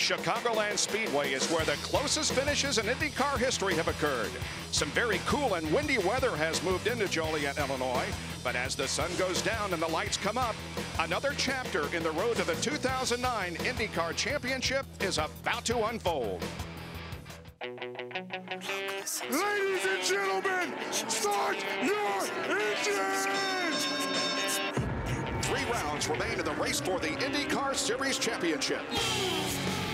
Chicagoland Speedway is where the closest finishes in IndyCar history have occurred. Some very cool and windy weather has moved into Joliet, Illinois. But as the sun goes down and the lights come up, another chapter in the road to the 2009 IndyCar Championship is about to unfold. Ladies and gentlemen, start your engines! 3 rounds remain in the race for the IndyCar Series Championship.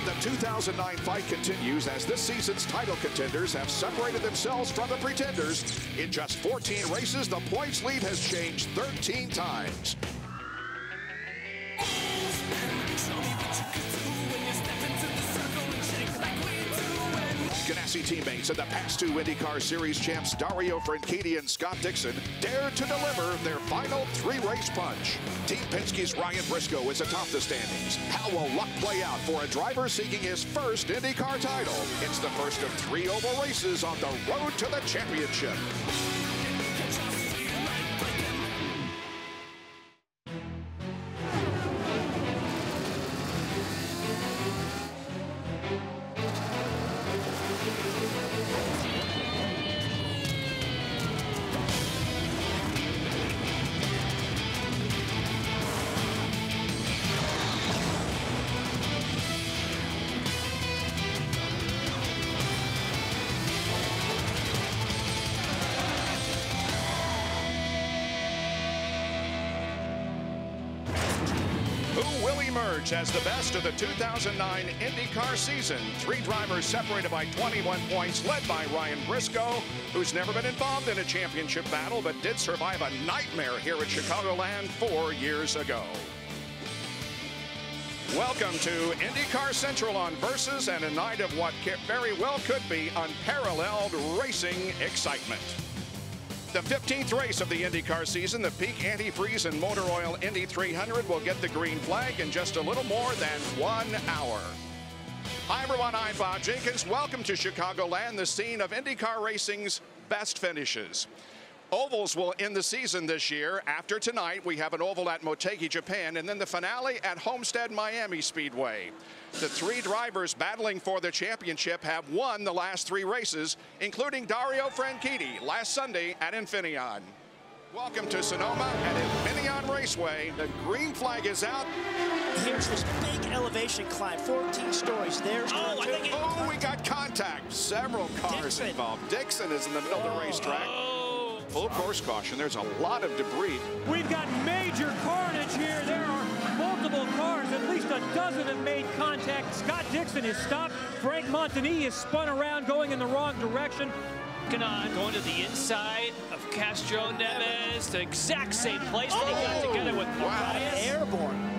The 2009 fight continues as this season's title contenders have separated themselves from the pretenders. In just 14 races, the points lead has changed 13 times. Ganassi teammates and the past 2 IndyCar Series champs Dario Franchitti and Scott Dixon dared to deliver their final 3-race punch. Team Penske's Ryan Briscoe is atop the standings. How will luck play out for a driver seeking his first IndyCar title? It's the first of 3 oval races on the road to the championship. Who will emerge as the best of the 2009 IndyCar season? 3 drivers separated by 21 points, led by Ryan Briscoe, who's never been involved in a championship battle, but did survive a nightmare here at Chicagoland 4 years ago. Welcome to IndyCar Central on Versus, and a night of what very well could be unparalleled racing excitement. The 15th race of the IndyCar season, the peak Antifreeze and motor oil Indy 300 will get the green flag in just a little more than 1 hour. Hi everyone, I'm Bob Jenkins. Welcome to Chicagoland, the scene of IndyCar racing's best finishes. Ovals will end the season this year. After tonight, we have an oval at Motegi, Japan, and then the finale at Homestead Miami Speedway. The 3 drivers battling for the championship have won the last 3 races, including Dario Franchitti last Sunday at Infineon. Welcome to Sonoma at Infineon Raceway. The green flag is out. Here's this big elevation climb, 14 stories. There's we got contact. Several cars involved. Dixon is in the middle of the racetrack. Full course caution. There's a lot of debris. We've got major carnage here. There are multiple cars. At least a dozen have made contact. Scott Dixon is stopped. Frank Montani is spun around, going in the wrong direction. Going to the inside of Castro Neves, the exact same place that he got together with Marias. Airborne.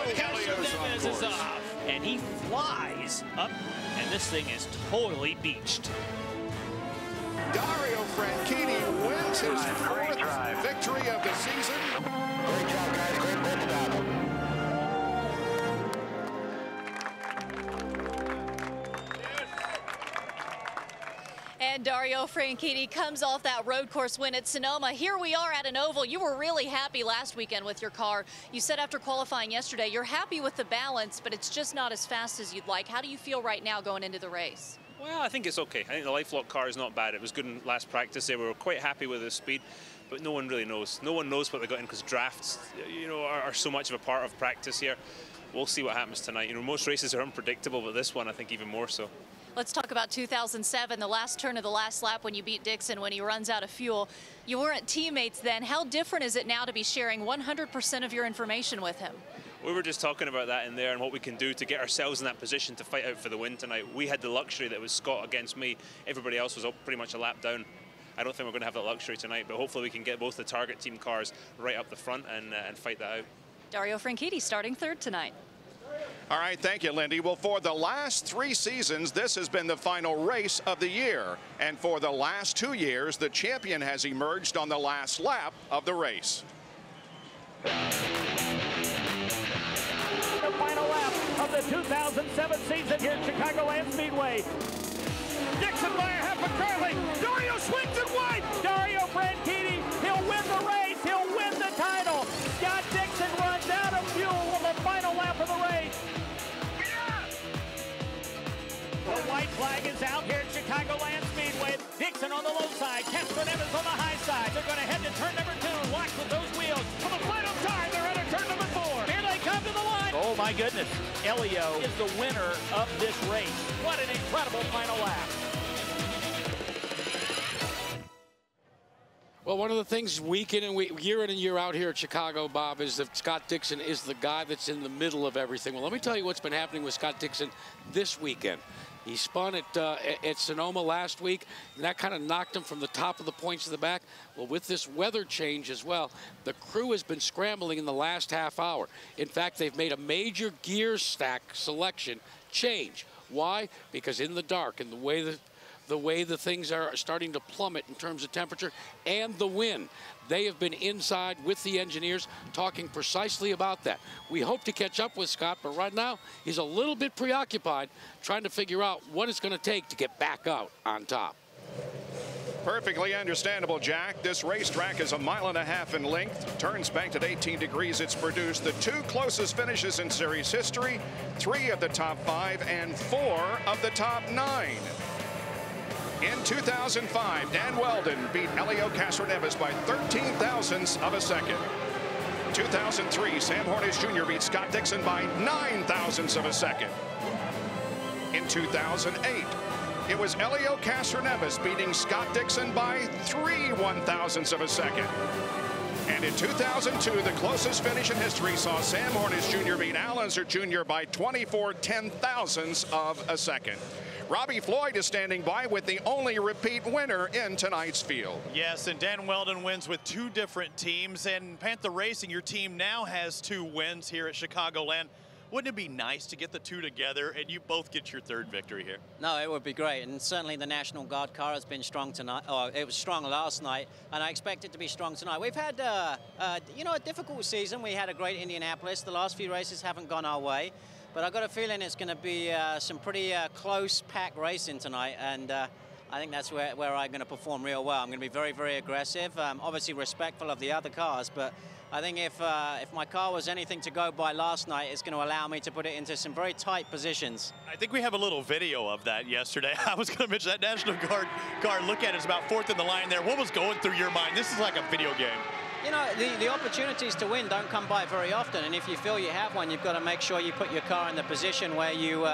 And Castro Neves is off. And he flies up, and this thing is totally beached. Dario Franchitti wins his 4th victory of the season. Great job, guys. Great pit stop. And Dario Franchitti comes off that road course win at Sonoma. Here we are at an oval. You were really happy last weekend with your car. You said after qualifying yesterday, you're happy with the balance, but it's just not as fast as you'd like. How do you feel right now going into the race? Well, I think it's okay. I think the LifeLock car is not bad. It was good in last practice. They were quite happy with the speed, but no one really knows. No one knows what they got in because drafts, are so much of a part of practice here. We'll see what happens tonight. Most races are unpredictable, but this one I think even more so. Let's talk about 2007, the last turn of the last lap when you beat Dixon when he runs out of fuel. You weren't teammates then. How different is it now to be sharing 100% of your information with him? We were just talking about that in there and what we can do to get ourselves in that position to fight out for the win tonight. We had the luxury that it was Scott against me. Everybody else was up pretty much a lap down. I don't think we're going to have that luxury tonight, but hopefully we can get both the target team cars right up the front and fight that out. Dario Franchitti starting 3rd tonight. All right, thank you, Lindy. Well, for the last 3 seasons, this has been the final race of the year. And for the last 2 years, the champion has emerged on the last lap of the race. The final lap of the 2007 season here at Chicagoland Speedway. Dixon by a half a car length. Dario swings it wide. Dario Franchitti, he'll win the race. He'll win the title. Scott Dixon runs out of fuel with a out here at Chicagoland Speedway. Dixon on the low side, Kessler Evans on the high side. They're going to head to turn number 2. Watch with those wheels. For the final time, they're at turn number 4. Here they come to the line. Oh my goodness, Elio is the winner of this race. What an incredible final lap. Well, one of the things year in and year out here at Chicago, Bob, is that Scott Dixon is the guy that's in the middle of everything. Well, let me tell you what's been happening with Scott Dixon this weekend. He spun at Sonoma last week, and that kind of knocked him from the top of the points to the back. Well, with this weather change as well, the crew has been scrambling in the last half hour. In fact, they've made a major gear stack selection change. Why? Because in the dark, and the way the things are starting to plummet in terms of temperature and the wind. They have been inside with the engineers talking precisely about that. We hope to catch up with Scott, but right now he's a little bit preoccupied trying to figure out what it's going to take to get back out on top. Perfectly understandable, Jack. This racetrack is 1.5 miles in length. Turns banked at 18 degrees. It's produced the 2 closest finishes in series history, 3 of the top 5 and 4 of the top 9. In 2005, Dan Weldon beat Elio Castroneves by 13 thousandths of a second. 2003, Sam Hornish Jr. beat Scott Dixon by 9 thousandths of a second. In 2008, it was Elio Castroneves beating Scott Dixon by 3 1/1000ths of a second. And in 2002, the closest finish in history saw Sam Hornish Jr. beat Al Unser Jr. by 24 10,000ths of a second. Robbie Floyd is standing by with the only repeat winner in tonight's field. Yes, and Dan Weldon wins with 2 different teams. And Panther Racing, your team now has 2 wins here at Chicagoland. Wouldn't it be nice to get the 2 together and you both get your 3rd victory here? No, it would be great. And certainly the National Guard car has been strong tonight. Oh, it was strong last night, and I expect it to be strong tonight. We've had, you know, a difficult season. We had a great Indianapolis. The last few races haven't gone our way. But I've got a feeling it's going to be some pretty close pack racing tonight, and I think that's where I'm going to perform real well. I'm going to be very, very aggressive, obviously respectful of the other cars, but I think if my car was anything to go by last night, it's going to allow me to put it into some very tight positions. I think we have a little video of that yesterday. I was going to mention that National Guard car. Look at it, it's about 4th in the line there. What was going through your mind? This is like a video game. You know, the opportunities to win don't come by very often, and if you feel you have one, you've got to make sure you put your car in the position where you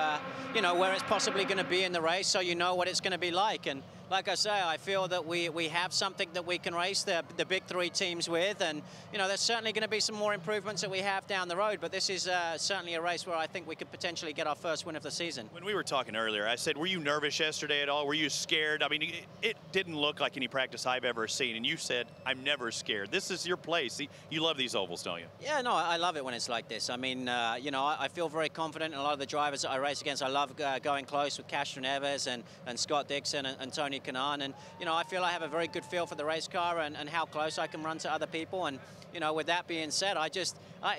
know, where it's possibly going to be in the race, so you know what it's going to be like. And like I say, I feel that we have something that we can race the big 3 teams with, and you know, there's certainly going to be some more improvements that we have down the road, but this is certainly a race where I think we could potentially get our first win of the season. When we were talking earlier, I said, were you nervous yesterday at all? Were you scared? I mean, it didn't look like any practice I've ever seen, and you said, I'm never scared. This is your place. You love these ovals, don't you? Yeah, no, I love it when it's like this. I mean, you know, I feel very confident in a lot of the drivers that I race against. I love going close with Castroneves and Scott Dixon and Tony Kanaan. And, you know, I feel I have a very good feel for the race car and how close I can run to other people. And, you know, with that being said,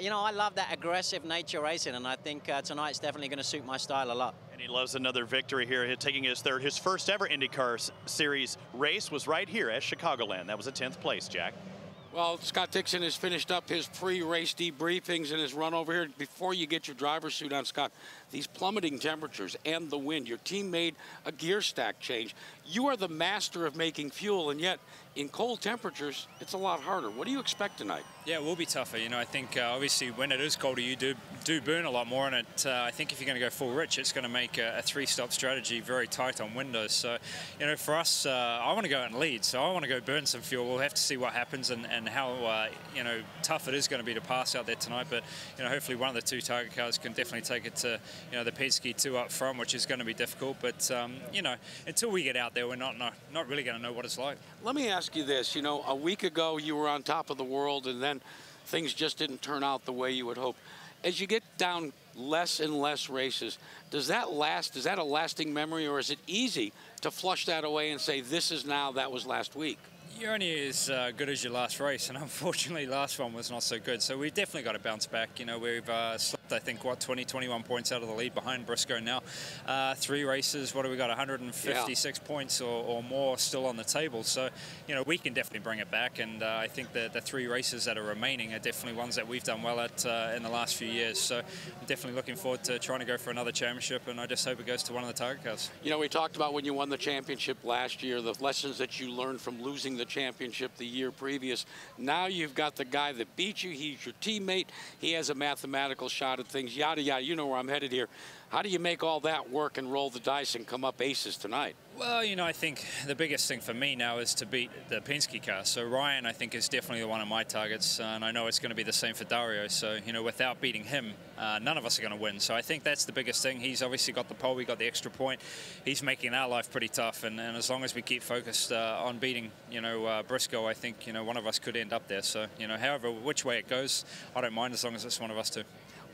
you know, I love that aggressive nature racing. And I think tonight's definitely going to suit my style a lot. And he loves another victory here, taking his 3rd. His first ever IndyCar Series race was right here at Chicagoland. That was a 10th place, Jack. Well, Scott Dixon has finished up his pre-race debriefings and has run over here. Before you get your driver's suit on, Scott, these plummeting temperatures and the wind, your team made a gear stack change. You are the master of making fuel, and yet in cold temperatures, it's a lot harder. What do you expect tonight? Yeah, it will be tougher. You know, I think obviously when it is colder, you do burn a lot more, and I think if you're going to go full rich, it's going to make a 3-stop strategy very tight on windows. So, you know, for us, I want to go out and lead, so I want to go burn some fuel. We'll have to see what happens and how, you know, tough it is going to be to pass out there tonight. But, you know, hopefully one of the 2 target cars can definitely take it to, you know, the Penske 2 up front, which is going to be difficult. But, you know, until we get out there, we're not really going to know what it's like. Let me ask you this. You know, a week ago you were on top of the world, and then things just didn't turn out the way you would hope. As you get down less and less races, does that last? Is that a lasting memory, or is it easy to flush that away and say, this is now, that was last week? You're only as good as your last race, and unfortunately last one was not so good, so we've definitely got to bounce back. You know, we've slipped, I think, what, 21 points out of the lead behind Briscoe now. 3 races, what do we got, 156 points or more still on the table, so, you know, we can definitely bring it back, and I think the 3 races that are remaining are definitely ones that we've done well at in the last few years, so I'm definitely looking forward to trying to go for another championship, and I just hope it goes to one of the target cars. You know, we talked about when you won the championship last year, the lessons that you learned from losing the championship the year previous. Now you've got the guy that beat you. He's your teammate. He has a mathematical shot at things, yada, yada. You know where I'm headed here. How do you make all that work and roll the dice and come up aces tonight? Well, you know, I think the biggest thing for me now is to beat the Penske car. So Ryan, I think, is definitely one of my targets, and I know it's going to be the same for Dario. So, you know, without beating him, none of us are going to win. So I think that's the biggest thing. He's obviously got the pole. We got the extra point. He's making our life pretty tough, and as long as we keep focused on beating, you know, Briscoe, I think, you know, one of us could end up there. So, you know, however, which way it goes, I don't mind as long as it's one of us two.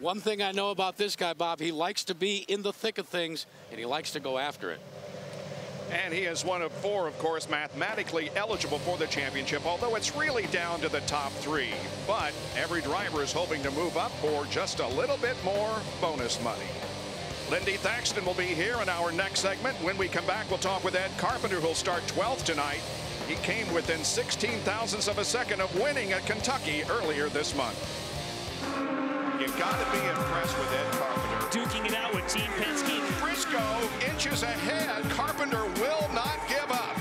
One thing I know about this guy, Bob, he likes to be in the thick of things, and he likes to go after it. And he is one of 4, of course, mathematically eligible for the championship, although it's really down to the top 3. But every driver is hoping to move up for just a little bit more bonus money. Lindy Thaxton will be here in our next segment. When we come back, we'll talk with Ed Carpenter, who'll start 12th tonight. He came within 16 thousandths of a second of winning at Kentucky earlier this month. You got to be impressed with Ed Carpenter. Duking it out with Team Penske. Briscoe inches ahead. Carpenter will not give up.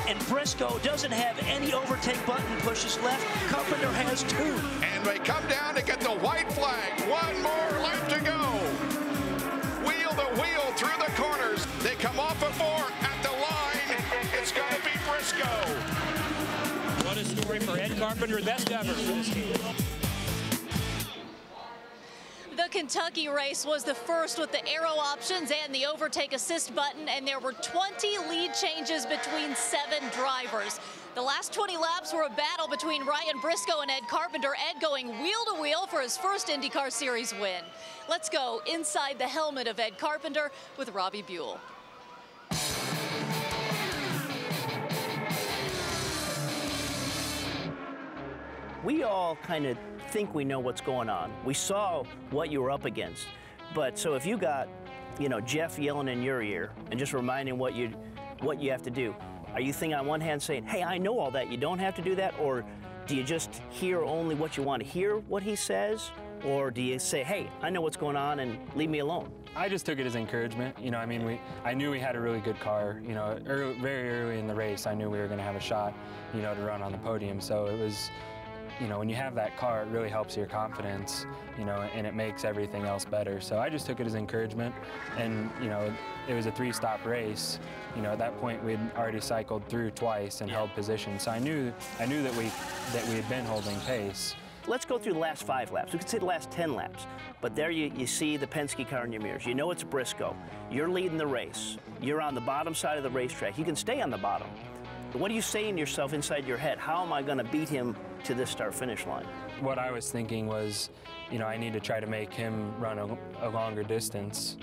And Briscoe doesn't have any overtake button, pushes left. Carpenter has 2. And they come down to get the white flag. 1 more lap to go. Wheel to wheel through the corners. They come off of 4 at the line. It's going to be Briscoe. What a story for Ed Carpenter, best ever for this team. The Kentucky race was the first with the aero options and the overtake assist button, and there were 20 lead changes between 7 drivers. The last 20 laps were a battle between Ryan Briscoe and Ed Carpenter, Ed going wheel to wheel for his first IndyCar Series win. Let's go inside the helmet of Ed Carpenter with Robbie Buell. We all kind of think we know what's going on. We saw what you were up against. But so if you got, you know, Jeff yelling in your ear and just reminding what you have to do, are you thinking on one hand saying, hey, I know all that, you don't have to do that? Or do you just hear only what you want to hear what he says? Or do you say, hey, I know what's going on and leave me alone? I just took it as encouragement. You know, I mean, I knew we had a really good car. You know, very early in the race, I knew we were going to have a shot, you know, to run on the podium. So it was, you know, when you have that car, it really helps your confidence, you know, and it makes everything else better. So I just took it as encouragement. And, you know, it was a 3-stop race. You know, at that point, we'd already cycled through twice and held position. So I knew that we had been holding pace. Let's go through the last 5 laps. We could say the last 10 laps. But there you see the Penske car in your mirrors. You know it's Briscoe. You're leading the race. You're on the bottom side of the racetrack. You can stay on the bottom. What are you saying to yourself inside your head? How am I going to beat him to this start-finish line? What I was thinking was, you know, I need to try to make him run a longer distance,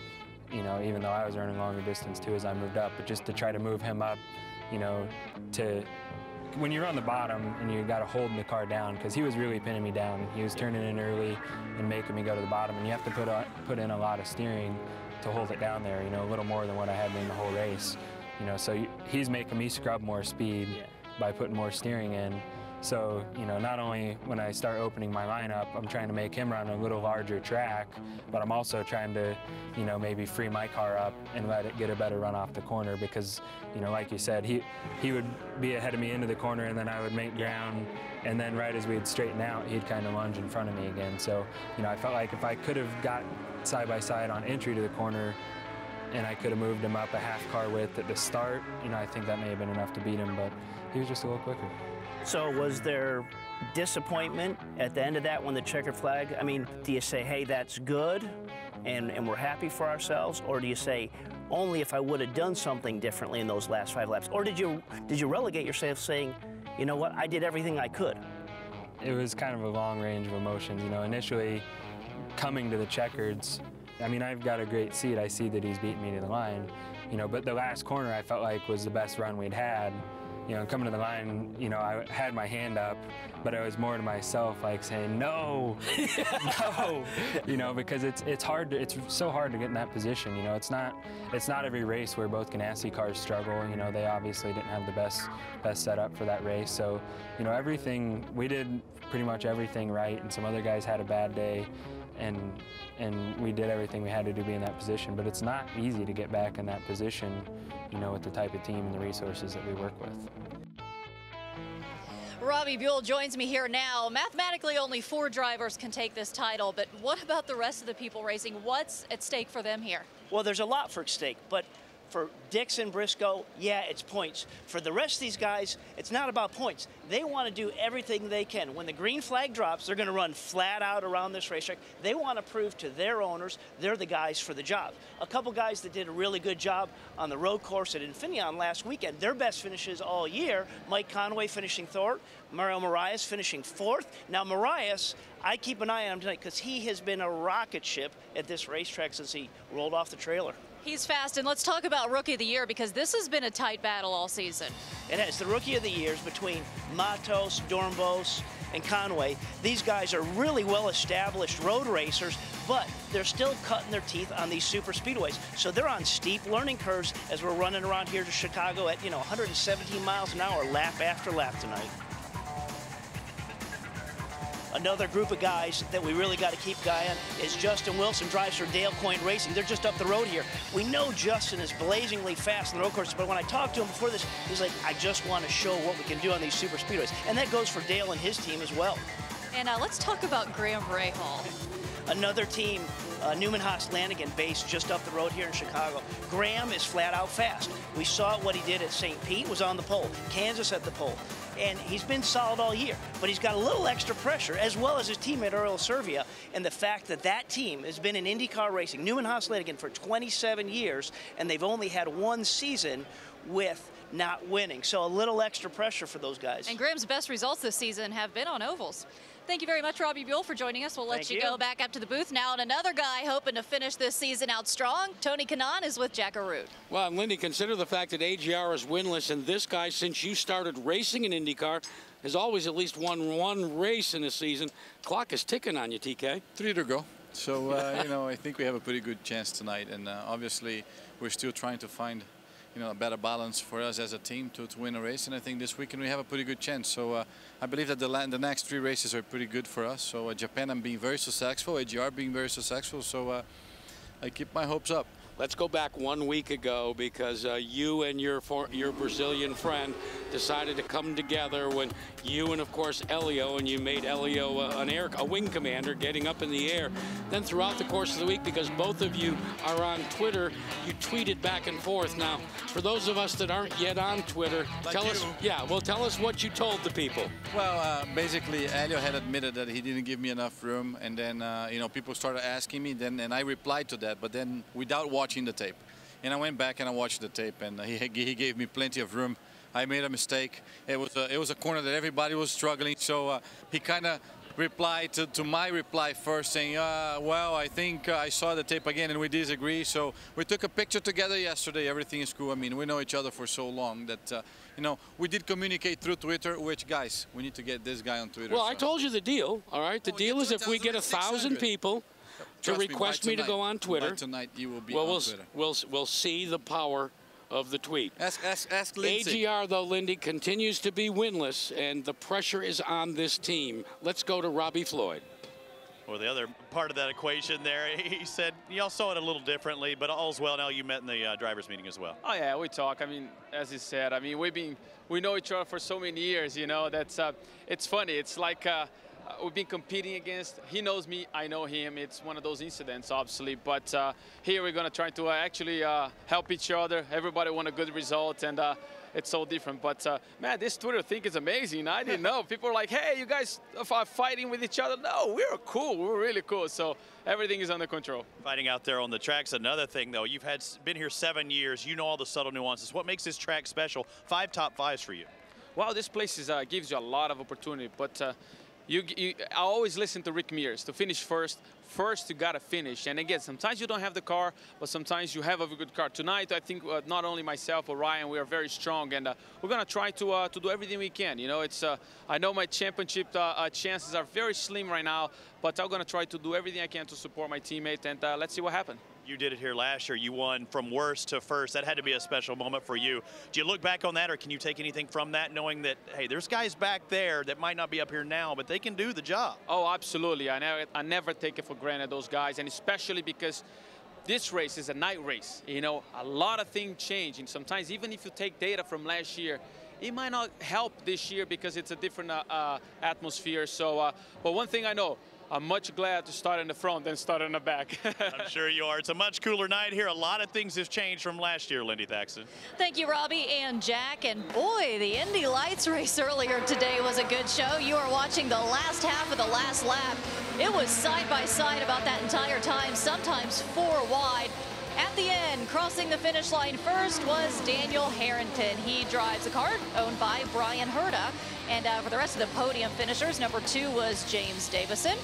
you know, even though I was running longer distance too as I moved up, but just to try to move him up, you know, when you're on the bottom and you got to hold the car down, because he was really pinning me down. He was turning in early and making me go to the bottom, and you have to put in a lot of steering to hold it down there, you know, a little more than what I had in the whole race. You know, so he's making me scrub more speed by putting more steering in. So, you know, not only when I start opening my lineup, I'm trying to make him run a little larger track, but I'm also trying to, you know, maybe free my car up and let it get a better run off the corner because, you know, like you said, he would be ahead of me into the corner and then I would make ground, and then right as we'd straighten out, he'd kind of lunge in front of me again. So, you know, I felt like if I could have got side by side on entry to the corner, and I could have moved him up a half car width at the start, you know, I think that may have been enough to beat him, but he was just a little quicker. So was there disappointment at the end of that when the checkered flag? I mean, do you say, hey, that's good, and we're happy for ourselves? Or do you say, only if I would have done something differently in those last 5 laps? Or did you relegate yourself saying, you know what, I did everything I could? It was kind of a long range of emotions. You know, initially coming to the checkers, I mean, I've got a great seat. I see that he's beating me to the line, you know, but the last corner I felt like was the best run we'd had, you know, coming to the line, you know, I had my hand up, but it was more to myself, like saying, no, no, you know, because it's hard, it's so hard to get in that position. You know, it's not every race where both Ganassi cars struggle. You know, they obviously didn't have the best setup for that race. So, you know, we did pretty much everything right, and some other guys had a bad day, and we did everything we had to do to be in that position. But it's not easy to get back in that position, you know, with the type of team and the resources that we work with. Robbie Buell joins me here now. Mathematically, only 4 drivers can take this title, but what about the rest of the people racing? What's at stake for them here? Well, there's a lot for stake, but for Dixon, Briscoe, yeah, it's points. For the rest of these guys, it's not about points. They want to do everything they can. When the green flag drops, they're going to run flat out around this racetrack. They want to prove to their owners they're the guys for the job. A couple guys that did a really good job on the road course at Infineon last weekend, their best finishes all year. Mike Conway finishing third, Mario Marias finishing 4th. Now Marias, I keep an eye on him tonight because he has been a rocket ship at this racetrack since he rolled off the trailer. He's fast, and let's talk about Rookie of the Year, because this has been a tight battle all season. It has. The Rookie of the Year is between Matos, Dornbos, and Conway. These guys are really well-established road racers, but they're still cutting their teeth on these super speedways. So they're on steep learning curves as we're running around here to Chicago at, 117 miles an hour, lap after lap tonight. Another group of guys that we really got to keep an eye on is Justin Wilson, drives for Dale Coyne Racing. They're just up the road here. We know Justin is blazingly fast on the road course, but when I talked to him before this, he's like, I just want to show what we can do on these super speedways. And that goes for Dale and his team as well. And let's talk about Graham Rahal. Another team, Newman Haas Lanigan, based just up the road here in Chicago. Graham is flat out fast. We saw what he did at St. Pete, was on the pole. Kansas at the pole. And he's been solid all year, but he's got a little extra pressure, as well as his teammate Earl Servia, and the fact that that team has been in IndyCar racing, Newman Haas Lanigan, for 27 years, and they've only had 1 season with not winning. So a little extra pressure for those guys. And Graham's best results this season have been on ovals. Thank you very much, Robbie Buell, for joining us. We'll let you go back up to the booth now. And another guy hoping to finish this season out strong, Tony Kanaan, is with Jack Arute. Well, and Lindy, consider the fact that AGR is winless, and this guy, since you started racing in IndyCar, has always at least won 1 race in a season. Clock is ticking on you, TK. 3 to go. So, I think we have a pretty good chance tonight. And obviously, we're still trying to find, a better balance for us as a team to win a race. And I think this weekend we have a pretty good chance. So I believe that the next 3 races are pretty good for us. So Japan, I'm being very successful. AGR being very successful. So I keep my hopes up. Let's go back 1 week ago, because you and your Brazilian friend decided to come together when you and, of course, Elio, and you made Elio a wing commander, getting up in the air. Then throughout the course of the week, because both of you are on Twitter, you tweeted back and forth. Now, for those of us that aren't yet on Twitter, tell us what you told the people. Well, basically, Elio had admitted that he didn't give me enough room, and then, people started asking me, and I replied to that, but then without watching the tape. And I went back and I watched the tape, and he gave me plenty of room. I made a mistake. It was a corner that everybody was struggling, so he kind of replied to my reply first, saying, well, I think I saw the tape again and we disagree. So we took a picture together yesterday. Everything is cool. I mean, we know each other for so long that we did communicate through Twitter, which, guys, we need to get this guy on Twitter. Well, I told you the deal, all right? The deal is if we get 1,000 people to request me to go on Twitter, tonight you will be on Twitter. We'll see the power of the tweet. Ask Lindsay. AGR, though, Lindy, continues to be winless, and the pressure is on this team. Let's go to Robbie Floyd. Well, the other part of that equation there, he said, y'all saw it a little differently, but all's well now. You met in the drivers' meeting as well. Oh, yeah, we talk. I mean, as he said, I mean, we know each other for so many years, that's, it's funny. It's like, we've been competing against. He knows me, I know him. It's one of those incidents, obviously. But here we're going to try to actually help each other. Everybody want a good result, and it's so different. But, man, this Twitter thing is amazing. I didn't know. People are like, hey, you guys are fighting with each other. No, we're cool. We're really cool. So everything is under control. Fighting out there on the track's another thing, though. You've been here 7 years. You know all the subtle nuances. What makes this track special? 5 top 5s for you. Wow, this place gives you a lot of opportunity. But I always listen to Rick Mears. To finish first, you got to finish. And again, sometimes you don't have the car, but sometimes you have a good car. Tonight, I think not only myself or Ryan, we are very strong, and we're going to try to do everything we can. You know, it's I know my championship chances are very slim right now, but I'm going to try to do everything I can to support my teammate, and let's see what happens. You did it here last year. You won from worst to first. That had to be a special moment for you. Do you look back on that, or can you take anything from that, knowing that, hey, there's guys back there that might not be up here now, but they can do the job? Oh, absolutely. I never take it for granted, those guys, and especially because this race is a night race. You know, a lot of things change, and sometimes even if you take data from last year, it might not help this year because it's a different atmosphere. So, but one thing I know, I'm much glad to start in the front than start in the back. I'm sure you are. It's a much cooler night here. A lot of things have changed from last year, Lindy Thaxton. Thank you, Robbie and Jack. And boy, the Indy Lights race earlier today was a good show. You are watching the last half of the last lap. It was side by side about that entire time, sometimes 4 wide. At the end, crossing the finish line first was Daniel Harrington. He drives a car owned by Brian Herta. And for the rest of the podium finishers, number 2 was James Davison.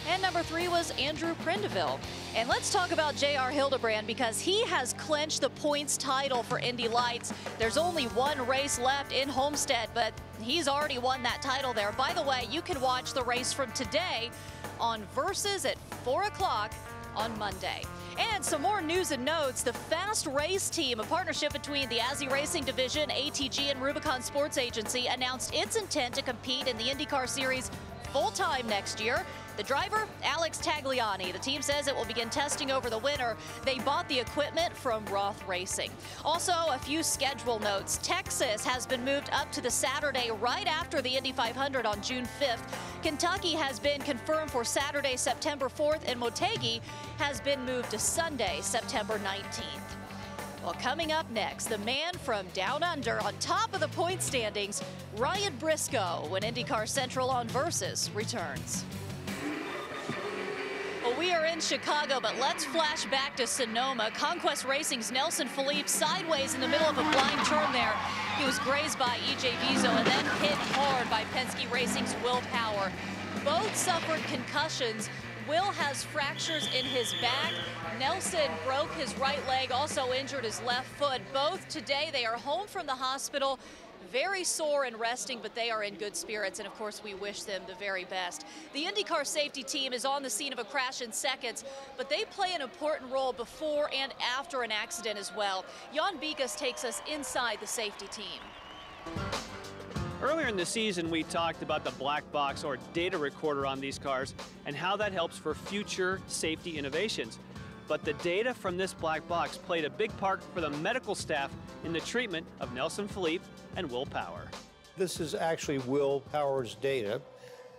And number 3 was Andrew Prindeville. And let's talk about J.R. Hildebrand, because he has clinched the points title for Indy Lights. There's only 1 race left in Homestead, but he's already won that title there. By the way, you can watch the race from today on Versus at 4 o'clock on Monday. And some more news and notes. The Fast Race Team, a partnership between the Azzy Racing Division, ATG, and Rubicon Sports Agency, announced its intent to compete in the IndyCar Series full-time next year. The driver, Alex Tagliani. The team says it will begin testing over the winter. They bought the equipment from Roth Racing. Also, a few schedule notes. Texas has been moved up to the Saturday right after the Indy 500 on June 5th. Kentucky has been confirmed for Saturday, September 4th, and Motegi has been moved to Sunday, September 19th. Well, coming up next, the man from down under on top of the point standings, Ryan Briscoe, when IndyCar Central on Versus returns. Well, we are in Chicago, but let's flash back to Sonoma. Conquest Racing's Nelson Philippe sideways in the middle of a blind turn there. He was grazed by E.J. Vizo and then hit hard by Penske Racing's Will Power. Both suffered concussions. Will has fractures in his back. Nelson broke his right leg, also injured his left foot. Both today, they are home from the hospital. Very sore and resting, but they are in good spirits, and of course we wish them the very best. The IndyCar safety team is on the scene of a crash in seconds, but they play an important role before and after an accident as well. Jan Bikas takes us inside the safety team. Earlier in the season, we talked about the black box or data recorder on these cars and how that helps for future safety innovations. But the data from this black box played a big part for the medical staff in the treatment of Nelson Philippe and Will Power. This is actually Will Power's data,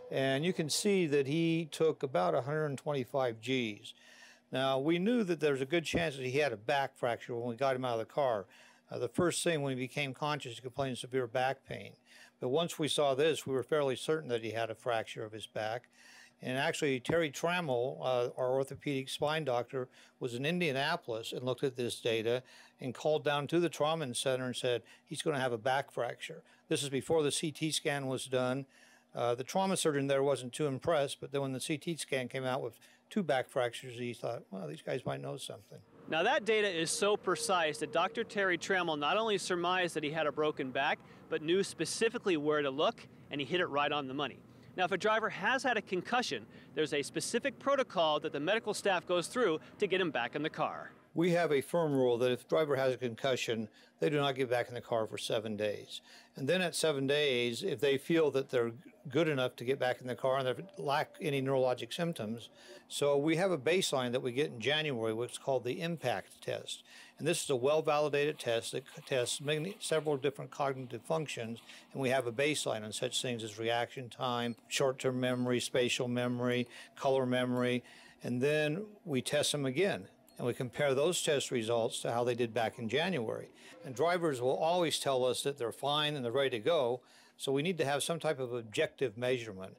and you can see that he took about 125 Gs. Now, we knew that there was a good chance that he had a back fracture when we got him out of the car. The first thing, when he became conscious, he complained of severe back pain. But once we saw this, we were fairly certain that he had a fracture of his back. And actually, Terry Trammell, our orthopedic spine doctor, was in Indianapolis and looked at this data and called down to the trauma center and said he's going to have a back fracture. This is before the CT scan was done. The trauma surgeon there wasn't too impressed, but then when the CT scan came out with 2 back fractures, he thought, well, these guys might know something. Now that data is so precise that Dr. Terry Trammell not only surmised that he had a broken back, but knew specifically where to look, and he hit it right on the money. Now, if a driver has had a concussion, there's a specific protocol that the medical staff goes through to get him back in the car. We have a firm rule that if a driver has a concussion, they do not get back in the car for 7 days. And then at 7 days, if they feel that they're good enough to get back in the car and they lack any neurologic symptoms, so we have a baseline that we get in January, which is called the impact test. And this is a well-validated test that tests several different cognitive functions, and we have a baseline on such things as reaction time, short-term memory, spatial memory, color memory, and then we test them again. And we compare those test results to how they did back in January. And drivers will always tell us that they're fine and they're ready to go, so we need to have some type of objective measurement.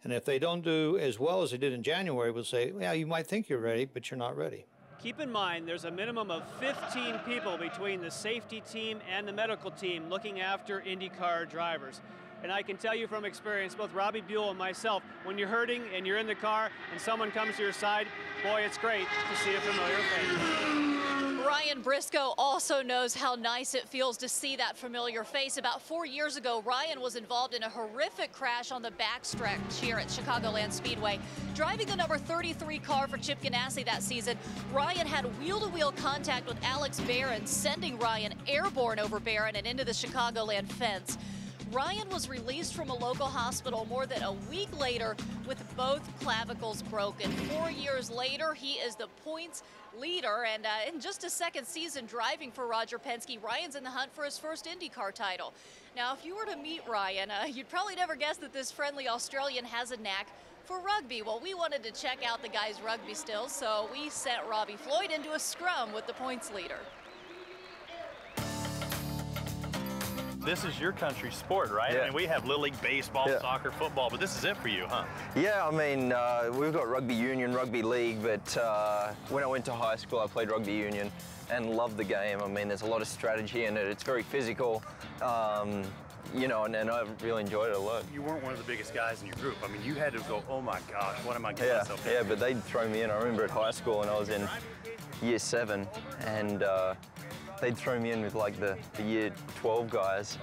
And if they don't do as well as they did in January, we'll say, yeah, you might think you're ready, but you're not ready. Keep in mind, there's a minimum of 15 people between the safety team and the medical team looking after IndyCar drivers. And I can tell you from experience, both Robbie Buell and myself, when you're hurting and you're in the car and someone comes to your side, boy, it's great to see a familiar face. Ryan Briscoe also knows how nice it feels to see that familiar face. About 4 years ago, Ryan was involved in a horrific crash on the backstretch here at Chicagoland Speedway. Driving the number 33 car for Chip Ganassi that season, Ryan had wheel-to-wheel contact with Alex Barron, sending Ryan airborne over Barron and into the Chicagoland fence. Ryan was released from a local hospital more than a week later with both clavicles broken. 4 years later, he is the points leader, and in just his second season driving for Roger Penske, Ryan's in the hunt for his first IndyCar title. Now, if you were to meet Ryan, you'd probably never guess that this friendly Australian has a knack for rugby. Well, we wanted to check out the guy's rugby skills, so we sent Robbie Floyd into a scrum with the points leader. This is your country's sport, right? Yeah. I mean, we have Little League baseball, soccer, football, but this is it for you, huh? Yeah, I mean, we've got rugby union, rugby league, but when I went to high school, I played rugby union and loved the game. I mean, there's a lot of strategy in it. It's very physical, you know, and I really enjoyed it a lot. You weren't one of the biggest guys in your group. I mean, you had to go, oh my gosh, what am I getting myself into? Yeah, but they'd throw me in. I remember at high school, and I was in year 7, and they'd throw me in with like the year 12 guys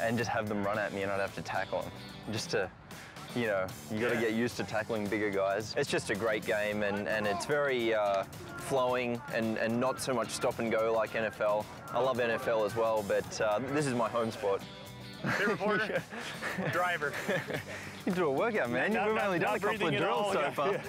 and just have them run at me, and I'd have to tackle them just to, you know, you got to get used to tackling bigger guys. It's just a great game, and it's very flowing and not so much stop and go like NFL. I love NFL as well, but this is my home sport. Pit reporter? Driver. You do a workout, man. You've only done a couple of drills so far.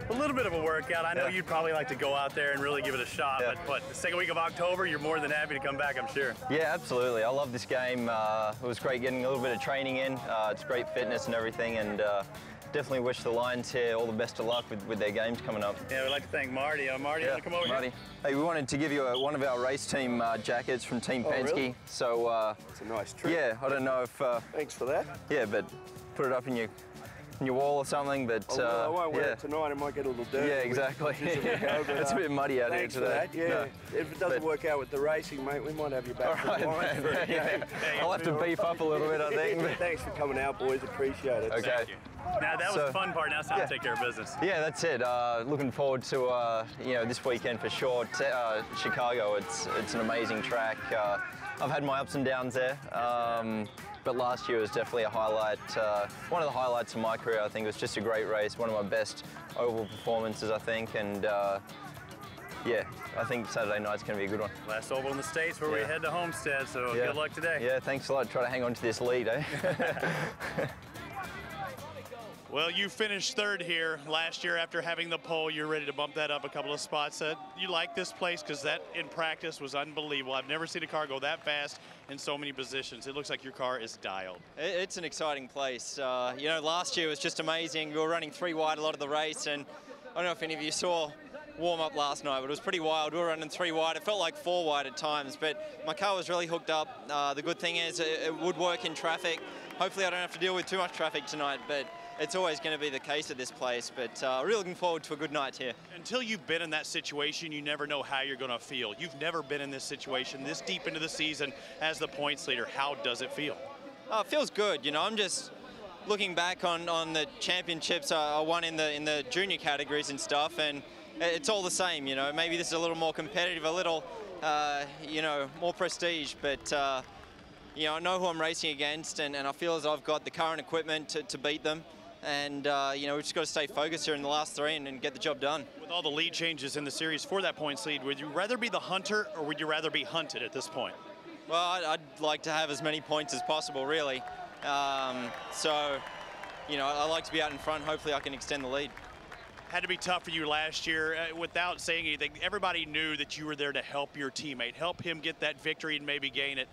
A little bit of a workout. I know you'd probably like to go out there and really give it a shot, but the second week of October, you're more than happy to come back, I'm sure. Yeah, absolutely. I love this game. It was great getting a little bit of training in. It's great fitness and everything, and definitely wish the Lions here all the best of luck with their games coming up. Yeah, we'd like to thank Marty. Marty, you want to come over here? Hey, we wanted to give you one of our race team jackets from Team Penske. Really? So it's a nice treat. Yeah, I don't know if. Thanks for that. Yeah, but put it up in your wall or something. But I won't wear it tonight. It might get a little dirty. Yeah, exactly. It's a bit muddy out here today. Thanks for that. Yeah. If it doesn't work out with the racing, mate, we might have you back. All right, man. I'll have to beef up a little bit, I think. Thanks for coming out, boys. Appreciate it. Okay. Thank you. Now that was the fun part. Now it's time to take care of business. Yeah, that's it. Looking forward to you know, this weekend for sure. Chicago, it's an amazing track. I've had my ups and downs there, but last year was definitely a highlight. One of the highlights of my career. I think it was just a great race. One of my best oval performances, I think, and. Yeah, I think Saturday night's going to be a good one. Last oval in the States where we head to Homestead, so good luck today. Yeah, thanks a lot. Try to hang on to this lead, eh? Well, you finished third here last year after having the pole. You're ready to bump that up a couple of spots. You like this place because that in practice was unbelievable. I've never seen a car go that fast in so many positions. It looks like your car is dialed. It's an exciting place. You know, last year was just amazing. We were running 3 wide a lot of the race, and I don't know if any of you saw warm-up last night, but it was pretty wild. We were running 3 wide. It felt like 4 wide at times, but my car was really hooked up. The good thing is it would work in traffic. Hopefully I don't have to deal with too much traffic tonight, but it's always going to be the case at this place. But really looking forward to a good night here. Until you've been in that situation, you never know how you're going to feel. You've never been in this situation this deep into the season as the points leader. How does it feel? It feels good. You know, I'm just looking back on the championships I won in the junior categories and stuff, and it's all the same. You know, maybe this is a little more competitive, a little, you know, more prestige, but you know, I know who I'm racing against, and I feel as I've got the car and equipment to beat them. And, you know, we've just got to stay focused here in the last 3 and get the job done. With all the lead changes in the series for that points lead, would you rather be the hunter or would you rather be hunted at this point? Well, I'd like to have as many points as possible, really. So, you know, I like to be out in front. Hopefully I can extend the lead. Had to be tough for you last year. Without saying anything, everybody knew that you were there to help your teammate, help him get that victory and maybe gain it.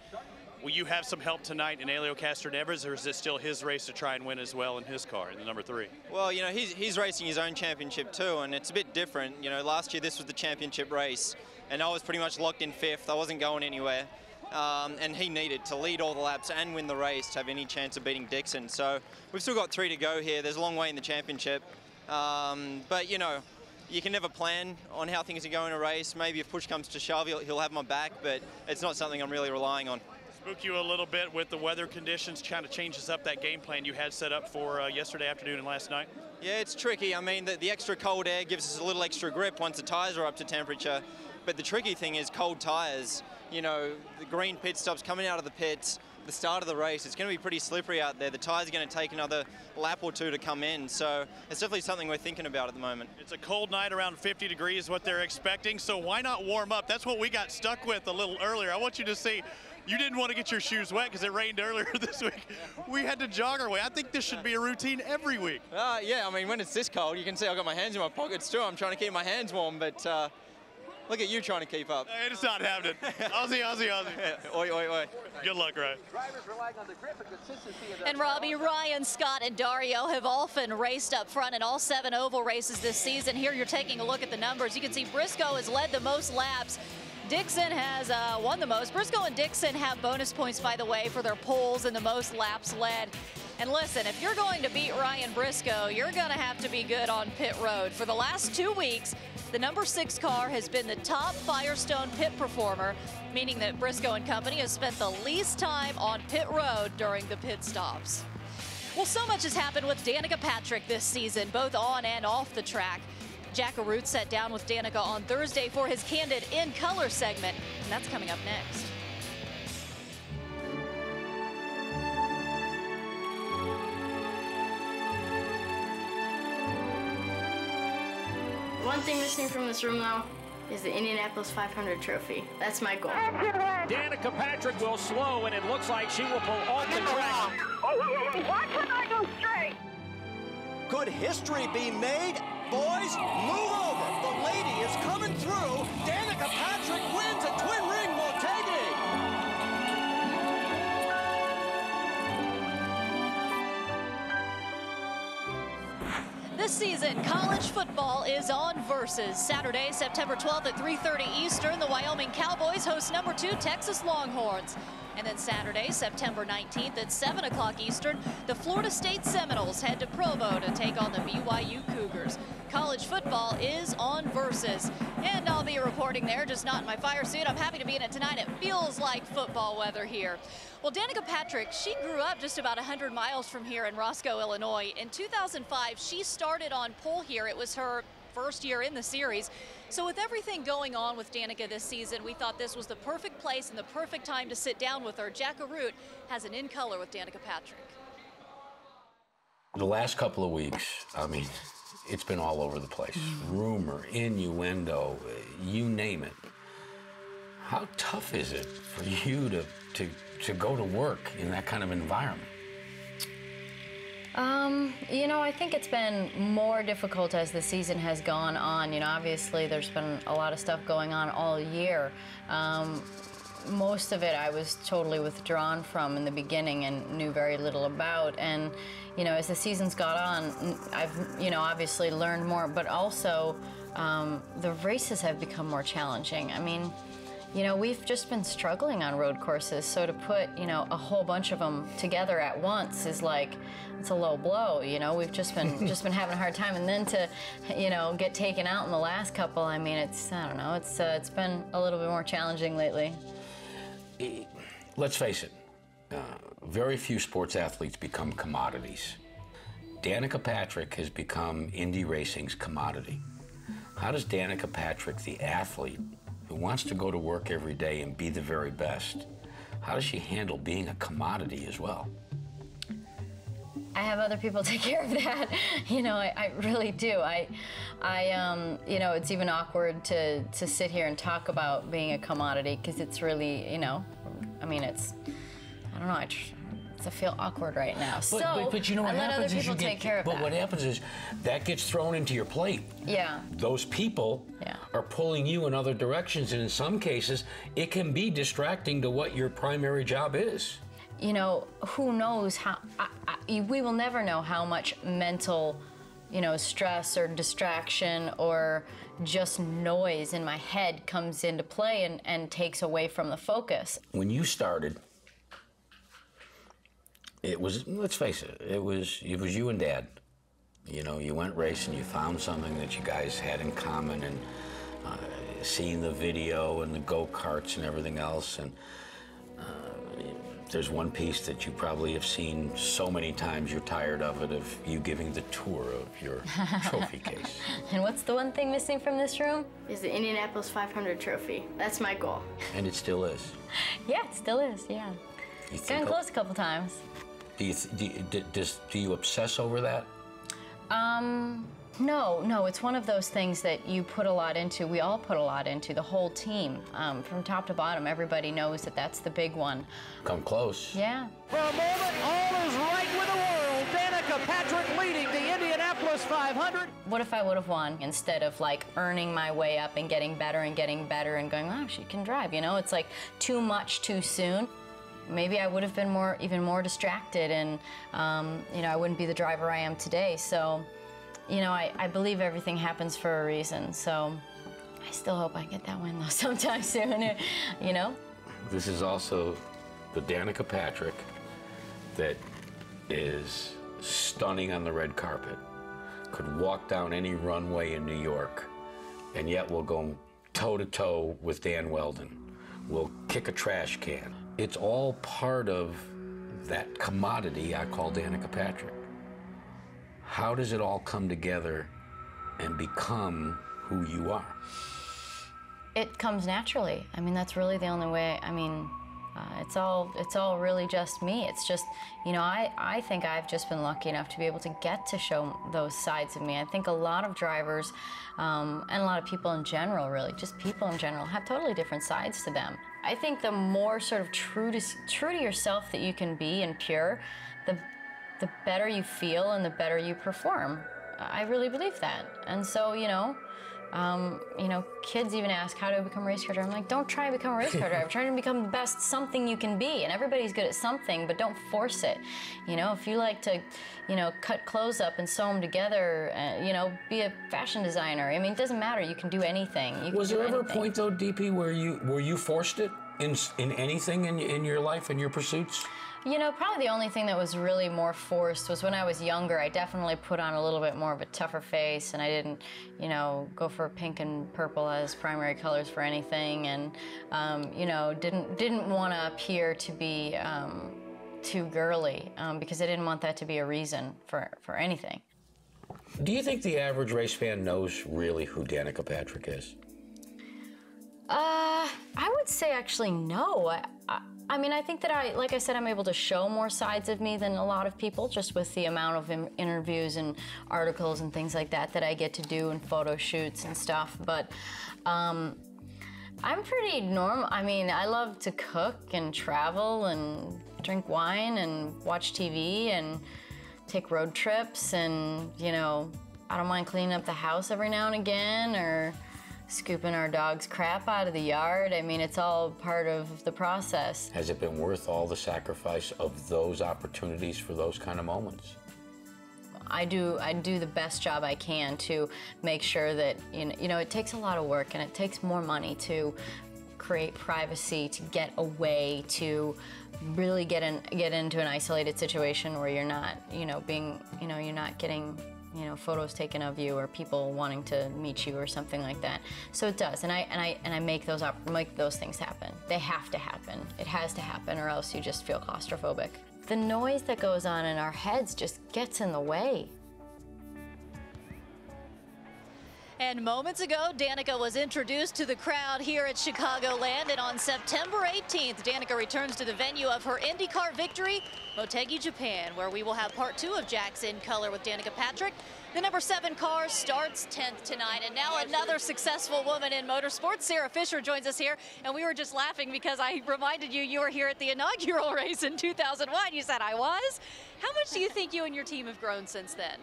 Will you have some help tonight in Helio Castroneves, or is it still his race to try and win as well in his car, in the number 3? Well, you know, he's racing his own championship too, and it's a bit different. You know, last year this was the championship race, and I was pretty much locked in 5th. I wasn't going anywhere, and he needed to lead all the laps and win the race to have any chance of beating Dixon. So we've still got 3 to go here. There's a long way in the championship, but you know, you can never plan on how things are going in a race. Maybe if push comes to shove, he'll have my back, but it's not something I'm really relying on. Spook you a little bit with the weather conditions, kind of changes up that game plan you had set up for yesterday afternoon and last night? Yeah, it's tricky. I mean, the extra cold air gives us a little extra grip once the tires are up to temperature. But the tricky thing is cold tires. You know, the green pit stops coming out of the pits, the start of the race, it's going to be pretty slippery out there. The tires are going to take another lap or two to come in. So it's definitely something we're thinking about at the moment. It's a cold night, around 50 degrees, what they're expecting. So why not warm up? That's what we got stuck with a little earlier. I want you to see, you didn't want to get your shoes wet because it rained earlier this week. We had to jog our way. I think this should be a routine every week. Yeah, I mean, when it's this cold, you can see I've got my hands in my pockets too. I'm trying to keep my hands warm, but look at you trying to keep up. It's not happening. Aussie, Aussie, Aussie. Oi, oi, oi. Good luck, Ryan. And Robbie, Ryan, Scott, and Dario have often raced up front in all 7 oval races this season. Here you're taking a look at the numbers. You can see Briscoe has led the most laps. Dixon has won the most. Briscoe and Dixon have bonus points, by the way, for their poles and the most laps led. And listen, if you're going to beat Ryan Briscoe, you're going to have to be good on pit road. For the last 2 weeks, the number 6 car has been the top Firestone pit performer, meaning that Briscoe and company has spent the least time on pit road during the pit stops. Well, so much has happened with Danica Patrick this season, both on and off the track. Jack Arute sat down with Danica on Thursday for his Candid In Color segment, and that's coming up next. One thing missing from this room, though, is the Indianapolis 500 trophy. That's my goal. Danica Patrick will slow, and it looks like she will pull off the track. Why couldn't I go straight? Could history be made? Boys, move over. The lady is coming through. Danica Patrick wins a twin ring Motegi. This season, college football is on Versus. Saturday, September 12th at 3:30 Eastern, the Wyoming Cowboys host number 2 Texas Longhorns. And then Saturday, September 19th at 7 o'clock Eastern, the Florida State Seminoles head to Provo to take on the BYU Cougars. College football is on Versus. And I'll be reporting there, just not in my fire suit. I'm happy to be in it tonight. It feels like football weather here. Well, Danica Patrick, she grew up just about 100 miles from here in Roscoe, Illinois. In 2005, she started on pole here. It was her first year in the series. So with everything going on with Danica this season, we thought this was the perfect place and the perfect time to sit down with her. Jack Arute has an In Color with Danica Patrick. The last couple of weeks, I mean, it's been all over the place. Rumor, innuendo, you name it. How tough is it for you to go to work in that kind of environment? You know, I think it's been more difficult as the season has gone on. You know, obviously there's been a lot of stuff going on all year. Most of it I was totally withdrawn from in the beginning and knew very little about. And, you know, as the season's got on, I've, you know, obviously learned more, but also the races have become more challenging. I mean, you know, we've just been struggling on road courses, so to put, you know, a whole bunch of them together at once is like, it's a low blow, you know. We've just been having a hard time, and then to, you know, get taken out in the last couple, I mean, it's, I don't know, it's been a little bit more challenging lately. Let's face it, very few sports athletes become commodities. Danica Patrick has become Indy racing's commodity. How does Danica Patrick, the athlete, who wants to go to work every day and be the very best, how does she handle being a commodity as well? I have other people take care of that. You know, I really do. You know, it's even awkward to sit here and talk about being a commodity because it's really, you know, I mean, it's, I don't know, I feel awkward right now. But you know what happens is what happens is that gets thrown into your plate. Yeah. Those people are pulling you in other directions, and in some cases, it can be distracting to what your primary job is. You know, who knows how, we will never know how much mental, you know, stress or distraction or just noise in my head comes into play and takes away from the focus. When you started, it was, let's face it, it was you and Dad. You know, you went racing, you found something that you guys had in common, and seeing the video and the go-karts and everything else, and There's one piece that you probably have seen so many times you're tired of it, of you giving the tour of your trophy case. And what's the one thing missing from this room? Is the Indianapolis 500 trophy. That's my goal. And it still is. Yeah, it still is, yeah. It's gotten close a couple times. Do you obsess over that? No, it's one of those things that you put a lot into, we all put a lot into, the whole team. From top to bottom, everybody knows that that's the big one. Come close. Yeah. For a moment, all is right with the world. Danica Patrick leading the Indianapolis 500. What if I would have won instead of like earning my way up and getting better and going, oh, she can drive, you know? It's like too much too soon. Maybe I would have been even more distracted and, you know, I wouldn't be the driver I am today. So, you know, I believe everything happens for a reason. So I still hope I get that win though sometime soon, you know? This is also the Danica Patrick that is stunning on the red carpet, could walk down any runway in New York, and yet will go toe-to-toe with Dan Weldon, will kick a trash can. It's all part of that commodity I call Danica Patrick. How does it all come together and become who you are? It comes naturally. I mean, that's really the only way. I mean, it's all really just me. It's just, you know, I think I've just been lucky enough to be able to get to show those sides of me. I think a lot of drivers and a lot of people in general, really, just people in general, have totally different sides to them. I think the more sort of true to yourself that you can be and pure, the better you feel and the better you perform. I really believe that. And so, you know, kids even ask, how do I become a race car driver? I'm like, don't try to become a race car driver. Try to become the best something you can be. And everybody's good at something, but don't force it. You know, if you like to, you know, cut clothes up and sew them together, you know, be a fashion designer. I mean, it doesn't matter. You can do anything. Was there ever a point, though, DP, where you forced it in anything in your life, in your pursuits? You know, probably the only thing that was really more forced was when I was younger. I definitely put on a little bit more of a tougher face, and I didn't, you know, go for pink and purple as primary colors for anything, and you know, didn't want to appear to be too girly because I didn't want that to be a reason for anything. Do you think the average race fan knows really who Danica Patrick is? I would say actually no. I mean, I think that like I said, I'm able to show more sides of me than a lot of people, just with the amount of interviews and articles and things like that I get to do, and photo shoots and stuff. But I'm pretty normal. I mean, I love to cook and travel and drink wine and watch TV and take road trips, and, you know, I don't mind cleaning up the house every now and again, or scooping our dog's crap out of the yard. I mean, it's all part of the process. Has it been worth all the sacrifice of those opportunities for those kind of moments? I do the best job I can to make sure that, you know, it takes a lot of work and it takes more money to create privacy, to get away, to really get into an isolated situation where you're not, you know, you're not getting, you know, photos taken of you or people wanting to meet you or something like that. So it does, and I make those things happen. They have to happen. It has to happen, or else you just feel claustrophobic. The noise that goes on in our heads just gets in the way. And moments ago, Danica was introduced to the crowd here at Chicagoland, and on September 18th, Danica returns to the venue of her IndyCar victory, Motegi, Japan, where we will have part 2 of Jack's In Color with Danica Patrick. The number 7 car starts 10th tonight, and now another successful woman in motorsports. Sarah Fisher joins us here, and we were just laughing because I reminded you were here at the inaugural race in 2001. You said I was. How much do you think you and your team have grown since then?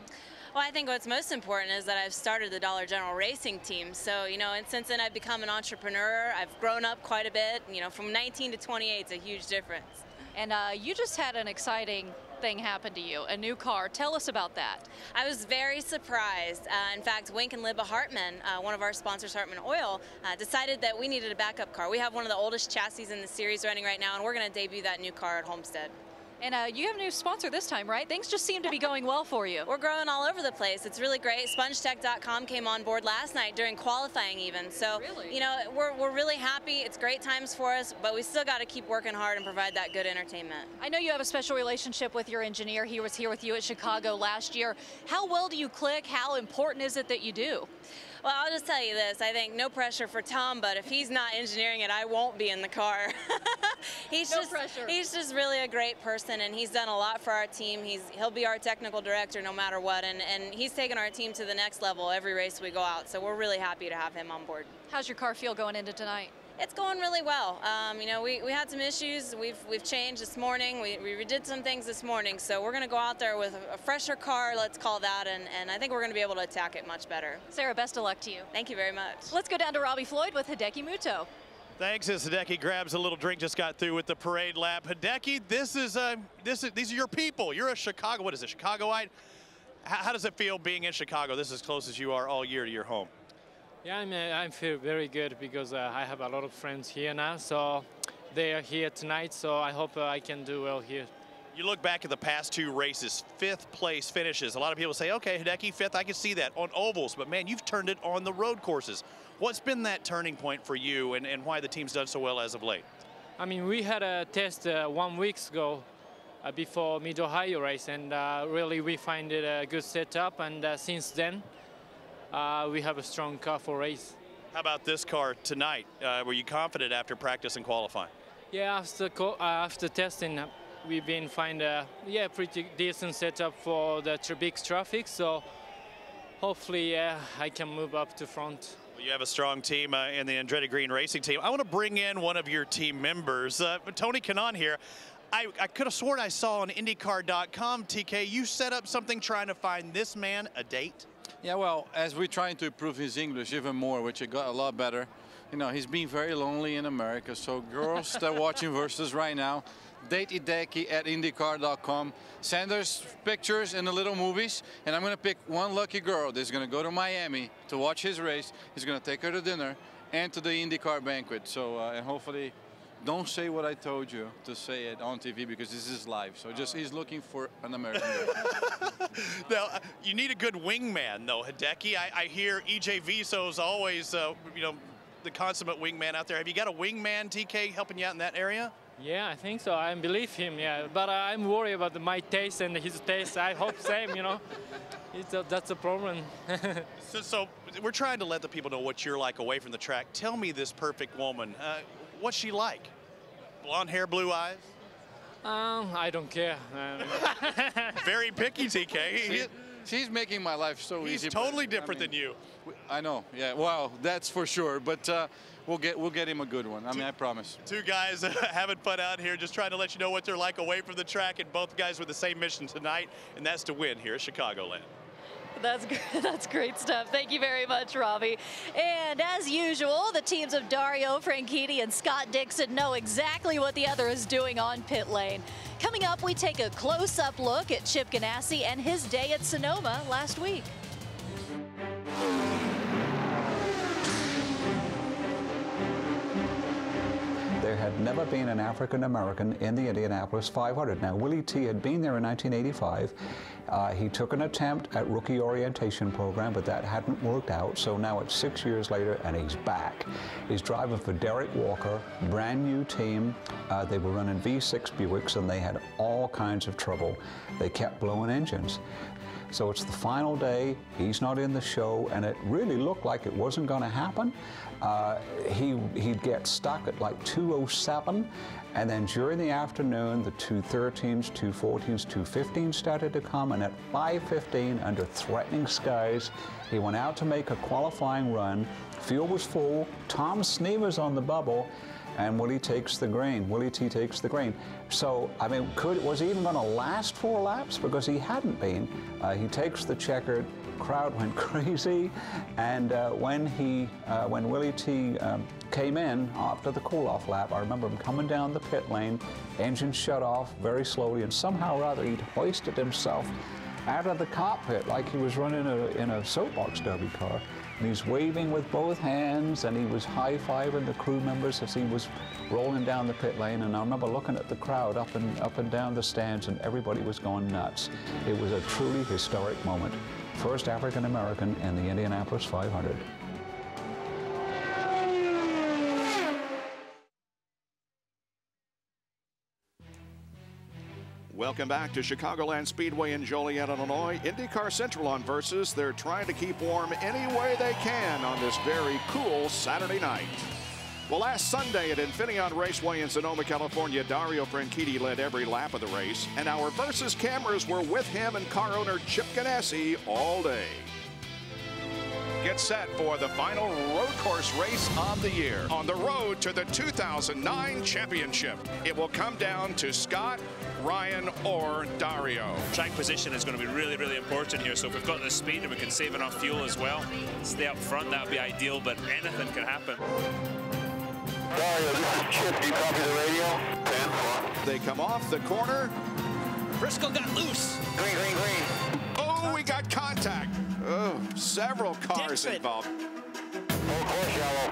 Well, I think what's most important is that I've started the Dollar General Racing team. So, you know, and since then I've become an entrepreneur. I've grown up quite a bit. You know, from 19 to 28, it's a huge difference. And you just had an exciting thing happen to you, a new car. Tell us about that. I was very surprised. In fact, Wink and Libba Hartman, one of our sponsors, Hartman Oil, decided that we needed a backup car. We have one of the oldest chassis in the series running right now, and we're going to debut that new car at Homestead. And you have a new sponsor this time, right? Things just seem to be going well for you. We're growing all over the place. It's really great. SpongeTech.com came on board last night during qualifying even. So, you know, we're really happy. It's great times for us, but we still got to keep working hard and provide that good entertainment. I know you have a special relationship with your engineer. He was here with you at Chicago last year. How well do you click? How important is it that you do? Well, I'll just tell you this. I think no pressure for Tom, but if he's not engineering it, I won't be in the car. He's just really a great person, and he's done a lot for our team. He'll be our technical director no matter what, and he's taken our team to the next level every race we go out, so we're really happy to have him on board. How's your car feel going into tonight? It's going really well. You know, we had some issues. We've changed this morning. We redid some things this morning, so we're going to go out there with a fresher car, let's call that, and I think we're going to be able to attack it much better. Sarah, best of luck to you. Thank you very much. Let's go down to Robbie Floyd with Hideki Muto. Thanks as Hideki grabs a little drink, just got through with the parade lap. Hideki, these are your people. You're a Chicago, what is it, Chicagoite? How does it feel being in Chicago? This is as close as you are all year to your home. Yeah, I feel very good because I have a lot of friends here now, so they are here tonight, so I hope I can do well here. You look back at the past two races, 5th place finishes. A lot of people say, okay, Hideki, 5th, I can see that on ovals, but man, you've turned it on the road courses. What's been that turning point for you and why the team's done so well as of late? I mean, we had a test 1 week ago before Mid-Ohio race, and really we find it a good setup, and since then, we have a strong car for race. How about this car tonight? Were you confident after practice and qualifying? Yeah, after testing, we've been find a pretty decent setup for the big traffic. So hopefully, I can move up to front. Well, you have a strong team in the Andretti Green Racing team. I want to bring in one of your team members, Tony Kanaan here. I could have sworn I saw on IndyCar.com, TK, you set up something trying to find this man a date. Yeah, well, as we're trying to improve his English even more, which it got a lot better, you know, he's been very lonely in America. So girls that are watching Versus right now, date Hideki at IndyCar.com. Send us pictures in the little movies, and I'm going to pick one lucky girl that's going to go to Miami to watch his race. He's going to take her to dinner and to the IndyCar banquet. So, and hopefully, don't say what I told you to say it on TV because this is live. So just he's looking for an American girl. Now, you need a good wingman, though, Hideki. I hear EJ Viso's always, you know, the consummate wingman out there. Have you got a wingman, TK, helping you out in that area? Yeah, I think so. I believe him, yeah. But I'm worried about my taste and his taste. I hope same, you know. That's a problem. So we're trying to let the people know what you're like away from the track. Tell me this perfect woman. What's she like? Blonde hair, blue eyes? I don't care. Very picky, TK. She's making my life so easy. He's totally different than you. I know. Yeah. Well, that's for sure. But we'll get him a good one. I mean, I promise. Two guys having fun out here, just trying to let you know what they're like away from the track, and both guys with the same mission tonight, and that's to win here at Chicagoland. That's great stuff. Thank you very much, Robbie. And as usual, the teams of Dario Franchitti and Scott Dixon know exactly what the other is doing on pit lane. Coming up, we take a close-up look at Chip Ganassi and his day at Sonoma last week. There had never been an African-American in the Indianapolis 500. Now, Willie T had been there in 1985. He took an attempt at rookie orientation program, but that hadn't worked out. So now it's 6 years later, and he's back. He's driving for Derek Walker, brand new team. They were running V6 Buicks, and they had all kinds of trouble. They kept blowing engines. So it's the final day, he's not in the show, and it really looked like it wasn't going to happen. He'd get stuck at like 2:07, and then during the afternoon, the 2:13s, 2:14s, 2:15s started to come, and at 5:15, under threatening skies, he went out to make a qualifying run. Field was full, Tom Sneever's on the bubble, and Willie takes the green. Willie T takes the green. So, I mean, was he even going to last 4 laps? Because he hadn't been. He takes the checkered. Crowd went crazy, and when Willie T came in after the cool-off lap, I remember him coming down the pit lane, engine shut off very slowly, and somehow or other he'd hoisted himself out of the cockpit like he was running in a soapbox derby car. And he's waving with both hands, and he was high-fiving the crew members as he was rolling down the pit lane. And I remember looking at the crowd up and down the stands, and everybody was going nuts. It was a truly historic moment. First African-American in the Indianapolis 500. Welcome back to Chicagoland Speedway in Joliet, Illinois. IndyCar Central on Versus. They're trying to keep warm any way they can on this very cool Saturday night. Well, last Sunday at Infineon Raceway in Sonoma, California, Dario Franchitti led every lap of the race, and our Versus cameras were with him and car owner Chip Ganassi all day. Get set for the final road course race of the year on the road to the 2009 championship. It will come down to Scott, Ryan, or Dario. Track position is going to be really, really important here. So if we've got the speed and we can save enough fuel as well, stay up front, that would be ideal, but anything can happen. Dario, this is Chip. Do you copy the radio? They come off the corner. Briscoe got loose. Green, green, green. Oh, we got contact. Oh, several cars involved. Full course yellow.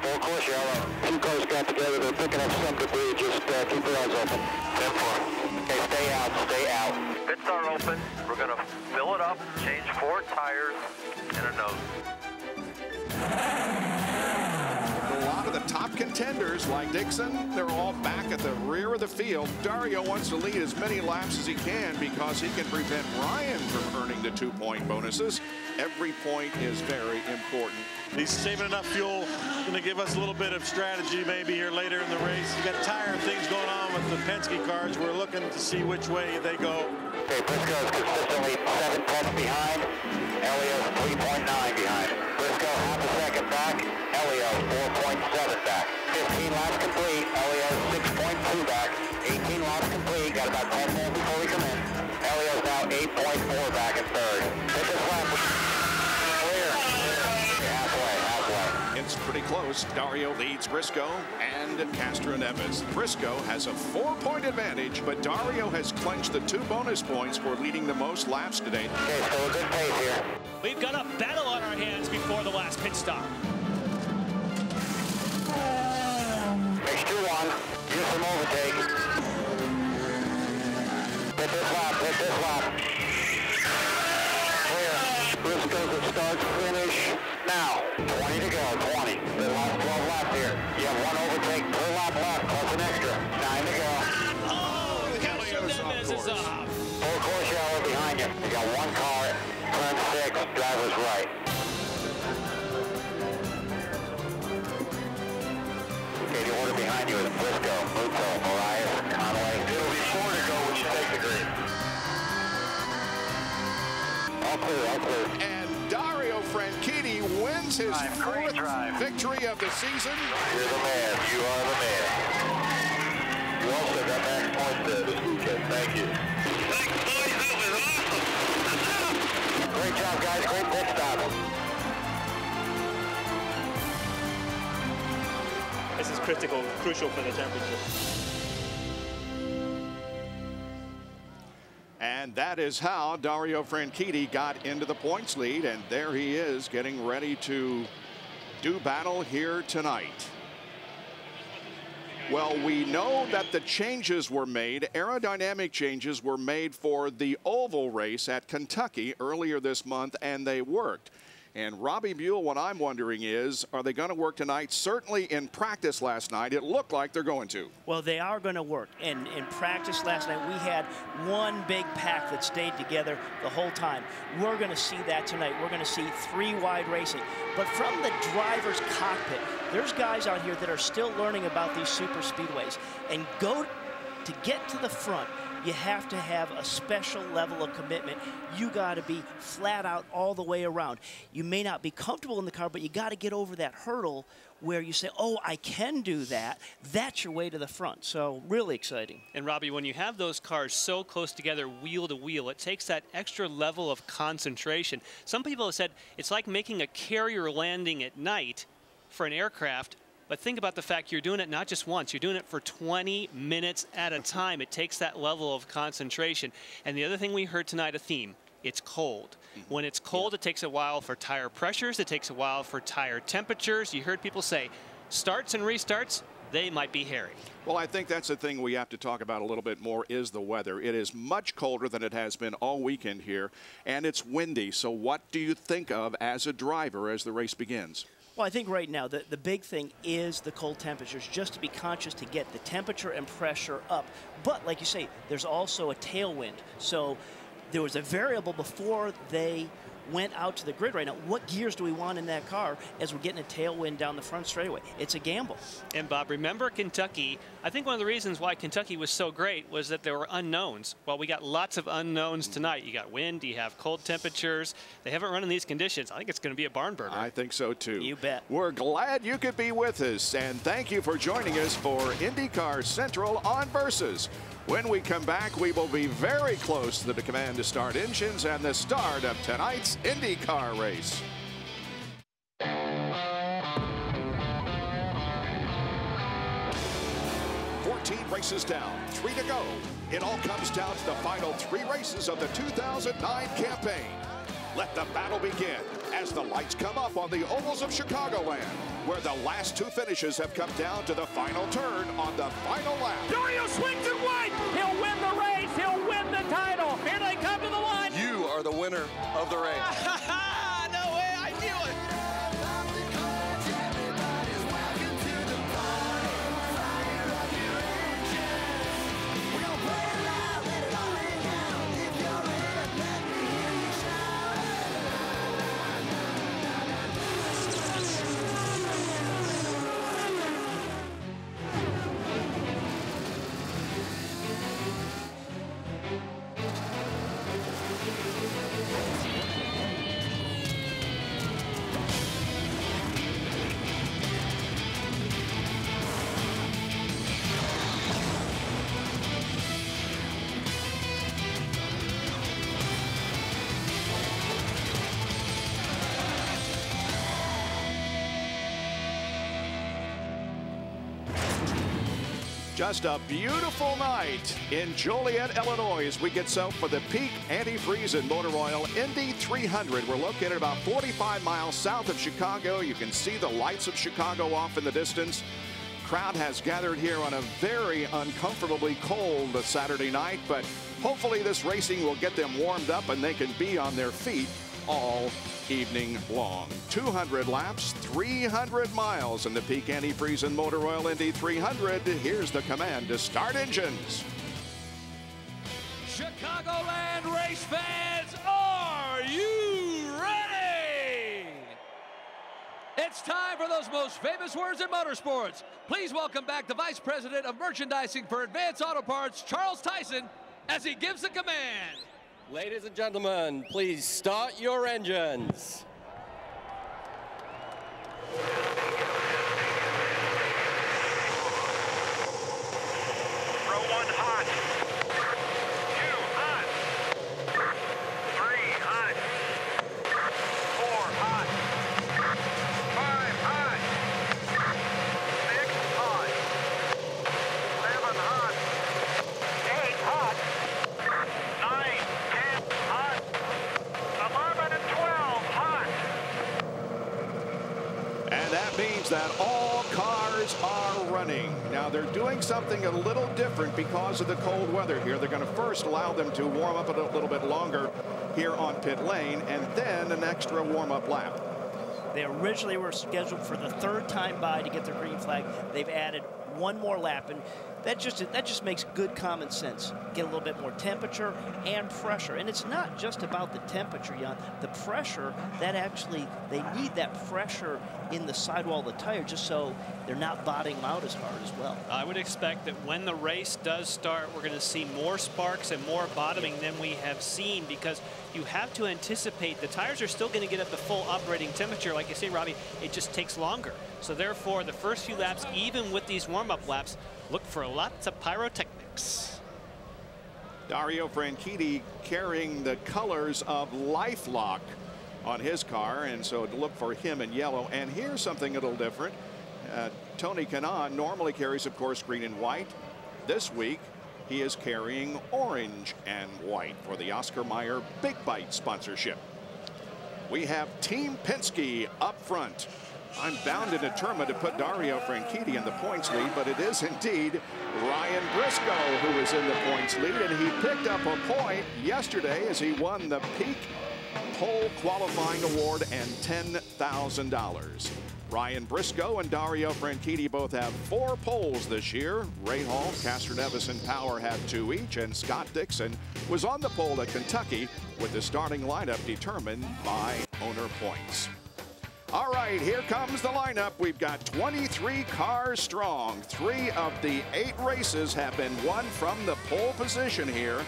Two cars got together. They're picking up some debris. Just keep your eyes open. 10-4. Okay, stay out. Pits are open. We're going to fill it up, change 4 tires and a nose. A lot of the top contenders, like Dixon, they're all back at the rear of the field. Dario wants to lead as many laps as he can because he can prevent Ryan from earning the 2-point bonuses. Every point is very important. He's saving enough fuel, going to give us a little bit of strategy maybe here later in the race. You got tire things going on with the Penske cars. We're looking to see which way they go. Okay, Briscoe is consistently 7 tenths behind. Elio's 3.9 behind. Briscoe half a second back. Elio 4.7 back. 15 laps complete. Elio 6.2 back. 18 laps complete. Got about 10 minutes before we come in. Elio's now 8.4 back in third. Hit this lap. It's pretty close. Dario leads Briscoe and Castro Neves. Briscoe has a 4-point advantage, but Dario has clinched the 2 bonus points for leading the most laps today. Okay, so a good pace here. We've got a battle on our hands before the last pit stop. Mixture 1. Use some overtake. Hit this lap. Hit this lap. Clear. Briscoe's at start, finish. Now, 20 to go, 20. The last 12 laps here. You have 1 overtake per lap left, plus an extra. 9 to go. Oh, Castro Neves is off. Full course yellow behind you. You got 1 car, turn 6, driver's right. Okay, the order behind you is Briscoe, Muto, Mariah, Conway. It'll be 4 to go when you take the green. All clear, all clear. And Dario Franchitti wins his 4th victory of the season. You're the man. You are the man. You also got max points this weekend. Thank you. Thanks, boys. That was awesome. Great job, guys. Great pit stop. This is crucial for the championship. And that is how Dario Franchitti got into the points lead, and there he is getting ready to do battle here tonight. Well, we know that the changes were made, aerodynamic changes were made for the oval race at Kentucky earlier this month, and they worked. And Robbie Buell, what I'm wondering is, are they going to work tonight? Certainly in practice last night, it looked like they're going to. Well, they are going to work. And in practice last night, we had one big pack that stayed together the whole time. We're going to see that tonight. We're going to see 3 wide racing. But from the driver's cockpit, there's guys out here that are still learning about these super speedways. And to get to the front, you have to have a special level of commitment. You got to be flat out all the way around. You may not be comfortable in the car, but you got to get over that hurdle where you say, oh, I can do that. That's your way to the front. So really exciting. And Robbie, when you have those cars so close together, wheel to wheel, it takes that extra level of concentration. Some people have said it's like making a carrier landing at night for an aircraft. But think about the fact you're doing it not just once, you're doing it for 20 minutes at a time. It takes that level of concentration. And the other thing we heard tonight, a theme, it's cold. When it's cold, it takes a while for tire pressures. It takes a while for tire temperatures. You heard people say starts and restarts, they might be hairy. Well, I think that's the thing we have to talk about a little bit more is the weather. It is much colder than it has been all weekend here, and it's windy. So what do you think of as a driver as the race begins? Well, I think right now the big thing is the cold temperatures, just to be conscious to get the temperature and pressure up. But like you say, there's also a tailwind. So there was a variable before they went out to the grid right now. What gears do we want in that car as we're getting a tailwind down the front straightaway? It's a gamble. And Bob, remember Kentucky, I think one of the reasons why Kentucky was so great was that there were unknowns. Well, we got lots of unknowns tonight. You got wind, you have cold temperatures. They haven't run in these conditions. I think it's going to be a barn burner. I think so too. You bet. We're glad you could be with us, and thank you for joining us for IndyCar Central on Versus. When we come back, we will be very close to the command to start engines and the start of tonight's IndyCar race. 14 races down, 3 to go. It all comes down to the final 3 races of the 2009 campaign. Let the battle begin as the lights come up on the ovals of Chicagoland, where the last 2 finishes have come down to the final turn on the final lap. Dario swings it wide. He'll win the race. He'll win the title. Here they come to the line. You are the winner of the race. No way. I knew it. Just a beautiful night in Joliet, Illinois, as we get set for the peak Antifreeze and Motor Oil Indy 300. We're located about 45 miles south of Chicago. You can see the lights of Chicago off in the distance. Crowd has gathered here on a very uncomfortably cold Saturday night, but hopefully this racing will get them warmed up and they can be on their feet all evening long. 200 laps, 300 miles in the peak Antifreeze and Motor Oil Indy 300. Here's the command to start engines. Chicagoland race fans, are you ready? It's time for those most famous words in motorsports. Please welcome back the Vice President of Merchandising for Advanced Auto Parts, Charles Tyson, as he gives the command. Ladies and gentlemen, please start your engines. Row 1 hot. 2 hot. 3 hot. 4 hot. 5 hot. 6 hot. 7 hot. 8 hot. 9, 10 hot. 11 and 12 hot. And that means that all cars are running. Now they're doing something a little different because of the cold weather here. They're going to first allow them to warm up a little bit longer here on pit lane, and then an extra warm-up lap. They originally were scheduled for the 3rd time by to get their green flag. They've added 1 more lap, and that just makes good common sense. Get a little bit more temperature and pressure. And it's not just about the temperature, Jan. The pressure, that actually, they need that pressure in the sidewall of the tire just so they're not bottoming out as hard as well. I would expect that when the race does start, we're going to see more sparks and more bottoming than we have seen, because you have to anticipate the tires are still going to get up to full operating temperature. Like you say, Robbie, it just takes longer. So therefore, the first few laps, even with these warm-up laps, look for lots of pyrotechnics. Dario Franchitti carrying the colors of LifeLock on his car, and so to look for him in yellow. And here's something a little different. Tony Kanaan normally carries, of course, green and white. This week, He is carrying orange and white for the Oscar Mayer Big Bite sponsorship. We have Team Penske up front. I'm bound and determined to put Dario Franchitti in the points lead, but it is indeed Ryan Briscoe who is in the points lead, and he picked up a point yesterday as he won the Peak Pole Qualifying Award and $10,000. Ryan Briscoe and Dario Franchitti both have 4 poles this year. Ray Hall, Castroneves, and Power had 2 each, and Scott Dixon was on the pole at Kentucky with the starting lineup determined by owner points. All right, here comes the lineup. We've got 23 cars strong. 3 of the 8 races have been won from the pole position here.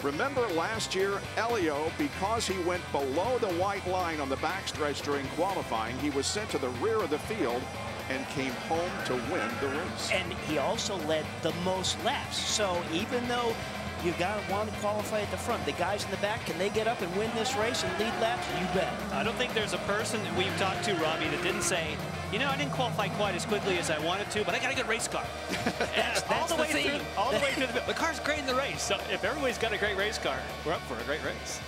Remember last year, Elio, because he went below the white line on the backstretch during qualifying, he was sent to the rear of the field and came home to win the race. And he also led the most laps. So even though you got to want to qualify at the front, the guys in the back, can they get up and win this race and lead laps? You bet. I don't think there's a person that we've talked to, Robbie, that didn't say, you know, I didn't qualify quite as quickly as I wanted to, but I got a good race car. That's all the way theme. through, all the way through the car's great in the race. So if everybody's got a great race car, we're up for a great race.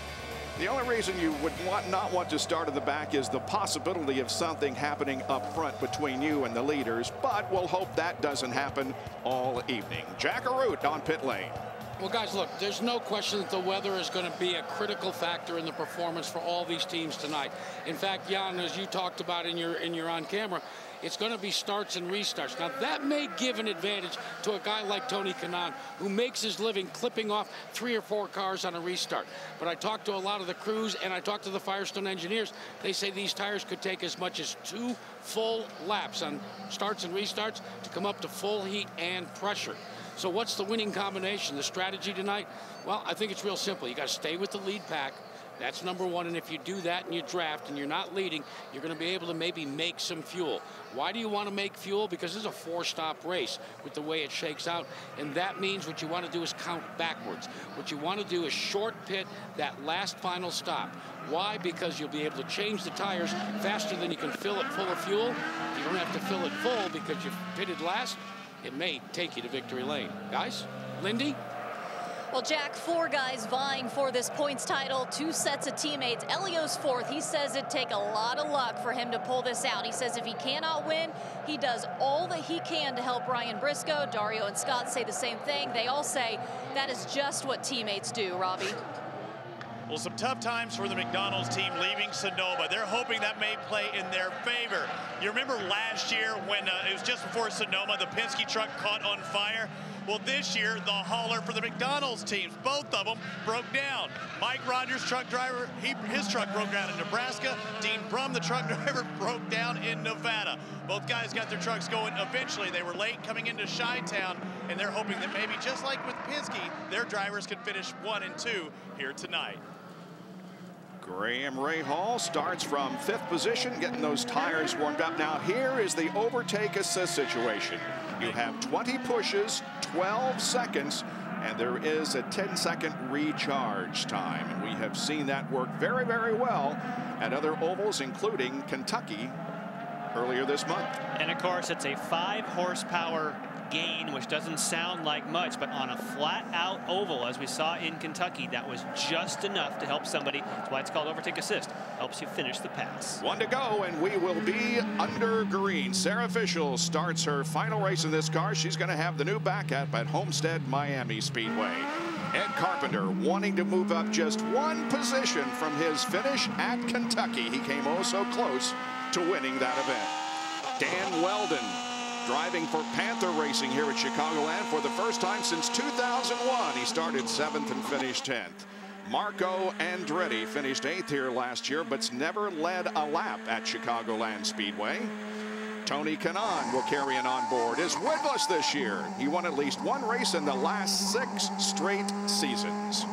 The only reason you would not want to start at the back is the possibility of something happening up front between you and the leaders, but we'll hope that doesn't happen all evening. Jack Arute on pit lane. Well, guys, look, there's no question that the weather is going to be a critical factor in the performance for all these teams tonight. In fact, Jan, as you talked about in your on camera, it's going to be starts and restarts. Now, that may give an advantage to a guy like Tony Kanaan, who makes his living clipping off 3 or 4 cars on a restart. But I talked to a lot of the crews, and I talked to the Firestone engineers. They say these tires could take as much as 2 full laps on starts and restarts to come up to full heat and pressure. So what's the winning combination, the strategy tonight? Well, I think it's real simple. You got to stay with the lead pack. That's number 1, and if you do that and you draft and you're not leading, you're going to be able to maybe make some fuel. Why do you want to make fuel? Because this is a 4-stop race with the way it shakes out, and that means what you want to do is count backwards. What you want to do is short pit that last final stop. Why? Because you'll be able to change the tires faster than you can fill it full of fuel. You don't have to fill it full because you've pitted last. It may take you to victory lane. Guys, Lindy? Well, Jack, 4 guys vying for this points title, 2 sets of teammates. Elio's 4th. He says it'd take a lot of luck for him to pull this out. He says if he cannot win, he does all that he can to help Ryan Briscoe. Dario and Scott say the same thing. They all say that is just what teammates do, Robbie. Well, some tough times for the McDonald's team leaving Sonoma. They're hoping that may play in their favor. You remember last year when it was just before Sonoma, the Penske truck caught on fire? Well, this year, the hauler for the McDonald's teams, both of them broke down. Mike Rogers, truck driver, his truck broke down in Nebraska. Dean Brum, the truck driver, broke down in Nevada. Both guys got their trucks going eventually. They were late coming into Chi-Town, and they're hoping that maybe, just like with Penske, their drivers can finish 1 and 2 here tonight. Graham Rahal starts from 5th position, getting those tires warmed up. Now here is the overtake assist situation. You have 20 pushes, 12 seconds, and there is a 10-second recharge time. And we have seen that work very, very well at other ovals, including Kentucky earlier this month. And of course, it's a 5-horsepower gain, which doesn't sound like much, but on a flat-out oval, as we saw in Kentucky, that was just enough to help somebody. That's why it's called overtake assist. Helps you finish the pass. 1 to go, and we will be under green. Sarah Fishel starts her final race in this car. She's going to have the new backup at Homestead Miami Speedway. Ed Carpenter wanting to move up just 1 position from his finish at Kentucky. He came oh so close to winning that event. Dan Weldon driving for Panther Racing here at Chicagoland for the first time since 2001. He started 7th and finished 10th. Marco Andretti finished 8th here last year, but's never led a lap at Chicagoland Speedway. Tony Kanaan will carry an onboard, is winless this year. He won at least 1 race in the last 6 straight seasons.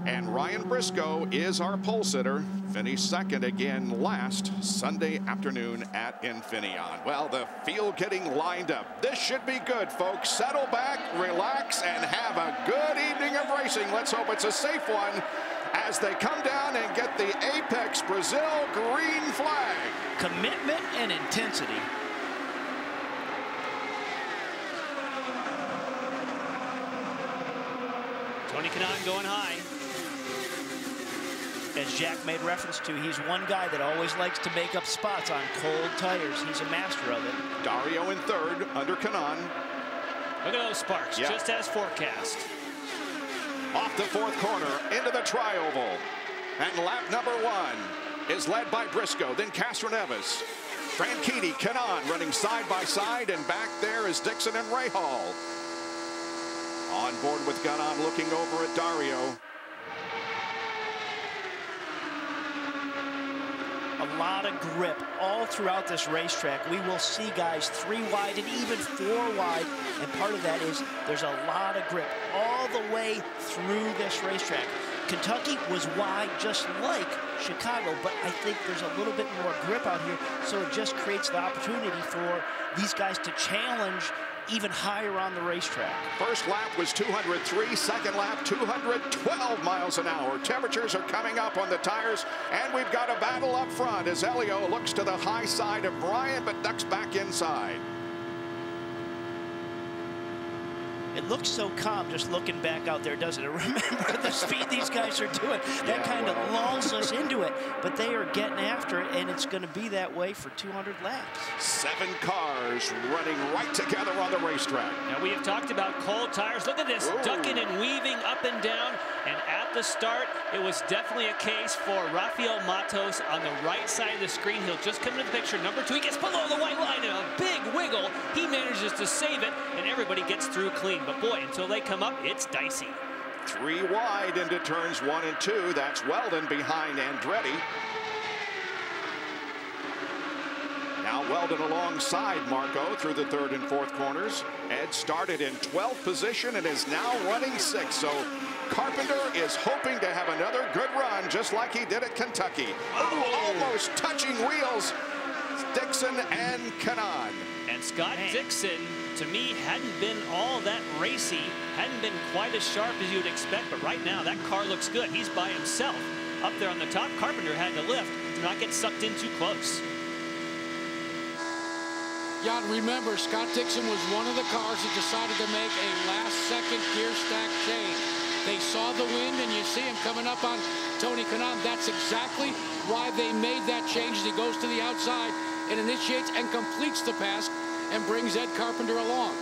And Ryan Briscoe is our pole sitter. Finished 2nd again last Sunday afternoon at Infineon. Well, the field getting lined up. This should be good, folks. Settle back, relax, and have a good evening of racing. Let's hope it's a safe one as they come down and get the Apex Brazil green flag. Commitment and intensity. Tony Kanaan going high. As Jack made reference to, he's one guy that always likes to make up spots on cold tires. He's a master of it. Dario in third, under Kanaan. Look at those sparks, just as forecast. Off the fourth corner, into the tri-oval. And lap number 1 is led by Briscoe, then Castroneves. Franchitti, Kanaan running side by side, and back there is Dixon and Rahal. On board with Kanaan looking over at Dario. A lot of grip all throughout this racetrack. We will see guys 3 wide and even 4 wide, and part of that is there's a lot of grip all the way through this racetrack. Kentucky was wide just like Chicago, but I think there's a little bit more grip out here, so it just creates the opportunity for these guys to challenge even higher on the racetrack. First lap was 203, second lap 212 miles an hour. Temperatures are coming up on the tires, and we've got a battle up front as Elio looks to the high side of Brian but ducks back inside. It looks so calm just looking back out there, doesn't it? Remember the speed these guys are doing. That kind of lulls us into it, but they are getting after it, and it's going to be that way for 200 laps. 7 cars running right together on the racetrack. Now, we have talked about cold tires. Look at this, ducking and weaving up and down. And at the start, it was definitely a case for Rafael Matos on the right side of the screen. He'll just come into the picture. Number 2, he gets below the white line in a big wiggle. He manages to save it, and everybody gets through clean. But boy, until they come up, it's dicey. 3 wide into turns 1 and 2. That's Weldon behind Andretti. Now Weldon alongside Marco through the 3rd and 4th corners. Ed started in 12th position and is now running 6th. So Carpenter is hoping to have another good run just like he did at Kentucky. Almost touching wheels. Dixon and Kanaan. And Scott Dixon, to me, hadn't been all that racy, hadn't been quite as sharp as you would expect, but right now that car looks good. He's by himself up there on the top. Carpenter had to lift to not get sucked in too close. Yeah, remember, Scott Dixon was one of the cars that decided to make a last-second gear stack change. They saw the wind, and you see him coming up on Tony Kanaan. That's exactly why they made that change as he goes to the outside and initiates and completes the pass and brings Ed Carpenter along.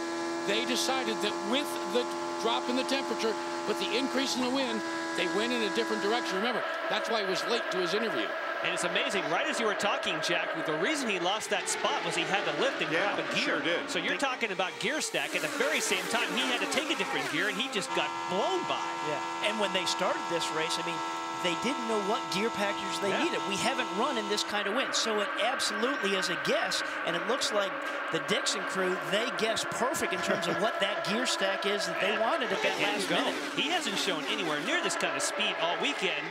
They decided that with the drop in the temperature, but the increase in the wind, they went in a different direction. Remember, that's why he was late to his interview. And it's amazing, right as you were talking, Jack, the reason he lost that spot was he had to lift and grab a gear. Sure did. So you're talking about gear stack. At the very same time, he had to take a different gear, and he just got blown by. Yeah, and when they started this race, I mean, they didn't know what gear package they needed. We haven't run in this kind of wind, so it absolutely is a guess, and it looks like the Dixon crew, they guessed perfect in terms of what that gear stack is that they wanted at that last minute. He hasn't shown anywhere near this kind of speed all weekend,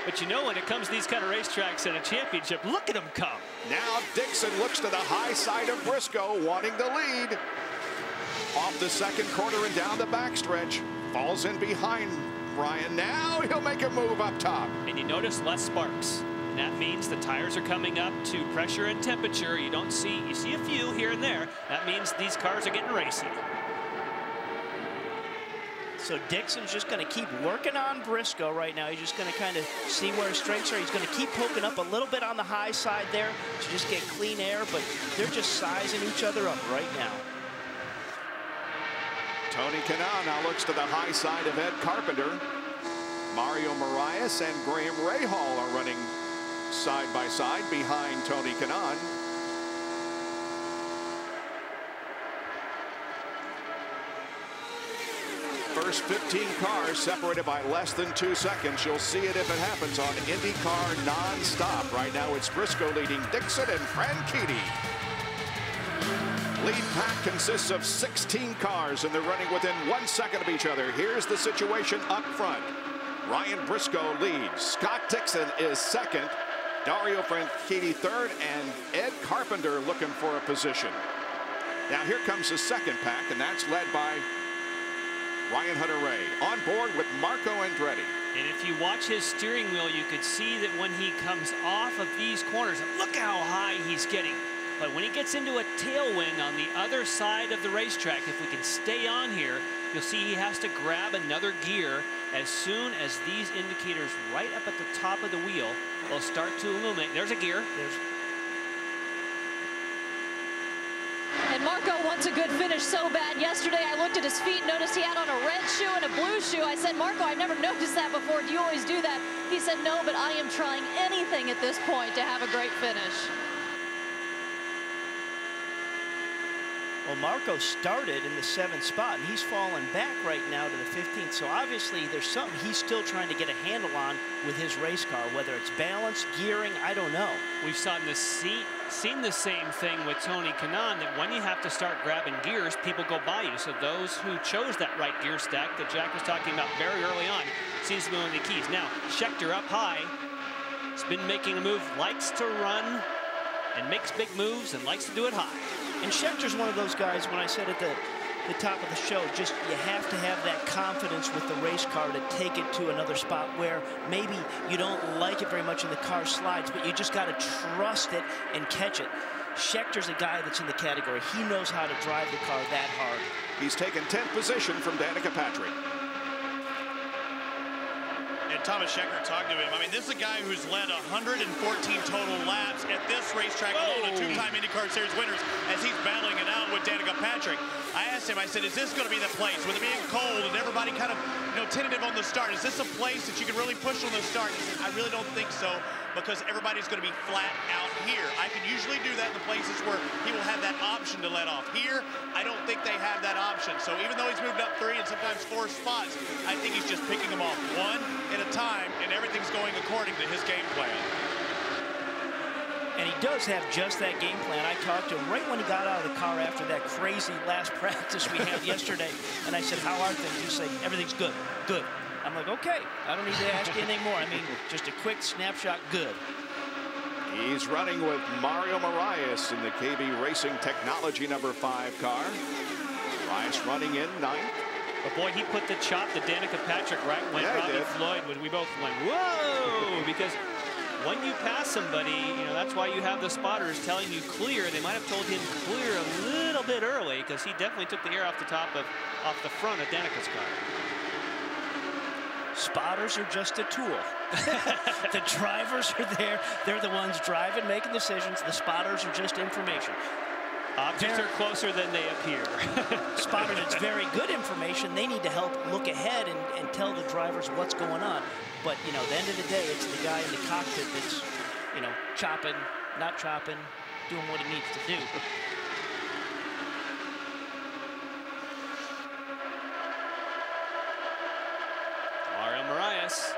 but you know when it comes to these kind of racetracks and a championship, look at him come. Now Dixon looks to the high side of Briscoe, wanting the lead. Off the 2nd corner and down the backstretch, falls in behind Brian. Now he'll make a move up top. And you notice less sparks. And that means the tires are coming up to pressure and temperature. You see a few here and there. That means these cars are getting racy. So Dixon's just going to keep working on Briscoe right now. He's just going to kind of see where his strengths are. He's going to keep poking up a little bit on the high side there to just get clean air, but they're just sizing each other up right now. Tony Kanaan now looks to the high side of Ed Carpenter. Mario Marias and Graham Rahal are running side by side behind Tony Kanaan. First 15 cars separated by less than 2 seconds. You'll see it if it happens on IndyCar non-stop. Right now it's Briscoe leading Dixon and Franchitti. Lead pack consists of 16 cars, and they're running within 1 second of each other. Here's the situation up front. Ryan Briscoe leads. Scott Dixon is 2nd. Dario Franchitti 3rd, and Ed Carpenter looking for a position. Now here comes the 2nd pack, and that's led by Ryan Hunter-Ray on board with Marco Andretti. And if you watch his steering wheel, you could see that when he comes off of these corners, look how high he's getting. But when he gets into a tailwind on the other side of the racetrack, if we can stay on here, you'll see he has to grab another gear as soon as these indicators right up at the top of the wheel will start to illuminate. There's a gear. And Marco wants a good finish so bad. Yesterday, I looked at his feet, noticed he had on a red shoe and a blue shoe. I said, Marco, I've never noticed that before. Do you always do that? He said, no, but I am trying anything at this point to have a great finish. Well, Marco started in the 7th spot, and he's fallen back right now to the 15th. So obviously there's something he's still trying to get a handle on with his race car, whether it's balance, gearing, I don't know. We've seen the same thing with Tony Kanaan, that when you have to start grabbing gears, people go by you. So those who chose that right gear stack that Jack was talking about very early on seems to be one of the keys. Now, Scheckter up high, has been making a move, likes to run and makes big moves and likes to do it high. And Schecter's one of those guys, when I said at the top of the show, just you have to have that confidence with the race car to take it to another spot where maybe you don't like it very much and the car slides, but you just got to trust it and catch it. Schecter's a guy that's in the category. He knows how to drive the car that hard. He's taken 10th position from Danica Patrick. And Thomas Scheckter talked to him. I mean, this is a guy who's led 114 total laps at this racetrack alone, a 2-time IndyCar Series winners, as he's battling it out with Danica Patrick. I asked him, I said, is this going to be the place? With it being cold and everybody kind of, tentative on the start, is this a place that you can really push on the start? He said, I really don't think so, because everybody's going to be flat out here. I can usually do that in the places where he will have that option to let off. Here, I don't think they have that option. So even though he's moved up 3 and sometimes 4 spots, I think he's just picking them off one at a time, and everything's going according to his game plan. And he does have just that game plan. I talked to him right when he got out of the car after that crazy last practice we had yesterday. And I said, how are things? He said, everything's good, good. I'm like, okay, I don't need to ask you anything more. I mean, just a quick snapshot, good. He's running with Mario Moraes in the KB Racing Technology #5 car. Moraes running in 9th. But boy, he put the chop to Danica Patrick right when Robbie Floyd, when we both went, whoa! Because when you pass somebody, that's why you have the spotters telling you clear. They might have told him clear a little bit early, because he definitely took the air off the front of Danica's car. Spotters are just a tool. The drivers are there. They're the ones driving, making decisions. The spotters are just information. Objects are closer than they appear. Spotters, it's very good information. They need to help look ahead and tell the drivers what's going on. But, at the end of the day, it's the guy in the cockpit that's, chopping, not chopping, doing what he needs to do. Mario Moraes.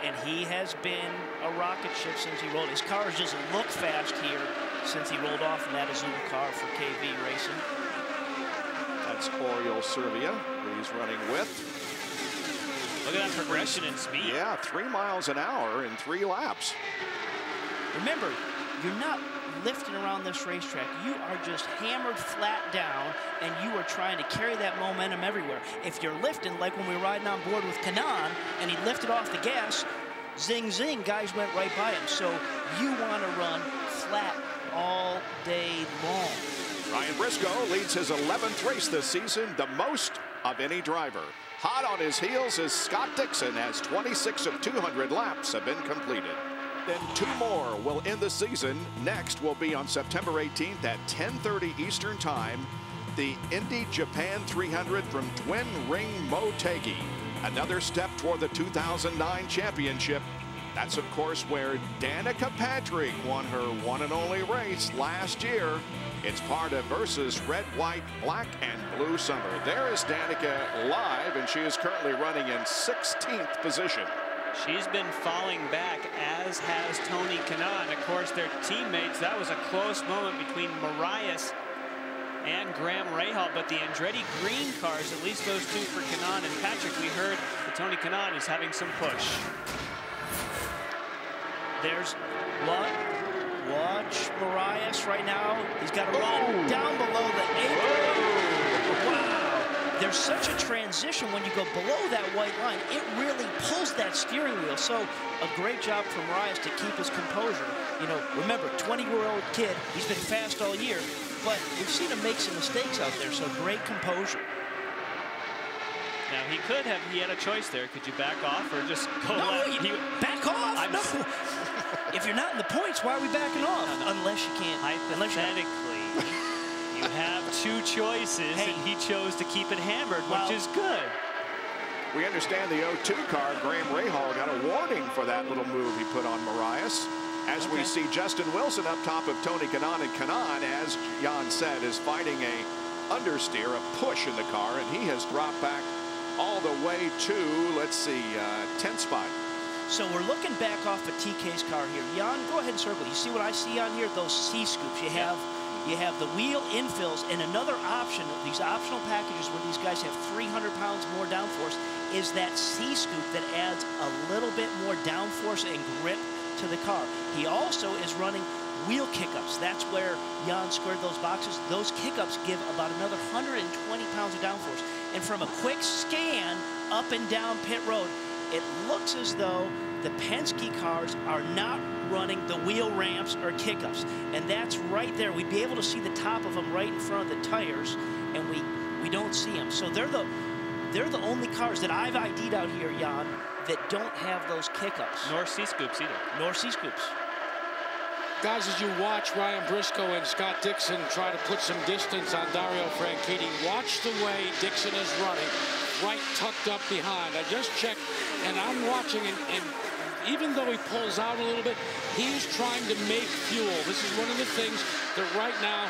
And he has been a rocket ship since he rolled. His cars just look fast here since he rolled off in that Azul car for KV Racing. That's Oriol Servia, who he's running with. Look at that progression in speed. Yeah, 3 miles an hour in 3 laps. Remember, you're not lifting around this racetrack. You are just hammered flat down, and you are trying to carry that momentum everywhere. If you're lifting, like when we were riding on board with Kanaan, and he lifted off the gas, zing, zing, guys went right by him. So you want to run flat all day long. Ryan Briscoe leads his 11th race this season, the most of any driver. Hot on his heels is Scott Dixon, as 26 of 200 laps have been completed. Then 2 more will end the season. Next will be on September 18th at 10:30 Eastern Time, the Indy Japan 300 from Twin Ring Motegi. Another step toward the 2009 championship. That's, of course, where Danica Patrick won her one and only race last year. It's part of Versus Red, White, Black, and Blue Summer. There is Danica live, and she is currently running in 16th position. She's been falling back, as has Tony Kanaan. Of course, their teammates, that was a close moment between Moraes and Graham Rahal, but the Andretti green cars, at least those two for Kanaan and Patrick, we heard that Tony Kanaan is having some push. There's what? Watch Moraes right now. He's got to run down below the apron. Wow. There's such a transition when you go below that white line. It really pulls that steering wheel. So a great job from Moraes to keep his composure. Remember, 20-year-old kid. He's been fast all year, but we've seen him make some mistakes out there. So great composure. Now, he had a choice there. Could you back off or just go left? Back off? No. If you're not in the points, why are we backing off? Unless you can't. Hypothetically, you have two choices, and he chose to keep it hammered, which is good. We understand the 02 car, Graham Rahal, got a warning for that little move he put on Marias. As we see Justin Wilson up top of Tony Kanaan, and Kanaan, as Jan said, is fighting a understeer, a push in the car, and he has dropped back all the way to, let's see, 10th spot. So we're looking back off of TK's car here. Jan, go ahead and circle. You see what I see on here? Those C-scoops. You have the wheel infills, and another option, these optional packages where these guys have 300 pounds more downforce, is that C-scoop that adds a little bit more downforce and grip to the car. He also is running wheel kickups. That's where Jan squared those boxes. Those kickups give about another 120 pounds of downforce. And from a quick scan up and down pit road, it looks as though the Penske cars are not running the wheel ramps or kickups. And that's right there. We'd be able to see the top of them right in front of the tires, and we don't see them. So they're the only cars that I've ID'd out here, Jan, that don't have those kickups. Nor C-scoops either. Nor C-scoops. Guys, as you watch Ryan Briscoe and Scott Dixon try to put some distance on Dario Franchitti, watch the way Dixon is running, right tucked up behind. I just checked, and I'm watching, and even though he pulls out a little bit, he's trying to make fuel. This is one of the things that right now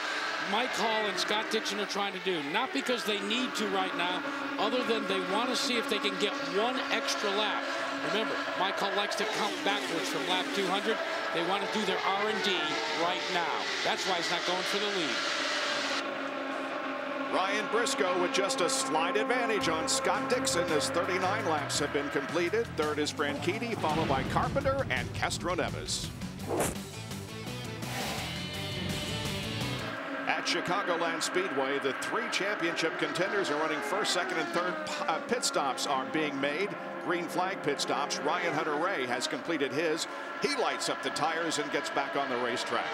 Mike Hall and Scott Dixon are trying to do. Not because they need to right now, other than they want to see if they can get one extra lap. Remember, Mike Hall likes to count backwards from lap 200. They want to do their R&D right now. That's why he's not going for the lead. Ryan Briscoe with just a slight advantage on Scott Dixon as 39 laps have been completed. Third is Franchitti, followed by Carpenter and Castro Neves. At Chicagoland Speedway, the three championship contenders are running first, second, and third. Pit stops are being made. Green flag pit stops. Ryan Hunter-Reay has completed his. He lights up the tires and gets back on the racetrack.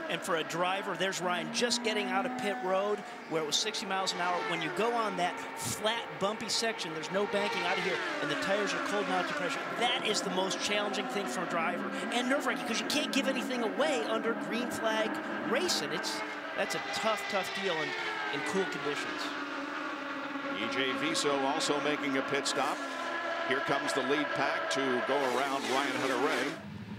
And for a driver, there's Ryan just getting out of pit road where it was 60 miles an hour. When you go on that flat, bumpy section, there's no banking out of here, and the tires are cold now to pressure. That is the most challenging thing for a driver. And nerve-wracking, because you can't give anything away under green flag racing. That's a tough deal in cool conditions. EJ Viso also making a pit stop. Here comes the lead pack to go around Ryan Hunter-Reay.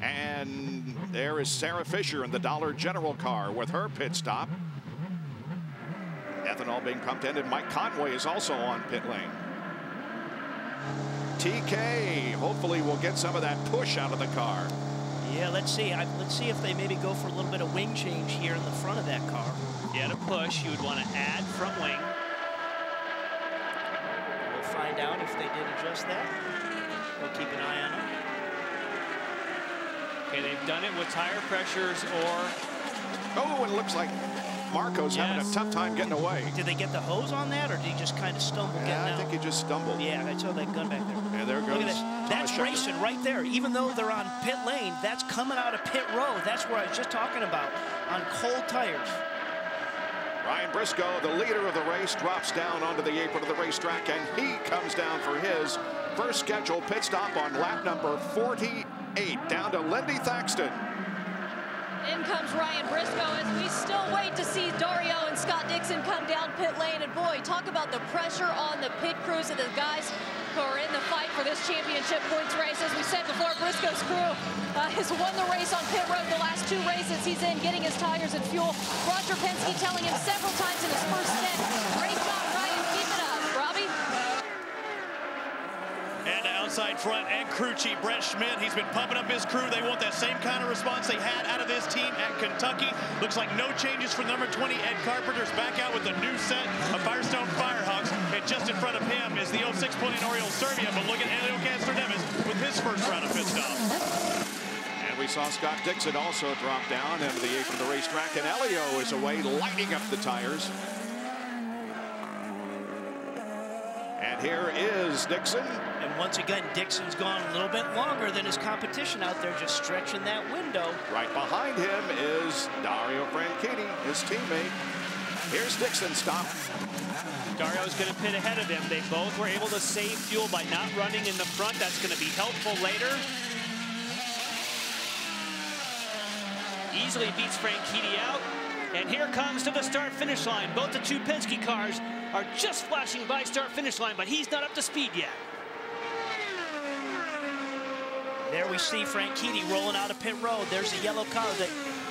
And there is Sarah Fisher in the Dollar General car with her pit stop. Ethanol being pumped in, and Mike Conway is also on pit lane. TK hopefully will get some of that push out of the car. Yeah, let's see. Let's see if they maybe go for a little bit of wing change here in the front of that car. Yeah, to push, you would want to add front wing. We'll find out if they did adjust that. We'll keep an eye on it. Okay, they've done it with tire pressures or... Oh, it looks like Marco's having a tough time getting away. Did they get the hose on that, or did he just kind of stumble getting out? I think he just stumbled. Yeah, I saw that gun back there. Yeah, there goes. Look at that. That's racing right there. Even though they're on pit lane, that's coming out of pit road. That's where I was just talking about, on cold tires. Ryan Briscoe, the leader of the race, drops down onto the apron of the racetrack, and he comes down for his first scheduled pit stop on lap number 48, down to Lindy Thaxton. In comes Ryan Briscoe as we still wait to see Dario and Scott Dixon come down pit lane. And boy, talk about the pressure on the pit crews of the guys who are in the fight for this championship points race. As we said before, Briscoe's crew has won the race on pit road the last two races he's in, getting his tires and fuel. Roger Penske telling him several times in his first stint, great job, Ryan, keep it up. Robbie? And outside front and crew chief Brett Schmidt, he's been pumping up his crew. They want that same kind of response they had out of this team at Kentucky. Looks like no changes for number 20, Ed Carpenter's back out with a new set of Firestone Firehawks. And just in front of him is the 06 Point Oriole Serbia. But look at Elio Castroneves with his first round of pit stops. And we saw Scott Dixon also drop down into the apron of the racetrack, and Elio is away lighting up the tires. And here is Dixon. And once again, Dixon's gone a little bit longer than his competition out there, just stretching that window. Right behind him is Dario Franchitti, his teammate. Here's Dixon's stop. Dario's going to pit ahead of him. They both were able to save fuel by not running in the front. That's going to be helpful later. Easily beats Franchitti out. And here comes to the start-finish line. Both the two Penske cars are just flashing by start-finish line, but he's not up to speed yet. There we see Franchitti rolling out of pit road. There's the yellow car. The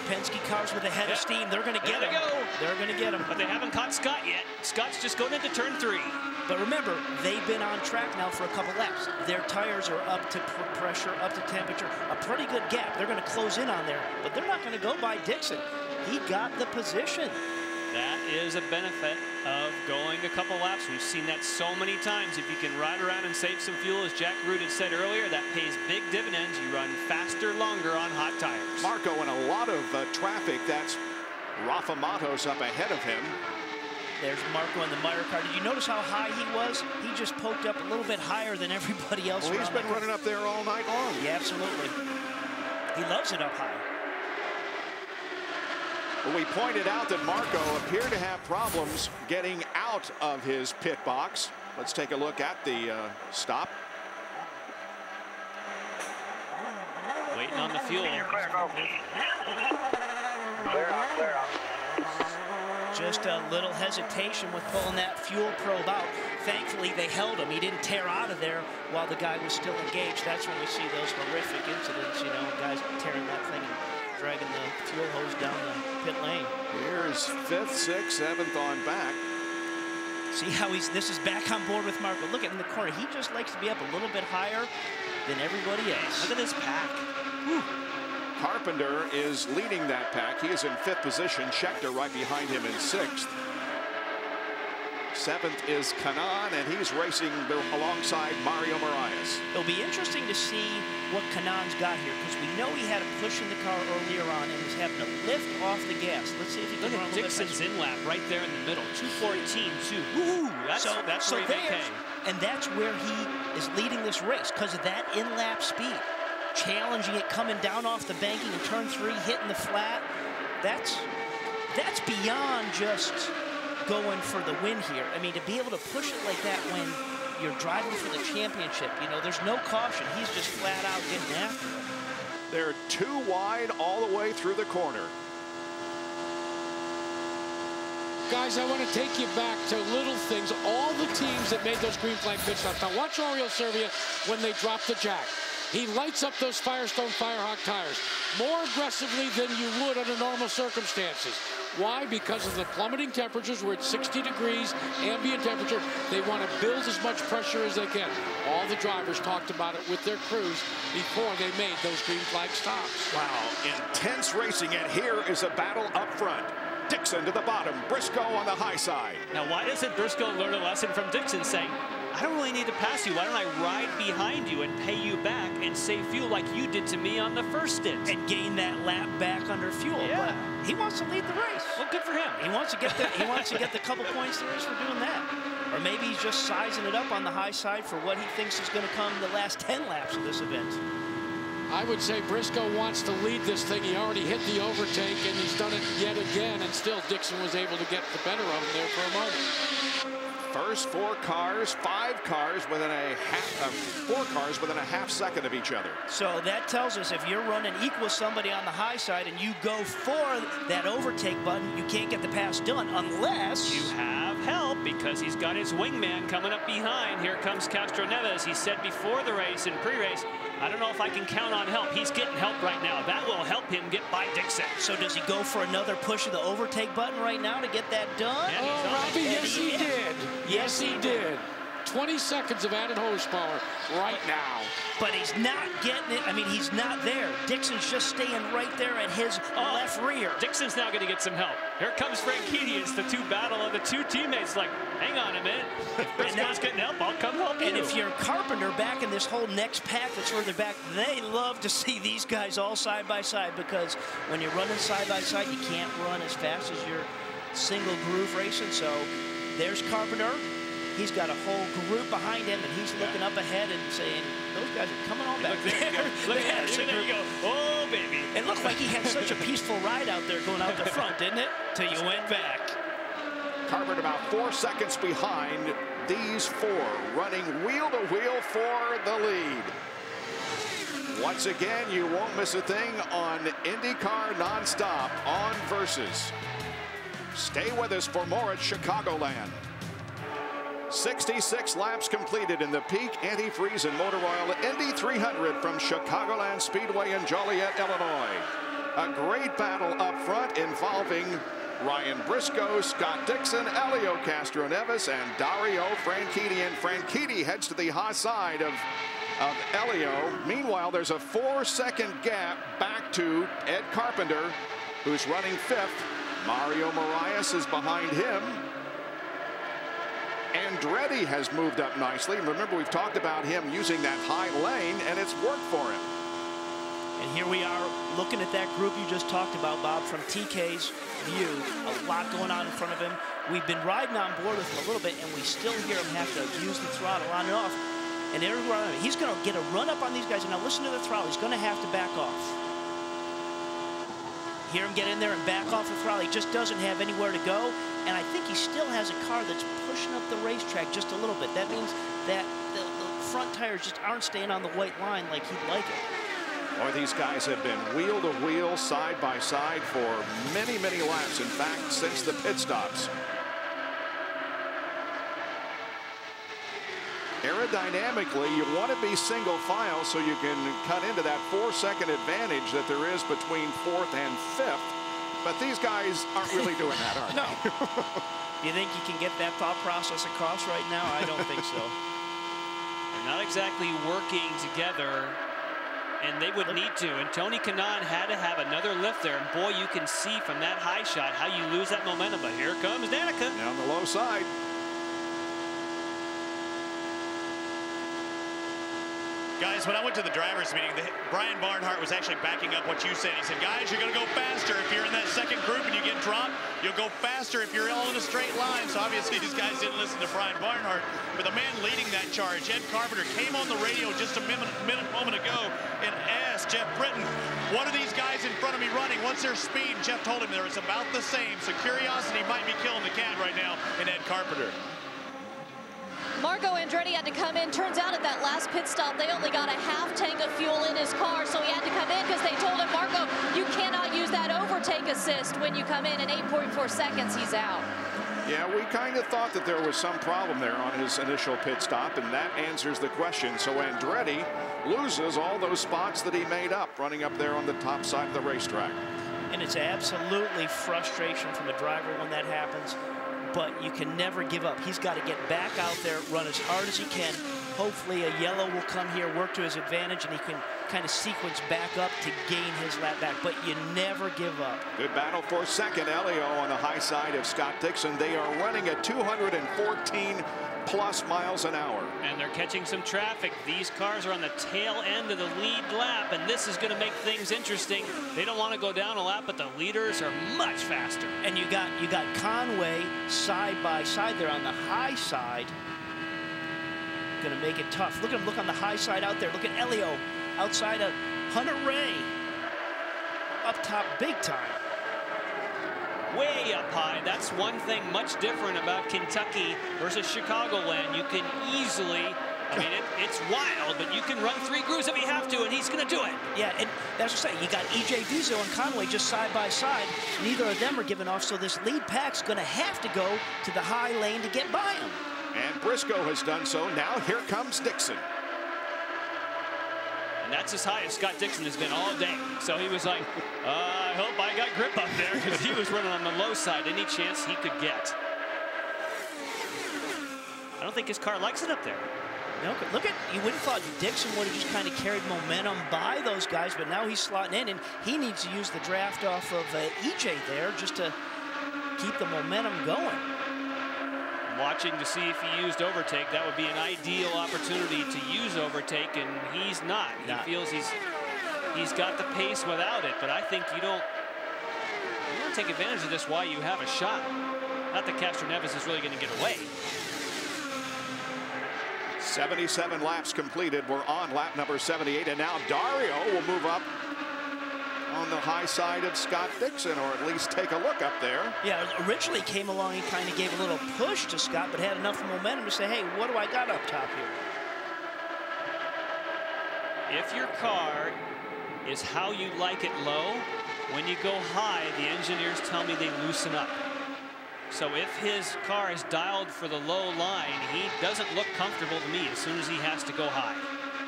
Penske cars with a head of steam. They're going to get him. They're going to get him. But they haven't caught Scott yet. Scott's just going into turn 3. But remember, they've been on track now for a couple laps. Their tires are up to pressure, up to temperature. A pretty good gap. They're going to close in on there. But they're not going to go by Dixon. He got the position. That is a benefit of going a couple laps. We've seen that so many times. If you can ride around and save some fuel, as Jack Root had said earlier, that pays big dividends. You run faster, longer on hot tires. Marco in a lot of traffic. That's Rafa Matos up ahead of him. There's Marco in the Meyer car. Did you notice how high he was? He just poked up a little bit higher than everybody else. Well, he's been running up there all night long. Yeah, absolutely. He loves it up high. We pointed out that Marco appeared to have problems getting out of his pit box. Let's take a look at the stop. Waiting on the fuel. Clear out. Just a little hesitation with pulling that fuel probe out. Thankfully, they held him. He didn't tear out of there while the guy was still engaged. That's when we see those horrific incidents, you know, guys tearing that thing and dragging the fuel hose down the pit lane. Here's 5th, 6th, 7th on back. See how this is back on board with Marco. Look at in the corner. He just likes to be up a little bit higher than everybody else. Look at this pack. Whew. Carpenter is leading that pack. He is in 5th position. Schechter right behind him in 6th. 7th is Kanaan, and he's racing alongside Mario Moraes. It'll be interesting to see what Kanaan's got here, because we know he had a push in the car earlier on and was having to lift off the gas. Let's see if he can run a little bit faster. Dixon's in lap right there in the middle. 2:14.2. Woo! That's where he may pay. And that's where he is leading this race, because of that in-lap speed. Challenging it, coming down off the banking in turn 3, hitting the flat. That's beyond just going for the win here. I mean, to be able to push it like that when you're driving for the championship, you know, there's no caution. He's just flat out getting after it. They're 2 wide all the way through the corner. Guys, I want to take you back to little things. All the teams that made those green flag pit stops. Now watch Oriol Servia when they drop the jack. He lights up those Firestone Firehawk tires more aggressively than you would under normal circumstances. Why? Because of the plummeting temperatures. We're at 60 degrees ambient temperature. They want to build as much pressure as they can. All the drivers talked about it with their crews before they made those green flag stops. Wow, intense racing, and here is a battle up front. Dixon to the bottom, Briscoe on the high side. Now, why doesn't Briscoe learn a lesson from Dixon saying, I don't really need to pass you. Why don't I ride behind you and pay you back and save fuel like you did to me on the first stint? And gain that lap back under fuel. Yeah. But he wants to lead the race. Well, good for him. He wants to get the couple points there is for doing that. Or maybe he's just sizing it up on the high side for what he thinks is going to come the last 10 laps of this event. I would say Briscoe wants to lead this thing. He already hit the overtake, and he's done it yet again, and still Dixon was able to get the better of him there for a moment. First 4 cars, 5 cars within a half, 4 cars within a half second of each other. So that tells us if you're running equal somebody on the high side and you go for that overtake button, you can't get the pass done unless you have help, because he's got his wingman coming up behind. Here comes Castro Neves. He said before the race, in pre-race, I don't know if I can count on help. He's getting help right now. That will help him get by Dixon. So does he go for another push of the overtake button right now to get that done? Yeah, oh, Robbie, yes, he did. Yes, he did. 20 seconds of added horsepower right now. But he's not getting it. I mean, he's not there. Dixon's just staying right there at his left rear. Dixon's now going to get some help. Here comes Franchitti. It's the battle of the 2 teammates. Like, hang on a minute. If Briscoe's getting help, I'll come help you. And if you're Carpenter back in this whole next pack that's further back, they love to see these guys all side by side, because when you're running side by side, you can't run as fast as you're single groove racing. So there's Carpenter. He's got a whole group behind him, and he's looking up ahead and saying, those guys are coming on back there. Look at that. There you go. Oh, baby. It looked like he had such a peaceful ride out there going out the front, didn't it? Till you went back. Carpenter about 4 seconds behind these four, running wheel to wheel for the lead. Once again, you won't miss a thing on IndyCar nonstop on Versus. Stay with us for more at Chicagoland. 66 laps completed in the peak Antifreeze and Motor Oil Indy 300 from Chicagoland Speedway in Joliet, Illinois. A great battle up front involving Ryan Briscoe, Scott Dixon, Elio Castroneves, and Dario Franchitti. And Franchitti heads to the high side of Elio. Meanwhile, there's a 4-second gap back to Ed Carpenter, who's running 5th. Mario Moraes is behind him. Andretti has moved up nicely. Remember, we've talked about him using that high lane, and it's worked for him. And here we are looking at that group you just talked about, Bob, from TK's view. A lot going on in front of him. We've been riding on board with him a little bit, and we still hear him have to use the throttle on and off. And he's going to get a run up on these guys. And now listen to the throttle. He's going to have to back off. Hear him get in there and back off the throttle. He just doesn't have anywhere to go. And I think he still has a car that's pushing up the racetrack just a little bit. That means that the front tires just aren't staying on the white line like he'd like it. Boy, these guys have been wheel to wheel, side by side for many, many laps. In fact, since the pit stops. Aerodynamically, you want to be single file so you can cut into that 4-second advantage that there is between 4th and 5th. But these guys aren't really doing that, are they? No. You think you can get that thought process across right now? I don't think so. They're not exactly working together, and they would need to. And Tony Kanaan had to have another lift there. And boy, you can see from that high shot how you lose that momentum. But here comes Danica. Down the low side. Guys, when I went to the drivers' meeting, Brian Barnhart was actually backing up what you said. He said, guys, you're going to go faster. If you're in that second group and you get dropped, you'll go faster if you're all in a straight line. So obviously these guys didn't listen to Brian Barnhart. But the man leading that charge, Ed Carpenter, came on the radio just a moment ago and asked Jeff Britton, what are these guys in front of me running? What's their speed? And Jeff told him there was about the same. So curiosity might be killing the cat right now in Ed Carpenter. Marco Andretti had to come in. Turns out at that last pit stop, they only got a half tank of fuel in his car, so he had to come in because they told him, Marco, you cannot use that overtake assist when you come in 8.4 seconds, he's out. Yeah, we kind of thought that there was some problem there on his initial pit stop, and that answers the question. So Andretti loses all those spots that he made up, running up there on the top side of the racetrack. And it's absolutely frustration from the driver when that happens. But you can never give up. He's got to get back out there, run as hard as he can. Hopefully a yellow will come here, work to his advantage, and he can kind of sequence back up to gain his lap back. But you never give up. Good battle for second. Elio on the high side of Scott Dixon. They are running at 214 plus miles an hour. And they're catching some traffic. These cars are on the tail end of the lead lap, and this is going to make things interesting. They don't want to go down a lap, but the leaders are much faster. And you got Conway side by side there on the high side. Going to make it tough. Look at him, look on the high side out there. Look at Elio outside of Hunter Ray. Up top big time. Way up high. That's one thing much different about Kentucky versus Chicagoland. You can easily, I mean, it's wild, but you can run 3 grooves if you have to, and he's going to do it. Yeah, and that's what I'm saying. You got E.J. Vizo and Conway just side by side. Neither of them are giving off, so this lead pack's going to have to go to the high lane to get by him. And Briscoe has done so. Now here comes Dixon. And that's as high as Scott Dixon has been all day. So he was like, I hope I got grip up there, because he was running on the low side any chance he could get. I don't think his car likes it up there. No, look at, you would have thought Dixon would have just kind of carried momentum by those guys, but now he's slotting in, and he needs to use the draft off of EJ there just to keep the momentum going. Watching to see if he used overtake. That would be an ideal opportunity to use overtake, and he's not. He feels he's got the pace without it, but I think you want to take advantage of this while you have a shot. Not that Castroneves is really going to get away. 77 laps completed. We're on lap number 78, and now Dario will move up on on the high side of Scott Dixon, or at least take a look up there. Yeah, originally came along, he kind of gave a little push to Scott, but had enough momentum to say, hey, what do I got up top here? If your car is how you like it low, when you go high, the engineers tell me they loosen up. So if his car is dialed for the low line, he doesn't look comfortable to me as soon as he has to go high.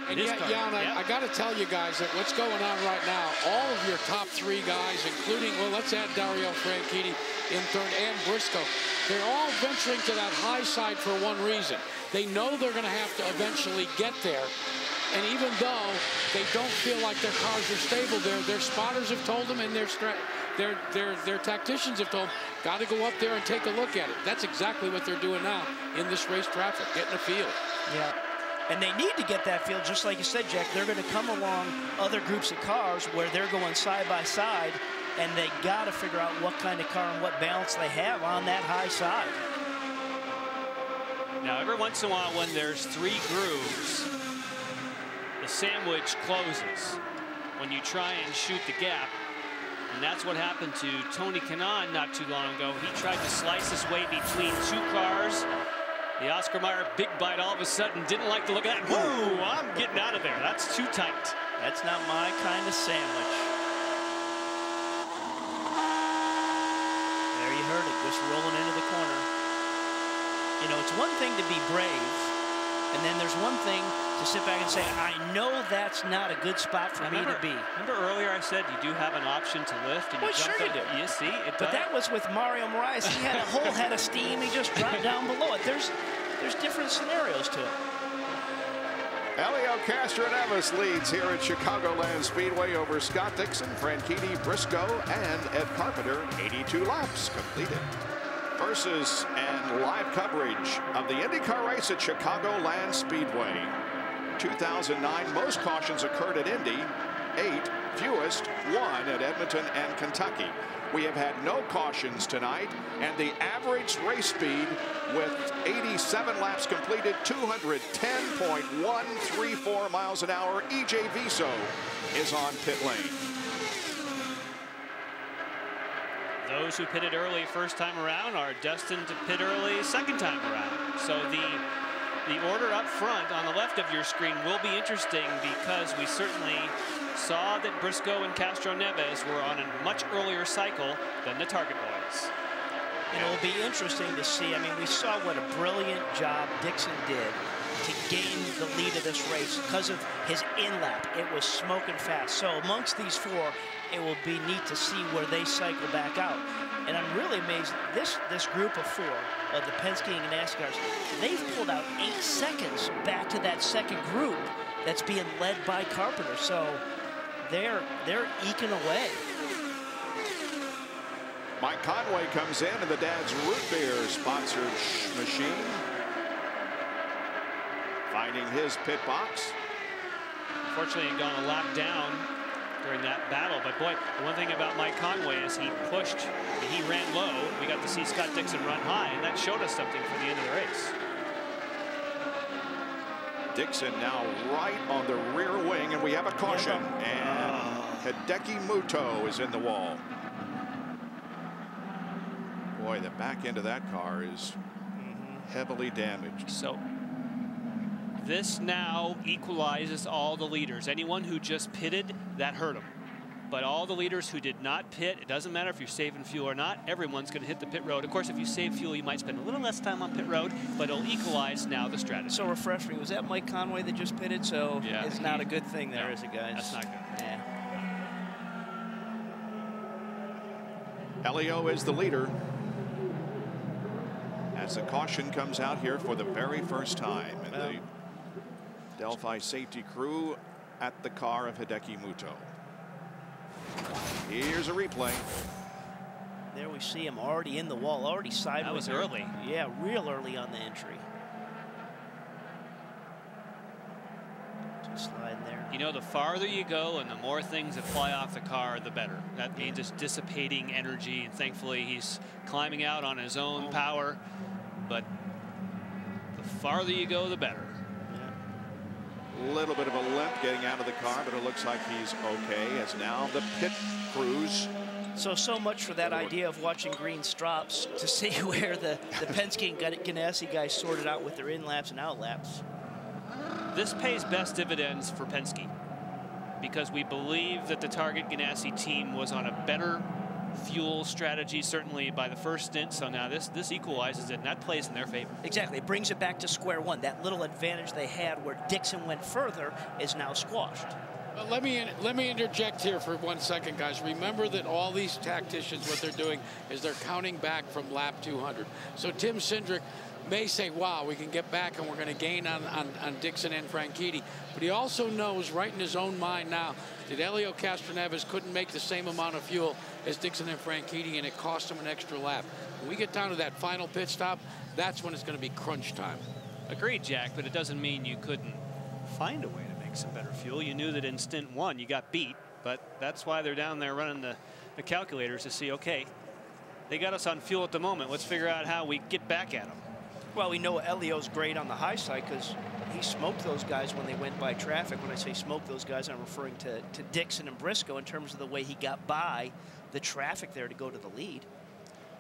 And I got to tell you guys that what's going on right now, all of your top 3 guys, including, well, let's add Dario Franchitti in third and Briscoe, they're all venturing to that high side for one reason. They know they're going to have to eventually get there. And even though they don't feel like their cars are stable there, their spotters have told them and their tacticians have told them, got to go up there and take a look at it. That's exactly what they're doing now in this race traffic, getting a feel. Yeah. And they need to get that feel, just like you said, Jack. They're going to come along other groups of cars where they're going side by side, and they got to figure out what kind of car and what balance they have on that high side. Now, every once in a while, when there's 3 grooves, the sandwich closes when you try and shoot the gap. And that's what happened to Tony Kanaan not too long ago. He tried to slice his way between 2 cars. The Oscar Mayer big bite all of a sudden didn't like the look of that. Whoa, I'm getting out of there. That's too tight. That's not my kind of sandwich. There you heard it, just rolling into the corner. You know, it's one thing to be brave, and then there's one thing to sit back and say, I know that's not a good spot for me to be. Remember earlier I said you do have an option to lift, and well, you sure you do. You see, it but that was with Mario Moraes. He had a whole head of steam. He just dropped down below it. There's different scenarios to it. Elio Castroneves leads here at Chicagoland Speedway over Scott Dixon, Franchitti, Briscoe, and Ed Carpenter. 82 laps completed. Versus and live coverage of the IndyCar race at Chicagoland Speedway. 2009, most cautions occurred at Indy, 8, fewest, 1 at Edmonton and Kentucky. We have had no cautions tonight, and the average race speed with 87 laps completed, 210.134 miles an hour. EJ Viso is on pit lane. Those who pitted early first time around are destined to pit early second time around. So the order up front on the left of your screen will be interesting, because we certainly saw that Briscoe and Castroneves were on a much earlier cycle than the target boys. And it'll be interesting to see. I mean, we saw what a brilliant job Dixon did to gain the lead of this race because of his in-lap. It was smoking fast. So amongst these 4, it will be neat to see where they cycle back out. And I'm really amazed, this group of 4 of the Penske and Ganassi cars, they've pulled out 8 seconds back to that second group that's being led by Carpenter. So they're eking away. Mike Conway comes in, and the Dad's Root Beer sponsored machine finding his pit box. Unfortunately, he gone a lap down during that battle. But boy, the one thing about Mike Conway is he ran low. We got to see Scott Dixon run high, and that showed us something for the end of the race. Dixon now right on the rear wing, and we have a caution. And Hideki Muto is in the wall. Boy, the back end of that car is heavily damaged. So this now equalizes all the leaders. Anyone who just pitted, that hurt them. But all the leaders who did not pit, it doesn't matter if you're saving fuel or not, everyone's going to hit the pit road. Of course, if you save fuel, you might spend a little less time on pit road, but it'll equalize now the strategy. So refresh me, was that Mike Conway that just pitted? So yeah, it's not a good thing there, is it, guys? That's not good. Yeah. Elio is the leader as the caution comes out here for the very first time. And the Delphi safety crew at the car of Hideki Muto. Here's a replay. There we see him already in the wall, already sideways. That was early. Yeah, real early on the entry. Just sliding there. You know, the farther you go and the more things that fly off the car, the better. That means it's dissipating energy, and thankfully he's climbing out on his own power. But the farther you go, the better. little bit of a limp getting out of the car, but it looks like he's okay, as now the pit crews. So much for that idea of watching green stops to see where the Penske and Ganassi guys sorted out with their in-laps and out-laps. This pays best dividends for Penske because we believe that the Target Ganassi team was on a better fuel strategy, certainly by the first stint. So now this equalizes it, and that plays in their favor. Exactly. It brings it back to square one. That little advantage they had where Dixon went further is now squashed. Let me interject here for 1 second, guys. Remember that all these tacticians, what they're doing is they're counting back from lap 200. So Tim Cindric may say, wow, we can get back and we're going to gain on Dixon and Franchitti. But he also knows right in his own mind now that Helio Castroneves couldn't make the same amount of fuel as Dixon and Franchitti, and it cost him an extra lap. When we get down to that final pit stop, that's when it's going to be crunch time. Agreed, Jack, but it doesn't mean you couldn't find a way to make some better fuel. You knew that in stint 1 you got beat, but that's why they're down there running the calculators to see, okay, they got us on fuel at the moment. Let's figure out how we get back at them. Well, we know Helio's great on the high side because he smoked those guys when they went by traffic. When I say smoked those guys, I'm referring to Dixon and Briscoe in terms of the way he got by the traffic there to go to the lead.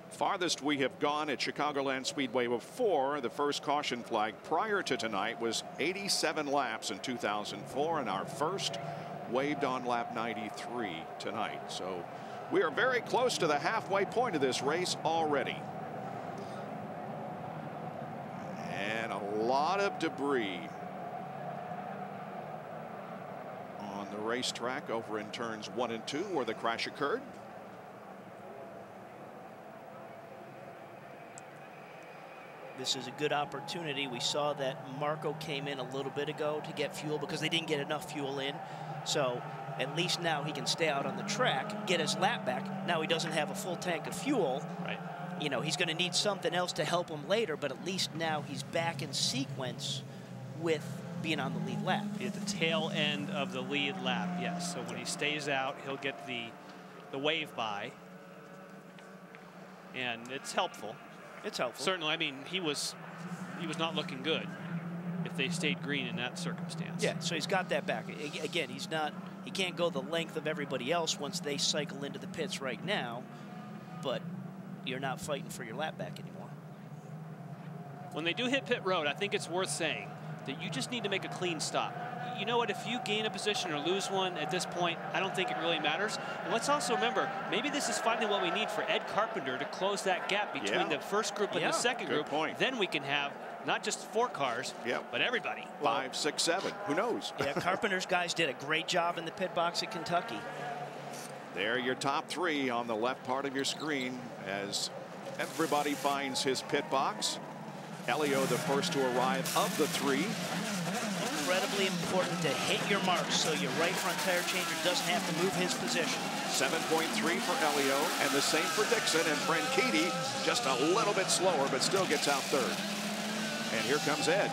Farthest we have gone at Chicagoland Speedway before the first caution flag prior to tonight was 87 laps in 2004, and our first waved on lap 93 tonight. So we are very close to the halfway point of this race already. And a lot of debris on the racetrack over in turns 1 and 2 where the crash occurred. This is a good opportunity. We saw that Marco came in a little bit ago to get fuel because they didn't get enough fuel in. So at least now he can stay out on the track, get his lap back. Now he doesn't have a full tank of fuel. Right. You know, he's going to need something else to help him later, but at least now he's back in sequence with being on the lead lap. At the tail end of the lead lap, yes. So when he stays out, he'll get the wave by, and it's helpful. It's helpful. Certainly, I mean, he was not looking good if they stayed green in that circumstance. Yeah, so he's got that back. Again, he can't go the length of everybody else once they cycle into the pits right now, but you're not fighting for your lap back anymore. When they do hit pit road, I think it's worth saying that you just need to make a clean stop. You know what, if you gain a position or lose one at this point, I don't think it really matters. And let's also remember, maybe this is finally what we need for Ed Carpenter to close that gap between the first group and the second group. Point. Then we can have not just 4 cars, but everybody. 5, 6, 7. Who knows? Yeah, Carpenter's guys did a great job in the pit box at Kentucky. There, your top 3 on the left part of your screen as everybody finds his pit box. Helio, the first to arrive of the 3. Incredibly important to hit your marks so your right front tire changer doesn't have to move his position. 7.3 for Helio, and the same for Dixon, and Franchitti just a little bit slower, but still gets out 3rd. And here comes Ed.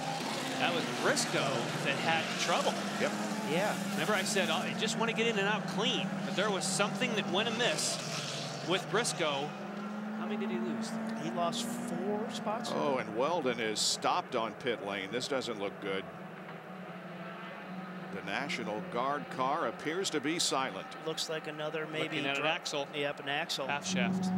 That was Briscoe that had trouble. Yep. Yeah. Remember I said, oh, I just want to get in and out clean, but there was something that went amiss with Briscoe. How many did he lose? He lost 4 spots. Oh, and Weldon is stopped on pit lane. This doesn't look good. The National Guard car appears to be silent. Looks like another maybe. Looking at an axle. Yep, an axle. Half shaft.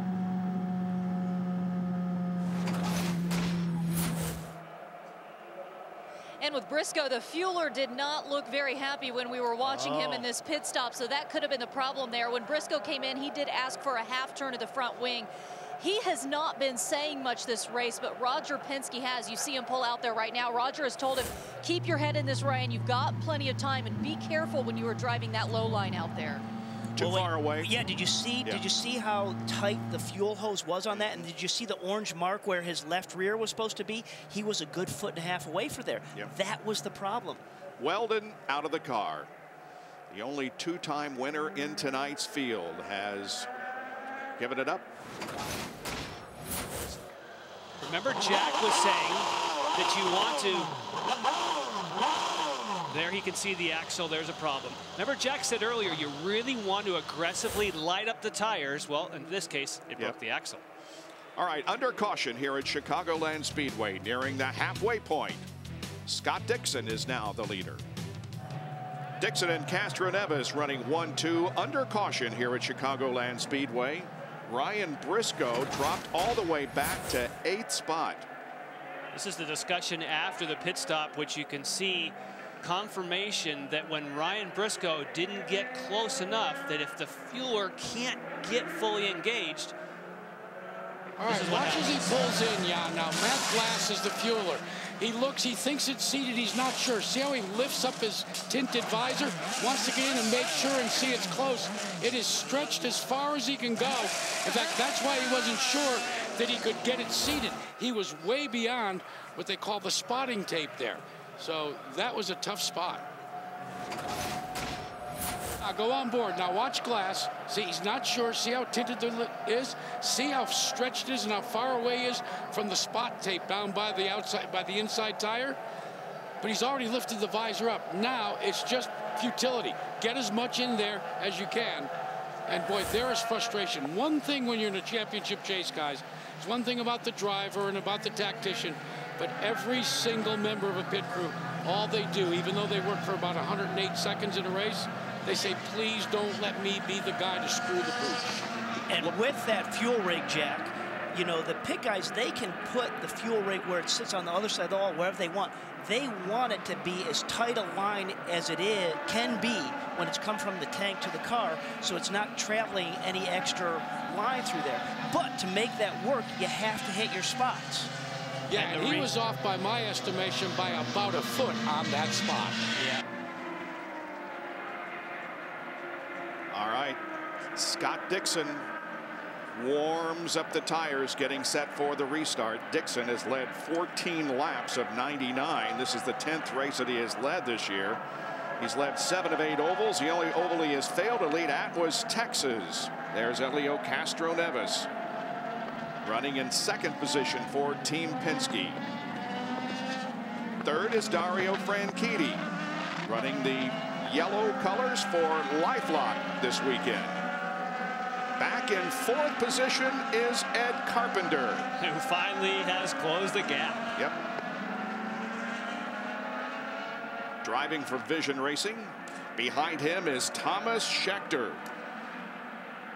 And with Briscoe, the fueler did not look very happy when we were watching him in this pit stop, so that could have been the problem there. When Briscoe came in, he did ask for a half turn of the front wing. He has not been saying much this race, but Roger Penske has. You see him pull out there right now. Roger has told him, keep your head in this rain. You've got plenty of time, and be careful when you are driving that low line out there. Too far away. Yeah, did you see how tight the fuel hose was on that? And did you see the orange mark where his left rear was supposed to be? He was a good 1.5 feet away from there. Yep. That was the problem. Weldon out of the car. The only 2-time winner in tonight's field has given it up. Remember, Jack was saying that you want to. There he can see the axle. There's a problem. Remember, Jack said earlier you really want to aggressively light up the tires. Well, in this case, it broke the axle. All right, under caution here at Chicagoland Speedway, nearing the halfway point. Scott Dixon is now the leader. Dixon and Castro Neves running 1-2 under caution here at Chicagoland Speedway. Ryan Briscoe dropped all the way back to 8th spot. This is the discussion after the pit stop, which you can see confirmation that when Ryan Briscoe didn't get close enough, that if the fueler can't get fully engaged. All right, watch as he pulls in, Jan. Now, Matt Glass is the fueler. He looks, he thinks it's seated, he's not sure. See how he lifts up his tinted visor? Wants to get in and make sure and see it's close. It is stretched as far as he can go. In fact, that's why he wasn't sure that he could get it seated. He was way beyond what they call the spotting tape there. So that was a tough spot. Now go on board. Now watch Glass. See, he's not sure. See how tinted it is? See how stretched it is and how far away he is from the spot tape down by the outside, by the inside tire? But he's already lifted the visor up. Now it's just futility. Get as much in there as you can. And boy, there is frustration. One thing when you're in a championship chase, guys, is one thing about the driver and about the tactician, but every single member of a pit crew, all they do, even though they work for about 108 seconds in a race, they say, please don't let me be the guy to screw the pooch. And with that fuel rig, Jack, you know, the pit guys, they can put the fuel rig where it sits on the other side of the wall, wherever they want. They want it to be as tight a line as it can be when it's come from the tank to the car, so it's not traveling any extra line through there. But to make that work, you have to hit your spots. Yeah, and he was off, by my estimation, by about a foot on that spot. Yeah. All right, Scott Dixon warms up the tires, getting set for the restart. Dixon has led 14 laps of 99. This is the 10th race that he has led this year. He's led 7 of 8 ovals. The only oval he has failed to lead at was Texas. There's Elio Castro Neves running in 2nd position for Team Penske. 3rd is Dario Franchitti running the yellow colors for LifeLock this weekend. Back in 4th position is Ed Carpenter, who finally has closed the gap. Yep. Driving for Vision Racing. Behind him is Thomas Scheckter,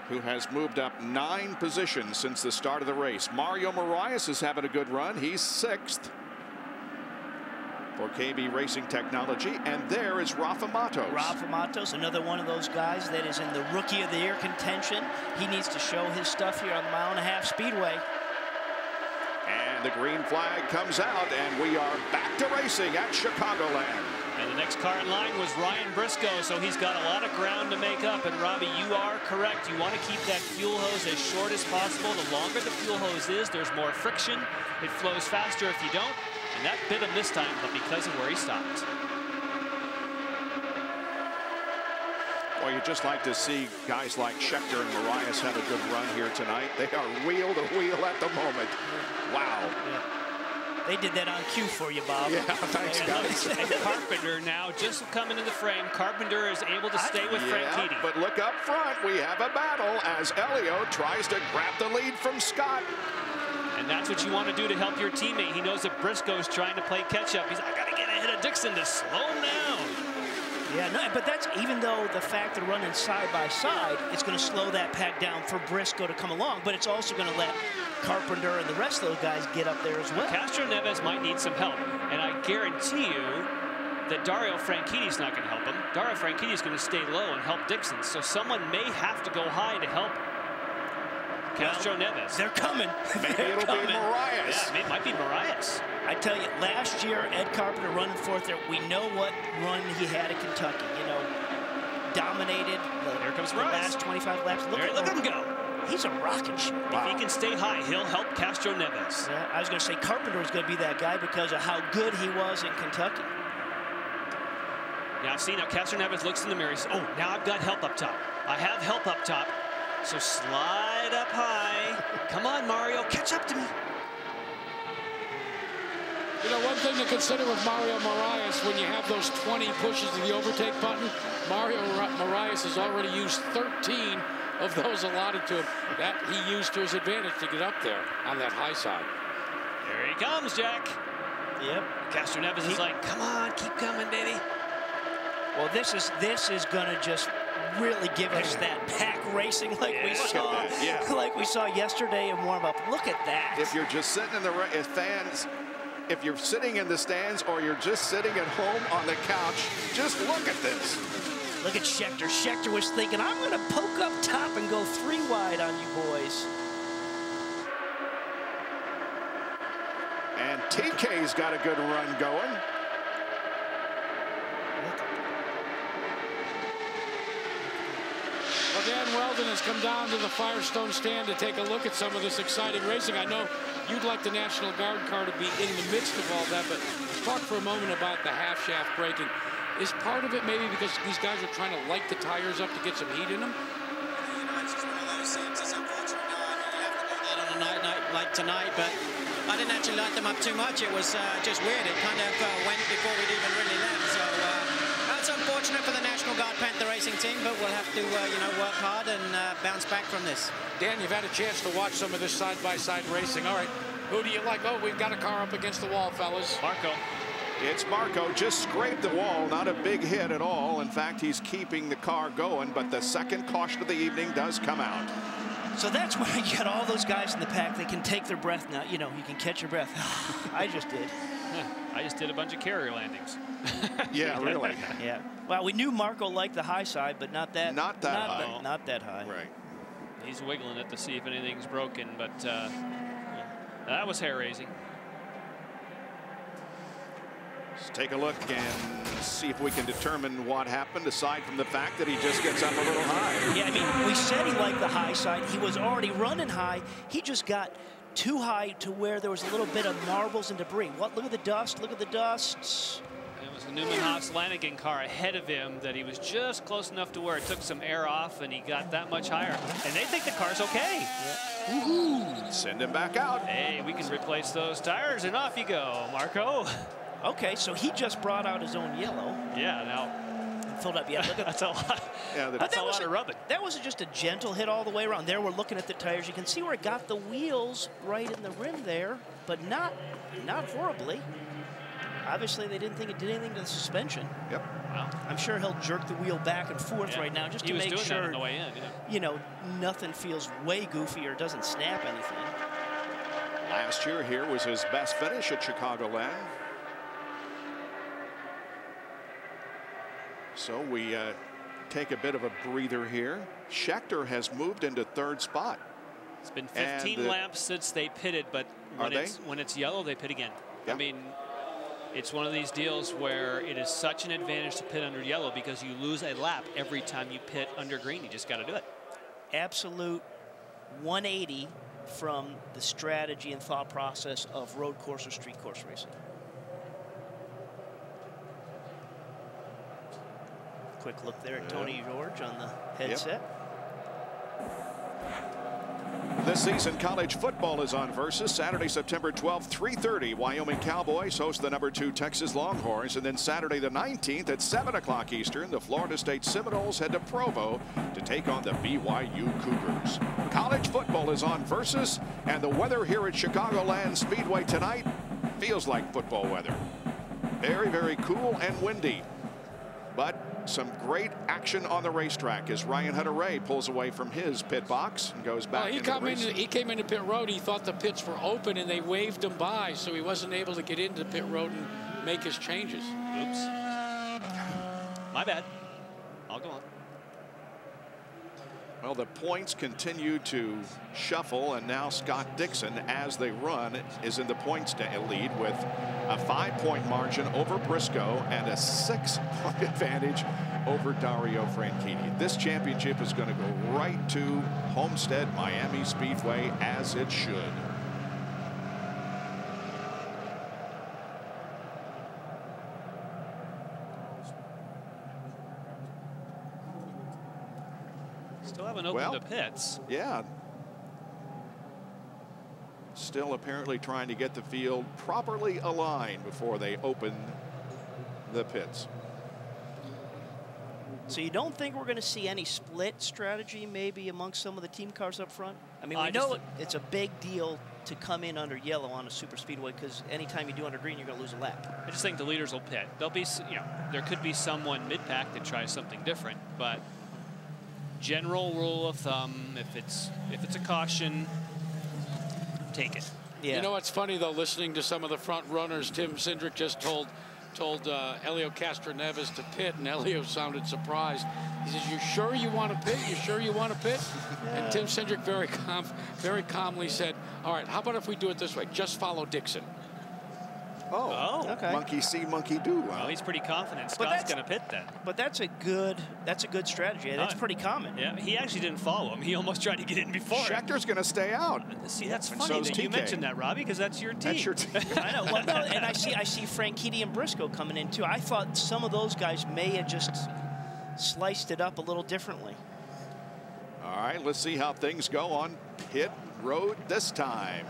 who has moved up 9 positions since the start of the race. Mario Moraes is having a good run. He's 6th for KB Racing Technology. And there is Rafa Matos. Rafa Matos, another one of those guys that is in the Rookie of the Year contention. He needs to show his stuff here on the 1.5-mile speedway. And the green flag comes out, and we are back to racing at Chicagoland. And the next car in line was Ryan Briscoe, so he's got a lot of ground to make up. And Robbie, you are correct. You want to keep that fuel hose as short as possible. The longer the fuel hose is, there's more friction. It flows faster if you don't. And that bit him this time, but because of where he stopped. Well, you'd just like to see guys like Scheckter and Moraes have a good run here tonight. They are wheel to wheel at the moment. Wow. Yeah. They did that on cue for you, Bob. Yeah, thanks, guys. And Carpenter now just coming in the frame. Carpenter is able to stay with Franchitti. But look up front. We have a battle as Elio tries to grab the lead from Scott. And that's what you want to do to help your teammate. He knows that Briscoe's trying to play catch-up. He's like, I got to get ahead of Dixon to slow him down. Yeah, no, but that's even though the fact they're running side by side, it's going to slow that pack down for Briscoe to come along, but it's also going to let Carpenter and the rest of those guys get up there as well. Castro Neves might need some help, and I guarantee you that Dario Franchitti's not going to help him. Dario Franchitti's going to stay low and help Dixon, so someone may have to go high to help Castro Neves. They're coming. Maybe it'll be Moraes. Yeah, it might be Moraes. I tell you, last year, Ed Carpenter running 4th there. We know what run he had at Kentucky. You know, dominated Here comes the Moraes. last 25 laps. Look at him go. He's a rocket ship. If he can stay high, he'll help Castro Neves. Yeah, I was going to say Carpenter was going to be that guy because of how good he was in Kentucky. Now, see, now Castro Neves looks in the mirror. He says, oh, now I've got help up top. I have help up top. So slide up high. Come on, Mario, catch up to me. You know, one thing to consider with Mario Moraes, when you have those 20 pushes of the overtake button, Mario Moraes has already used 13 of those allotted to him. That he used to his advantage to get up there on that high side. Here he comes, Jack. Yep. Castro Neves is like, come on, keep coming, baby. Well, this is going to just really give us that pack racing like we saw, like we saw yesterday in warm-up. Look at that. If you're just sitting in the fans, if you're sitting in the stands or you're just sitting at home on the couch, just look at this. Look at Scheckter. Scheckter was thinking, I'm going to poke up top and go 3 wide on you boys. And TK's got a good run going. Well, Dan Weldon has come down to the Firestone stand to take a look at some of this exciting racing. I know you'd like the National Guard car to be in the midst of all that, but talk for a moment about the half-shaft braking. Is part of it maybe because these guys are trying to light the tires up to get some heat in them? You know, it's just one of those things. It's unfortunate. You have to do that on a night like tonight, but I didn't actually light them up too much. It was just weird. It kind of went before we'd even really left. So that's unfortunate for the National Guard Panther Racing team, but we'll have to, you know, work hard and bounce back from this. Dan, you've had a chance to watch some of this side-by-side racing. All right, who do you like? Oh, we've got a car up against the wall, fellas. Marco. It's Marco, just scraped the wall, not a big hit at all. In fact, he's keeping the car going, but the second caution of the evening does come out. So that's why you got all those guys in the pack. They can take their breath now. You know, you can catch your breath. I just did. I just did a bunch of carrier landings. Yeah, really. Yeah. Well, we knew Marco liked the high side, but not that high. Not that high. Right. He's wiggling it to see if anything's broken, but that was hair-raising. Let's take a look and see if we can determine what happened, aside from the fact that he just gets up a little high. Yeah, I mean, we said he liked the high side. He was already running high. He just got too high to where there was a little bit of marbles and debris. What? Look at the dust. Look at the dust. It was the Newman Haas Lanigan car ahead of him that he was just close enough to where it took some air off, and he got that much higher. And they think the car's okay. Yeah. Woohoo! Send him back out. Hey, we can replace those tires, and off you go, Marco. Okay, so he just brought out his own yellow. Yeah, now. Filled up. Yeah, look at that's a lot. Yeah, that's a lot of rubbing. That was just a gentle hit all the way around. There, we're looking at the tires. You can see where it got the wheels right in the rim there, but not horribly. Obviously, they didn't think it did anything to the suspension. Yep. Wow. I'm sure he'll jerk the wheel back and forth right now just to make sure, that on the way in, you know, nothing feels way goofy or doesn't snap anything. Last year here was his best finish at Chicagoland. So we take a bit of a breather here. Scheckter has moved into 3rd spot. It's been 15 laps since they pitted, but when it's yellow, they pit again. Yep. I mean, it's one of these deals where it is such an advantage to pit under yellow because you lose a lap every time you pit under green. You just got to do it. Absolute 180 from the strategy and thought process of road course or street course racing. Quick look there at Tony George on the headset. This season, college football is on Versus. Saturday, September 12th, 3:30. Wyoming Cowboys host the #2 Texas Longhorns. And then Saturday the 19th at 7 o'clock Eastern, the Florida State Seminoles head to Provo to take on the BYU Cougars. College football is on Versus, and the weather here at Chicagoland Speedway tonight feels like football weather. Very, very cool and windy. But some great action on the racetrack as Ryan Hunter-Ray pulls away from his pit box and goes back into the race. He came into pit road. He thought the pits were open and they waved him by, so he wasn't able to get into pit road and make his changes. Oops. My bad. I'll go on. Well, the points continue to shuffle, and now Scott Dixon, as they run, is in the points lead with a 5-point margin over Briscoe and a 6-point advantage over Dario Franchitti. This championship is going to go right to Homestead Miami Speedway, as it should. Still haven't opened the pits. Yeah. Still apparently trying to get the field properly aligned before they open the pits. So you don't think we're going to see any split strategy maybe amongst some of the team cars up front? I mean, we know it's a big deal to come in under yellow on a super speedway, because anytime you do under green, you're going to lose a lap. I just think the leaders will pit. There'll be, you know, there could be someone mid-pack that tries something different, but general rule of thumb, if it's a caution, take it. Yeah. You know what's funny though, listening to some of the front runners, Tim Cindric just told Helio Castroneves to pit, and Helio sounded surprised. He says, "You sure you want to pit? You sure you want to pit?" And Tim Cindric very calmly said, "All right, how about if we do it this way? Just follow Dixon." Oh, okay. Monkey see, monkey do. Well, he's pretty confident Scott's going to pit then. But that's a good strategy. And it's pretty common. Yeah, he actually didn't follow him. He almost tried to get in before. Schechter's going to stay out. See, that's And funny so's that you TK. mentioned that, Robbie, because that's your team. That's your team. I know. Well, no, and I see Franchitti and Briscoe coming in too. I thought some of those guys may have just sliced it up a little differently. All right, let's see how things go on pit road this time.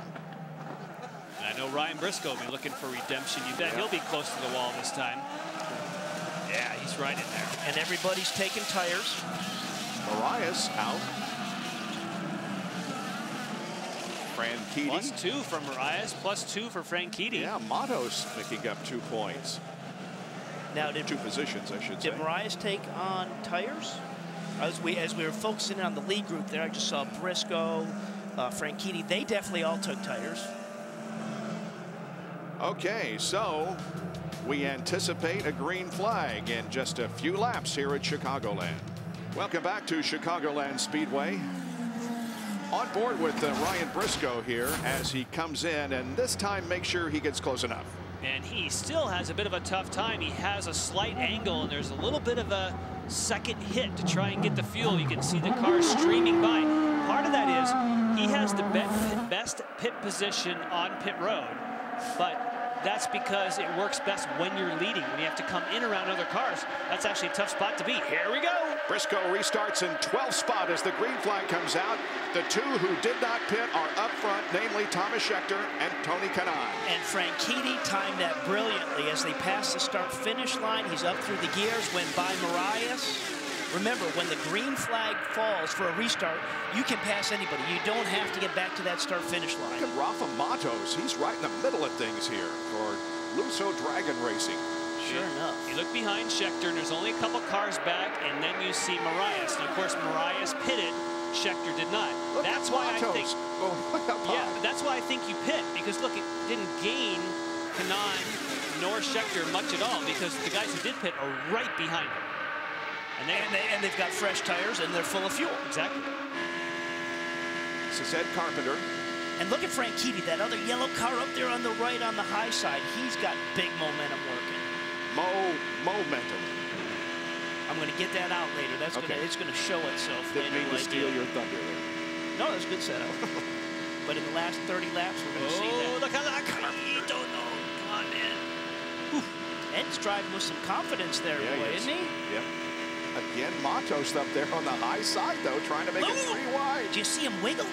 I know Ryan Briscoe will be looking for redemption. You bet he'll be close to the wall this time. Yeah, he's right in there. And everybody's taking tires. Marias out. Franchitti. +2 for Marias, +2 for Franchitti. Yeah, Matos picking up 2 points. Now, 2 positions, I should say. Did Marias take on tires? As we were focusing on the lead group there, I just saw Briscoe, Franchitti. They definitely all took tires. Okay, so we anticipate a green flag in just a few laps here at Chicagoland. Welcome back to Chicagoland Speedway. On board with Ryan Briscoe here as he comes in, and this time make sure he gets close enough. And he still has a bit of a tough time. He has a slight angle, and there's a little bit of a second hit to try and get the fuel. You can see the car streaming by. Part of that is he has the best pit position on pit road, but that's because it works best when you're leading. When you have to come in around other cars, that's actually a tough spot to be. Here we go. Briscoe restarts in 12th spot as the green flag comes out. The 2 who did not pit are up front, namely Thomas Schechter and Tony Kanaan. And Franchitti timed that brilliantly as they passed the start-finish line. He's up through the gears, went by Marias. Remember, when the green flag falls for a restart, you can pass anybody. You don't have to get back to that start-finish line. Look at Rafa Matos. He's right in the middle of things here for Lusso Dragon Racing. Sure enough. You look behind Schechter, and there's only a couple cars back, and then you see Marias. And of course, Marias pitted. Schechter did not. That's why I think. Yeah, that's why I think you pit, because look, it didn't gain Kanaan nor Schechter much at all, because the guys who did pit are right behind him. And they've got fresh tires, and they're full of fuel. Exactly. This is Ed Carpenter. And look at Franchitti, that other yellow car up there on the right on the high side. He's got big momentum working. Momentum. I'm going to get that out later. That's okay. It's going to show itself. Didn't mean to steal your thunder there. No, that's a good setup. But in the last 30 laps, we're going to see that. Look at that car. You don't know. Come on, man. Whew. Ed's driving with some confidence there, boy, isn't he? Yep. Again, Matos up there on the high side, though, trying to make it 3 wide. Do you see him wiggle?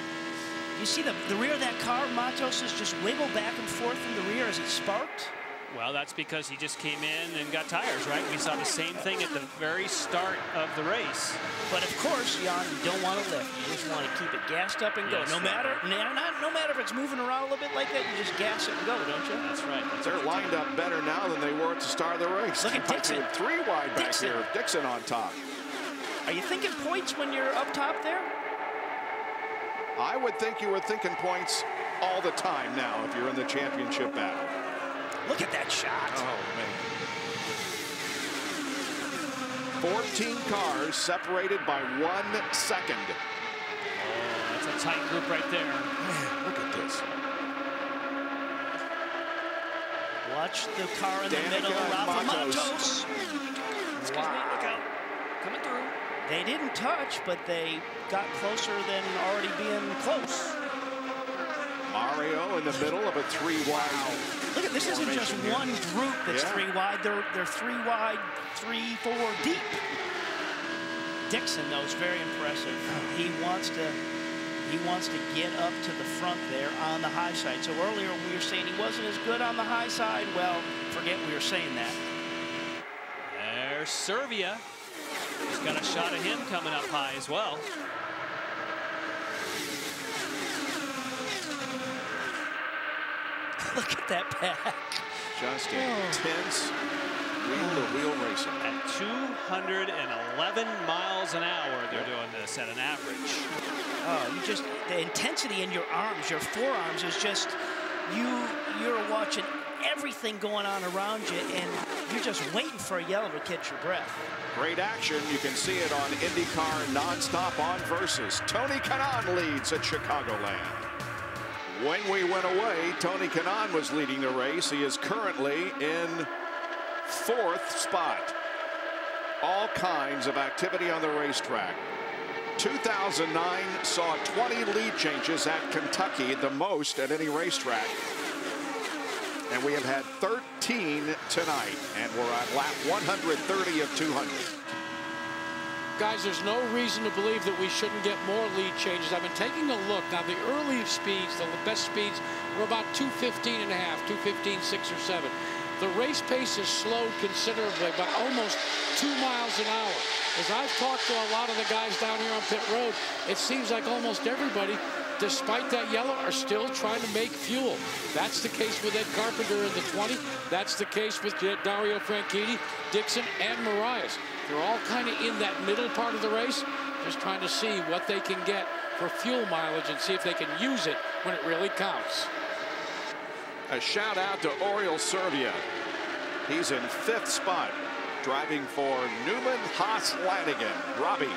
You see the rear of that car? Matos has just wiggled back and forth in the rear as it sparked. Well, that's because he just came in and got tires, right? We saw the same thing at the very start of the race. But of course, Jan, you don't want to lift. You just want to keep it gassed up and go. Yes, no matter if it's moving around a little bit like that, you just gas it and go, don't you? That's right. They're lined up better now than they were at the start of the race. Look at Dixon. 3 wide back here. Dixon on top. Are you thinking points when you're up top there? I would think you were thinking points all the time now if you're in the championship battle. Look at that shot. Oh, man. 14 cars separated by 1 second. Oh, that's a tight group right there. Man, look at this. Watch the car in the middle. Rafa Matos. Excuse me, look out. Coming through. They didn't touch, but they got closer than already being close. Mario in the middle of a 3 wide. Look at this, isn't just one group that's 3 wide. They're 3 wide, 3, 4 deep. Dixon, though, is very impressive. He wants to get up to the front there on the high side. So earlier we were saying he wasn't as good on the high side. Well, forget we were saying that. There's Servia. He's got a shot of him coming up high as well. Look at that pack. Just intense wheel-to-wheel racing. At 211 miles an hour, they're doing this at an average. Oh, you just, the intensity in your arms, your forearms is just, you're watching everything going on around you, and you're just waiting for a yellow to catch your breath. Great action. You can see it on IndyCar nonstop on Versus. Tony Kanaan leads at Chicagoland. When we went away, Tony Kanaan was leading the race. He is currently in 4th spot. All kinds of activity on the racetrack. 2009 saw 20 lead changes at Kentucky, the most at any racetrack. And we have had 13 tonight, and we're on lap 130 of 200. Guys, there's no reason to believe that we shouldn't get more lead changes. I've been taking a look. Now, the early speeds, the best speeds, were about 2:15 and a half, 2:15, 6 or 7. The race pace has slowed considerably, by almost 2 miles an hour. As I've talked to a lot of the guys down here on pit road, it seems like almost everybody, despite that yellow, are still trying to make fuel. That's the case with Ed Carpenter in the 20. That's the case with Dario Franchitti, Dixon, and Marias. They're all kind of in that middle part of the race, just trying to see what they can get for fuel mileage and see if they can use it when it really counts. A shout out to Oriol Servia. He's in 5th spot, driving for Newman Haas Lanigan. Robbie.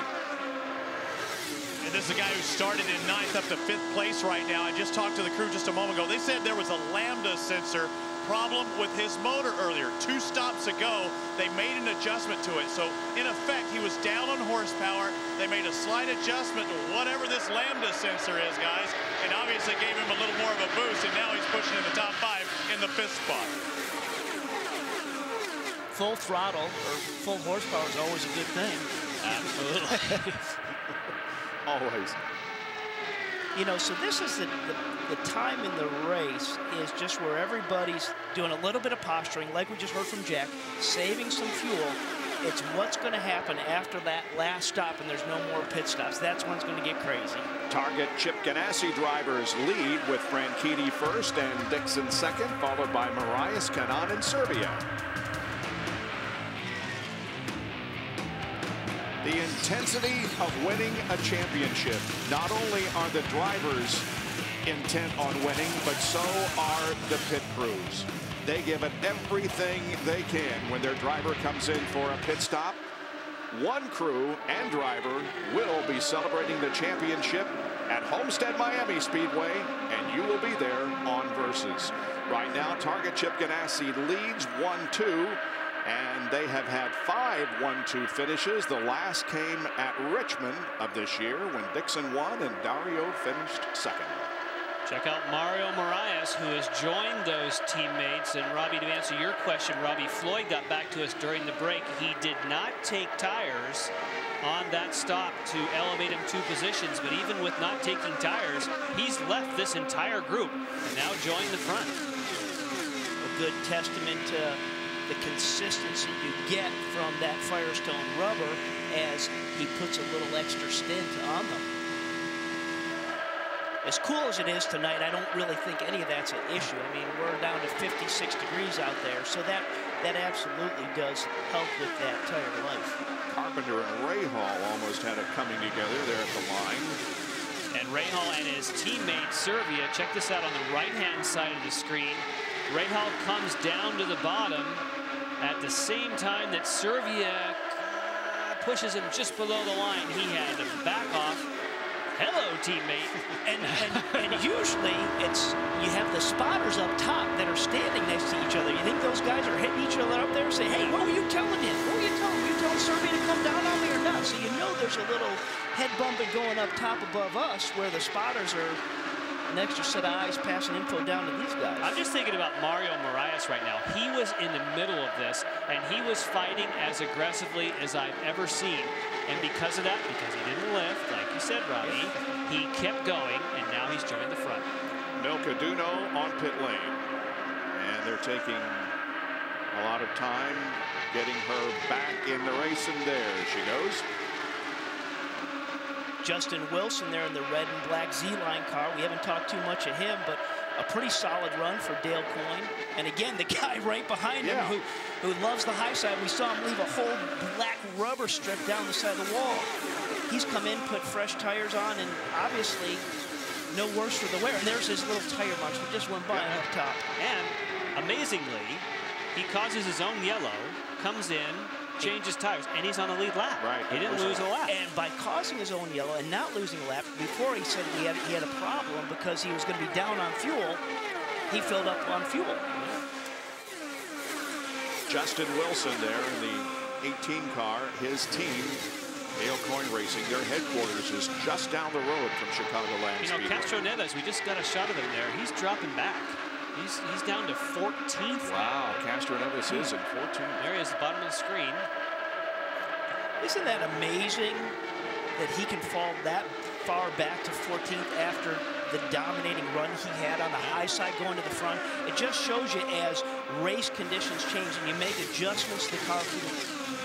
And this is a guy who started in 9th up to 5th place right now. I just talked to the crew just a moment ago. They said there was a lambda sensor problem with his motor earlier. 2 stops ago, they made an adjustment to it. So in effect, he was down on horsepower. They made a slight adjustment to whatever this lambda sensor is, guys, and obviously gave him a little more of a boost, and now he's pushing in the top 5 in the 5th spot. Full throttle or full horsepower is always a good thing. Absolutely. Always. You know, so this is the time in the race is just where everybody's doing a little bit of posturing, like we just heard from Jack, saving some fuel. It's what's going to happen after that last stop, and there's no more pit stops. That's when it's going to get crazy. Target Chip Ganassi drivers lead with Franchitti first and Dixon second, followed by Marias, Kanaan, and Servia. The intensity of winning a championship. Not only are the drivers intent on winning, but so are the pit crews. They give it everything they can when their driver comes in for a pit stop. One crew and driver will be celebrating the championship at Homestead Miami Speedway, and you will be there on Versus. Right now, Target Chip Ganassi leads 1-2. And they have had 5 1-2 finishes. The last came at Richmond of this year when Dixon won and Dario finished second. Check out Mario Marias, who has joined those teammates. And Robbie, to answer your question, Robbie, Floyd got back to us during the break. He did not take tires on that stop to elevate him 2 positions, but even with not taking tires, he's left this entire group and now joined the front. A good testament to the consistency you get from that Firestone rubber as he puts a little extra stint on them. As cool as it is tonight, I don't really think any of that's an issue. I mean, we're down to 56 degrees out there, so that absolutely does help with that tire life. Carpenter and Rahal almost had it coming together there at the line. And Rahal and his teammate Servia, check this out on the right-hand side of the screen. Rahal comes down to the bottom at the same time that Servia pushes him just below the line. He had to back off. Hello, teammate. And usually it's you have the spotters up top that are standing next to each other. You think those guys are hitting each other up there and say, hey, what were you telling him? What were you telling him? You telling Servia to come down on me or not? So you know there's a little head bumping going up top above us where the spotters are an extra set of eyes passing info down to these guys. I'm just thinking about Mario Marias right now. He was in the middle of this, and he was fighting as aggressively as I've ever seen. And because of that, because he didn't lift, like you said, Robbie, he kept going, and now he's joined the front. Milka Duno on pit lane. And they're taking a lot of time getting her back in the race, and there she goes. Justin Wilson there in the red and black Z-Line car. We haven't talked too much of him, but a pretty solid run for Dale Coyne. And again, the guy right behind him who loves the high side, we saw him leave a whole black rubber strip down the side of the wall. He's come in, put fresh tires on, and obviously no worse for the wear. And there's his little tire marks that just went by up top. And amazingly, he causes his own yellow, comes in, changes tires, and he's on the lead lap. Right. He didn't lose a lap. And by causing his own yellow and not losing a lap, before he said he had a problem because he was going to be down on fuel, he filled up on fuel. Justin Wilson there in the 18 car, his team, Dale Coyne Racing, their headquarters is just down the road from Chicagoland. You know, Castro Neves, we just got a shot of him there. He's dropping back. He's down to 14th. Wow, Castro Neves is in 14th. There he is, the bottom of the screen. Isn't that amazing that he can fall that far back to 14th after the dominating run he had on the high side going to the front? It just shows you as race conditions change and you make adjustments to the car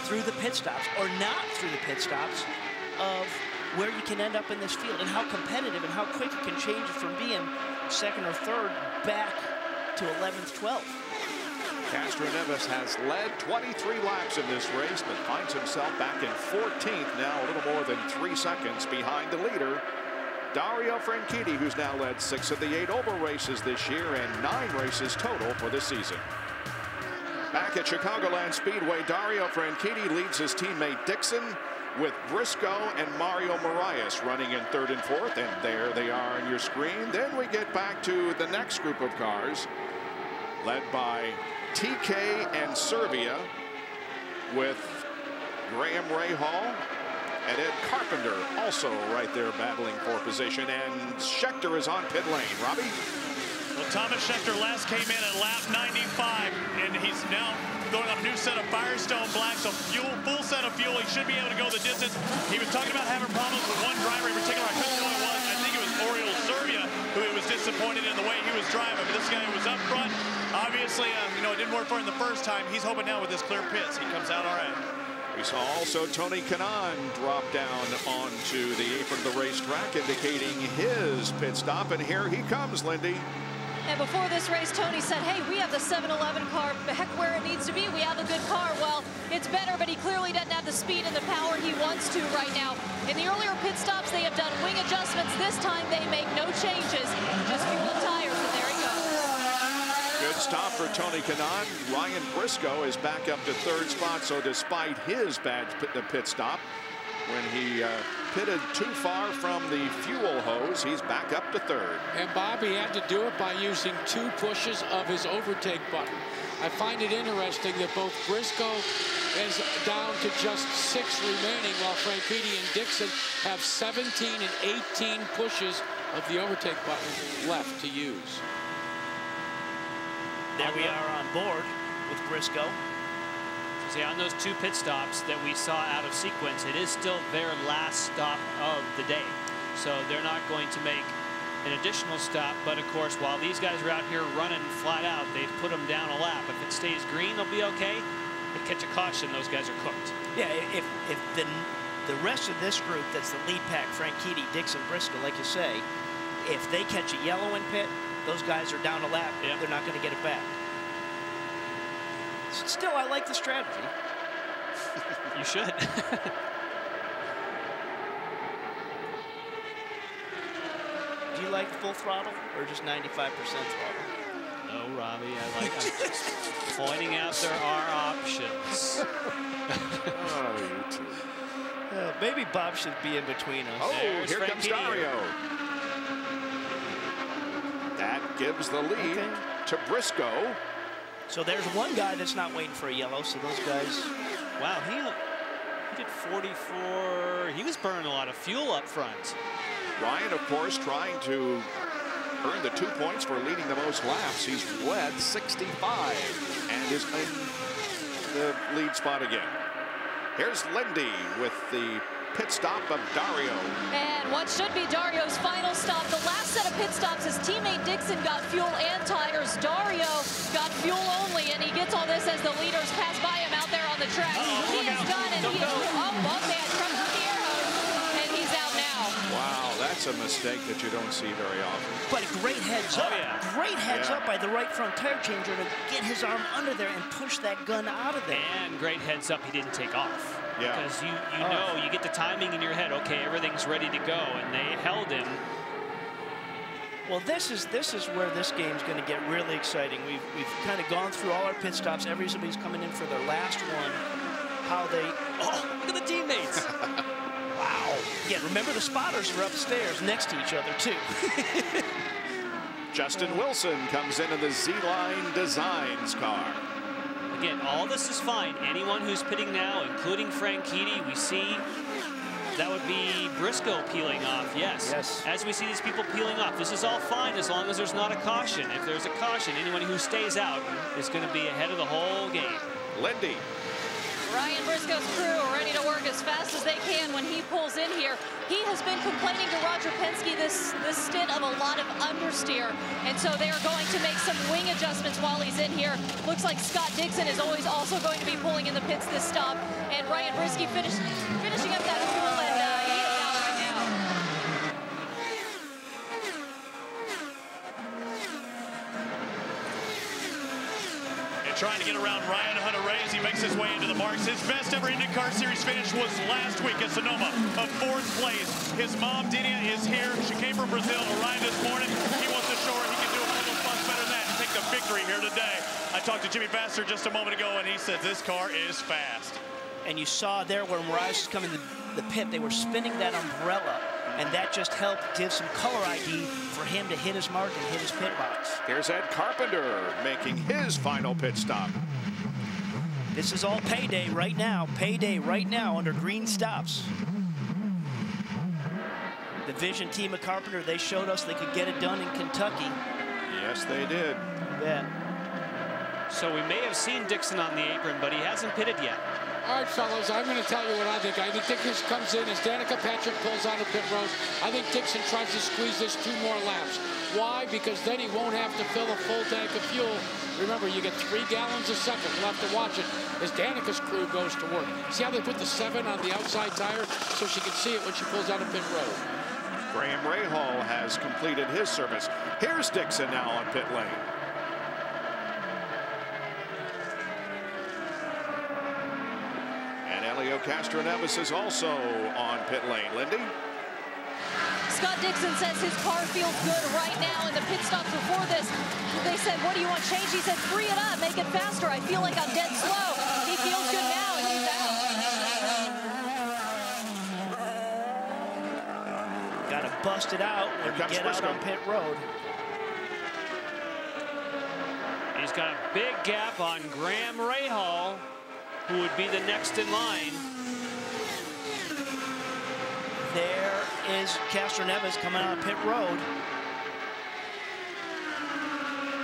through the pit stops or not through the pit stops of where you can end up in this field and how competitive and how quick it can change it from being second or third back to 11th, 12th. Castro Neves has led 23 laps in this race, but finds himself back in 14th now, a little more than 3 seconds behind the leader, Dario Franchitti, who's now led 6 of the 8 oval races this year and 9 races total for the season. Back at Chicagoland Speedway, Dario Franchitti leads his teammate Dixon with Briscoe and Mario Moraes running in 3rd and 4th, and there they are on your screen. Then we get back to the next group of cars, led by TK and Serbia, with Graham Rahal and Ed Carpenter also right there battling for position, and Scheckter is on pit lane. Robbie? Well, Thomas Scheckter last came in at lap 95, and he's now going on a new set of Firestone Black, so full set of fuel. He should be able to go the distance. He was talking about having problems with one driver in particular. I couldn't tell who it was. I think it was Oriol Serbia who he was disappointed in the way he was driving. But this guy was up front. Obviously, you know, it didn't work for him the first time. He's hoping now with his clear pits, he comes out all right. We saw also Tony Kanaan drop down onto the apron of the racetrack, indicating his pit stop. And here he comes, Lindy. And before this race, Tony said, hey, we have the 7-Eleven car back where it needs to be. We have a good car. Well, it's better, but he clearly doesn't have the speed and the power he wants to right now. In the earlier pit stops, they have done wing adjustments. This time, they make no changes, just fuel tires, and there he goes. Good stop for Tony Kanaan. Ryan Briscoe is back up to 3rd spot, so despite his bad pit stop, when he pitted too far from the fuel hose, he's back up to 3rd. And Bobby had to do it by using 2 pushes of his overtake button. I find it interesting that both Briscoe is down to just 6 remaining, while Franchitti and Dixon have 17 and 18 pushes of the overtake button left to use. There we are on board with Briscoe. See, on those 2 pit stops that we saw out of sequence, it is still their last stop of the day. So they're not going to make an additional stop. But of course, while these guys are out here running flat out, they've put them down a lap. If it stays green, they'll be okay. They catch a caution, those guys are cooked. Yeah, if the rest of this group, that's the lead pack, Franchitti, Dixon, Briscoe, like you say, if they catch a yellow in pit, those guys are down a lap. Yep. They're not going to get it back. Still, I like the strategy. You should. Do you like full throttle or just 95% throttle? No, Robbie, I'm just pointing out there are options. Oh, you two. Maybe Bob should be in between us. Oh, here comes Dario. That gives the lead to Briscoe. So there's one guy that's not waiting for a yellow, so those guys... Wow, he did 44. He was burning a lot of fuel up front. Ryan, of course, trying to earn the 2 points for leading the most laps. He's led 65 and is in the lead spot again. Here's Lindy with the pit stop of Dario. And what should be Dario's final stop. The last set of pit stops, his teammate Dixon got fuel and tires. Dario got fuel only, and he gets all this as the leaders pass by him out there on the track. He is done, and he is trouble with the air hose, and he's out now. Wow, That's a mistake that you don't see very often. But a great heads up. Great heads Yeah. up by the right front tire changer to get his arm under there and push that gun out of there. And great heads up, he didn't take off. Yeah. Because you know, you get the timing in your head, okay, everything's ready to go, and they held him. Well, this is where this game's going to get really exciting. We've kind of gone through all our pit stops. Everybody's coming in for their last one. How they... Oh, look at the teammates. Wow. Yeah, remember the spotters are upstairs next to each other, too. Justin Wilson comes into the Z-Line Designs car. Again, all this is fine. Anyone who's pitting now, including Franchitti, we see that would be Briscoe peeling off, yes. As we see these people peeling off, this is all fine as long as there's not a caution. If there's a caution, anyone who stays out is going to be ahead of the whole game. Lindy. Ryan Briscoe's crew are ready to work as fast as they can when he pulls in here. He has been complaining to Roger Penske this stint of a lot of understeer, and so they are going to make some wing adjustments while he's in here. Looks like Scott Dixon is always also going to be pulling in the pits this stop, and Ryan Briscoe finishing up that fuel, and he is out right now. Trying to get around Ryan Hunter-Reay as he makes his way into the marks. His best ever IndyCar Series finish was last week at Sonoma, of 4th place. His mom, Dinia, is here. She came from Brazil, arrived this morning. He wants to show her he can do a couple spots better than that and take the victory here today. I talked to Jimmy Vassar just a moment ago, and he says this car is fast. And you saw there where Moraes was coming to the pit, they were spinning that umbrella, and that just helped give some color ID for him to hit his mark and hit his pit box. Here's Ed Carpenter making his final pit stop. This is all payday right now. Payday right now under green stops. The Vision team of Carpenter, they showed us they could get it done in Kentucky. Yes, they did. Yeah. So we may have seen Dixon on the apron, but he hasn't pitted yet. All right, fellas, I'm going to tell you what I think. I think Dixon comes in as Danica Patrick pulls out of pit road. I think Dixon tries to squeeze this 2 more laps. Why? Because then he won't have to fill a full tank of fuel. Remember, you get 3 gallons a second. We'll have to watch it as Danica's crew goes to work. See how they put the 7 on the outside tire so she can see it when she pulls out of pit road. Graham Rahal has completed his service. Here's Dixon now on pit lane. Elio Castroneves is also on pit lane. Lindy? Scott Dixon says his car feels good right now. In the pit stops before this, they said, what do you want changed? He said, free it up, make it faster. I feel like I'm dead slow. He feels good now, and he's out. Got to bust it out when you get out on pit road. He's got a big gap on Graham Rahal, who would be the next in line. There is Castroneves coming out of pit road.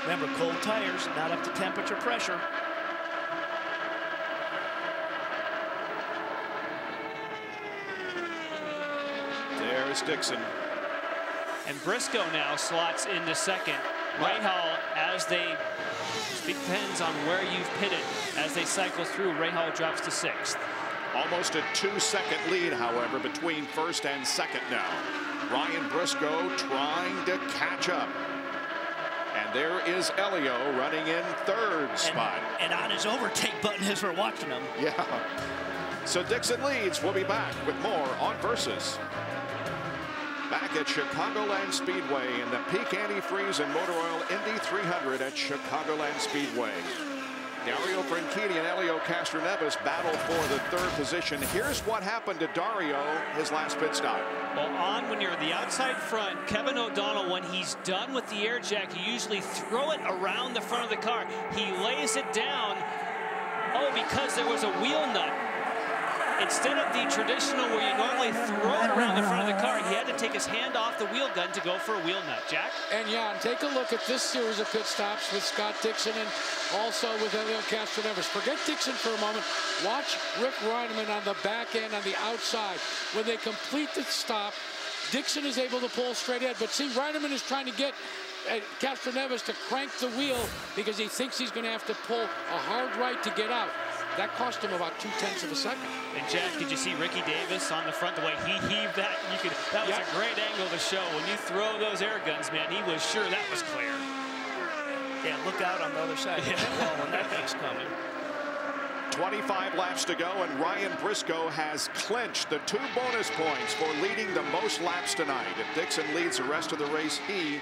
Remember, cold tires, not up to temperature pressure. There's Dixon. And Briscoe now slots into second. Rahal, as they, depends on where you've pitted. As they cycle through, Rahal drops to 6th. Almost a 2-second lead, however, between first and second now. Ryan Briscoe trying to catch up. And there is Elio running in 3rd spot. And on his overtake button as we're watching him. Yeah. So Dixon leads. We'll be back with more on Versus. Back at Chicagoland Speedway in the Peak Antifreeze and Motor Oil Indy 300 at Chicagoland Speedway. Dario Franchitti and Elio Castroneves battle for the 3rd position. Here's what happened to Dario, his last pit stop. Well, when you're the outside front, Kevin O'Donnell, when he's done with the air jack, you usually throw it around the front of the car. He lays it down, because there was a wheel nut. Instead of the traditional where you normally throw it around the front of the car, he had to take his hand off the wheel gun to go for a wheel nut. Jack? And take a look at this series of pit stops with Scott Dixon and also with Elio Castroneves. Forget Dixon for a moment. Watch Rick Reineman on the back end on the outside. When they complete the stop, Dixon is able to pull straight ahead. But see, Reineman is trying to get Castroneves to crank the wheel because he thinks he's going to have to pull a hard right to get out. that cost him about 0.2 of a second. And Jack, did you see Ricky Davis on the front, the way he heaved that? That was a great angle to show. When you throw those air guns, man, he was sure that was clear. Yeah, look out on the other side of the wall when that thing's coming. 25 laps to go, and Ryan Briscoe has clinched the 2 bonus points for leading the most laps tonight. If Dixon leads the rest of the race, he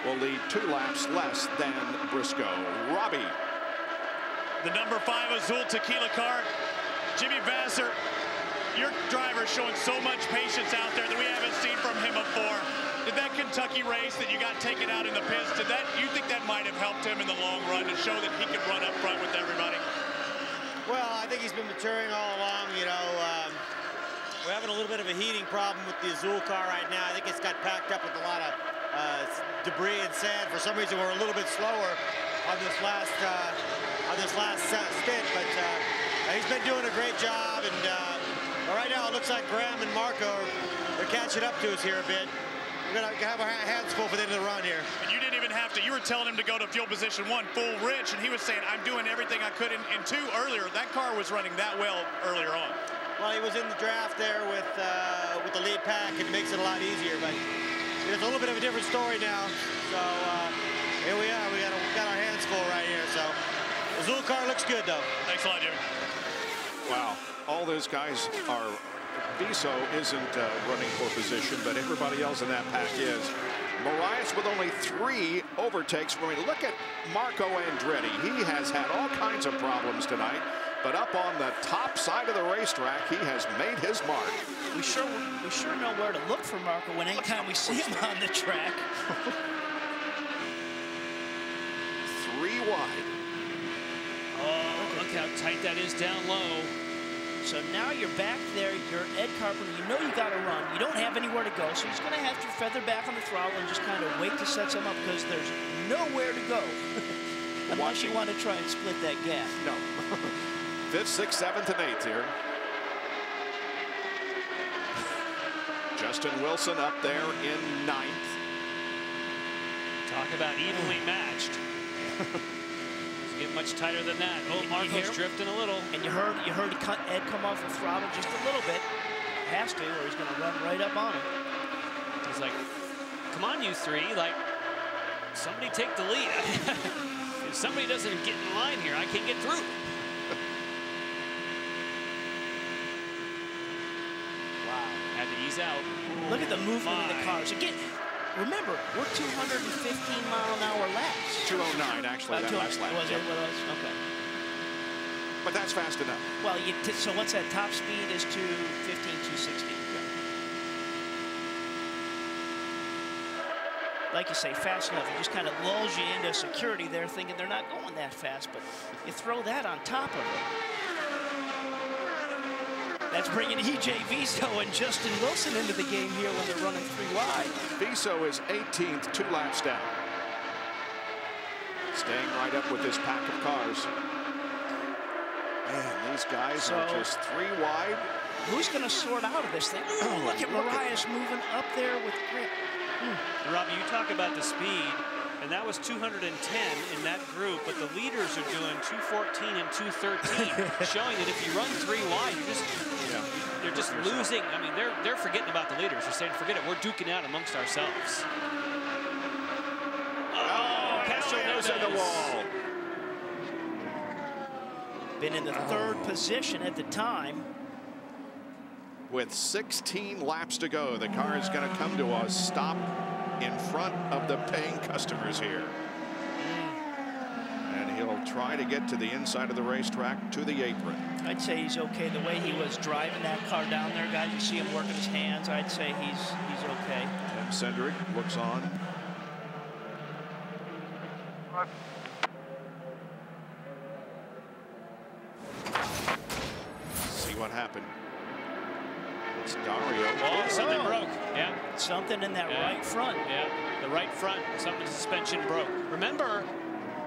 will lead 2 laps less than Briscoe. Robbie. The number 5 Azul Tequila car, Jimmy Vasser, your driver showing so much patience out there that we haven't seen from him before. Did that Kentucky race that you got taken out in the pits, you think that might have helped him in the long run to show that he could run up front with everybody? Well, I think he's been maturing all along. You know, we're having a little bit of a heating problem with the Azul car right now. I think it's got packed up with a lot of debris and sand. For some reason, we're a little bit slower on this last stint, but he's been doing a great job. And right now, it looks like Graham and Marco are catching up to us here a bit. We're going to have our hands full for the end of the run here. And you didn't even have to. You were telling him to go to fuel position 1 full rich, and he was saying, I'm doing everything I could in 2 earlier. That car was running that well earlier on. Well, he was in the draft there with the lead pack. It makes it a lot easier, but it's a little bit of a different story now. So here we are. We got our hands full right here. So the Azul car looks good, though. Thanks a lot, Jimmy. Wow, all those guys are. Viso isn't running for position, but everybody else in that pack is. Marias with only 3 overtakes. When we look at Marco Andretti, he has had all kinds of problems tonight, but up on the top side of the racetrack, he has made his mark. We sure know where to look for Marco when anytime we see him on the track. 3 wide. Oh, look how tight that is down low. So now you're back there, you're Ed Carpenter, you know you got to run. You don't have anywhere to go, so he's going to have to feather back on the throttle and just kind of wait to set some up because there's nowhere to go unless you want to try and split that gap. No. 5th, 6th, 7th, and 8th here. Justin Wilson up there in 9th. Talk about evenly matched. Get much tighter than that. Oh, Marco's drifting a little. And you heard Ed come off the throttle just a little bit. Has to, or he's going to run right up on him. He's like, come on, you 3. Like, somebody take the lead. If somebody doesn't get in line here, I can't get through. Wow. Had to ease out. Look at the movement of the cars. Again, remember, we're 215-mile-an-hour laps. 209, actually, that last lap. Was it? Okay. But that's fast enough. Well, so what's that top speed is 215, 260. Like you say, fast enough. It just kind of lulls you into security there, thinking they're not going that fast, but you throw that on top of it. That's bringing E.J. Viso and Justin Wilson into the game here when they're running 3 wide. Viso is 18th, 2 laps down. Staying right up with this pack of cars. Man, these guys are just 3 wide. Who's going to sort out of this thing? Ooh, look at Marias moving up there with grip. Robbie, you talk about the speed, and that was 210 in that group, but the leaders are doing 214 and 213, showing that if you run 3 wide, you're just losing. I mean, they're forgetting about the leaders. They're saying, forget it, we're duking out amongst ourselves. Oh, Castro knows in the wall. Been in the 3rd position at the time. With 16 laps to go, the car is going to come to a stop in front of the paying customers here. And he'll try to get to the inside of the racetrack to the apron. I'd say he's okay. The way he was driving that car down there, guys, you see him working his hands. I'd say he's okay. Tim Cendrick looks on. See what happened. It's Dario. Oh, something broke. Yeah. Something in that right front. Yeah, the right front. Something suspension broke. Remember,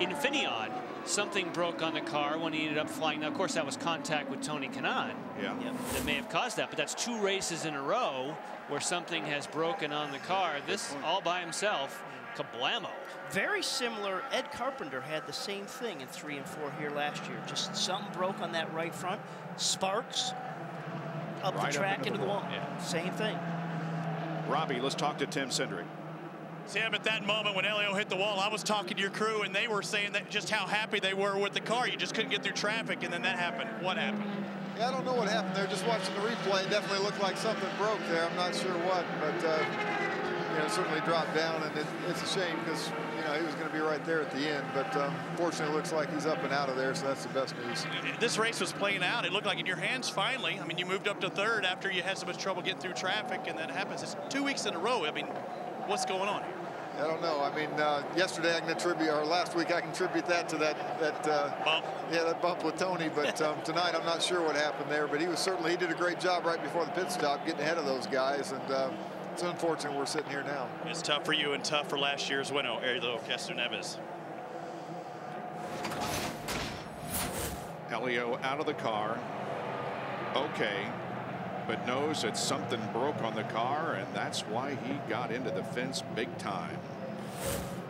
Infineon, something broke on the car when he ended up flying. Now, of course, that was contact with Tony Kanaan. Yeah. That may have caused that, but that's 2 races in a row where something has broken on the car. This all by himself, kablamo. Very similar. Ed Carpenter had the same thing in 3 and 4 here last year. Just something broke on that right front. Sparks up Right the track up into the wall. Yeah. Same thing. Robbie, let's talk to Tim Cindric. Sam, at that moment when Elio hit the wall, I was talking to your crew, and they were saying that just how happy they were with the car. You just couldn't get through traffic, and then that happened. What happened? Yeah, I don't know what happened there. Just watching the replay, it definitely looked like something broke there. I'm not sure what, but you know, certainly dropped down, and it's a shame because you know he was going to be right there at the end. But fortunately, it looks like he's up and out of there, so that's the best news. This race was playing out. It looked like in your hands finally. I mean, you moved up to 3rd after you had so much trouble getting through traffic, and that happens. It's 2 weeks in a row. I mean, what's going on here? I don't know. I mean, yesterday I can attribute, or last week I can attribute that to that bump. Yeah, that bump with Tony. But tonight I'm not sure what happened there. But he did a great job right before the pit stop, getting ahead of those guys. And it's unfortunate we're sitting here now. It's tough for you and tough for last year's winner, Elio Castroneves. Elio out of the car. Okay. But knows that something broke on the car, and that's why he got into the fence big time.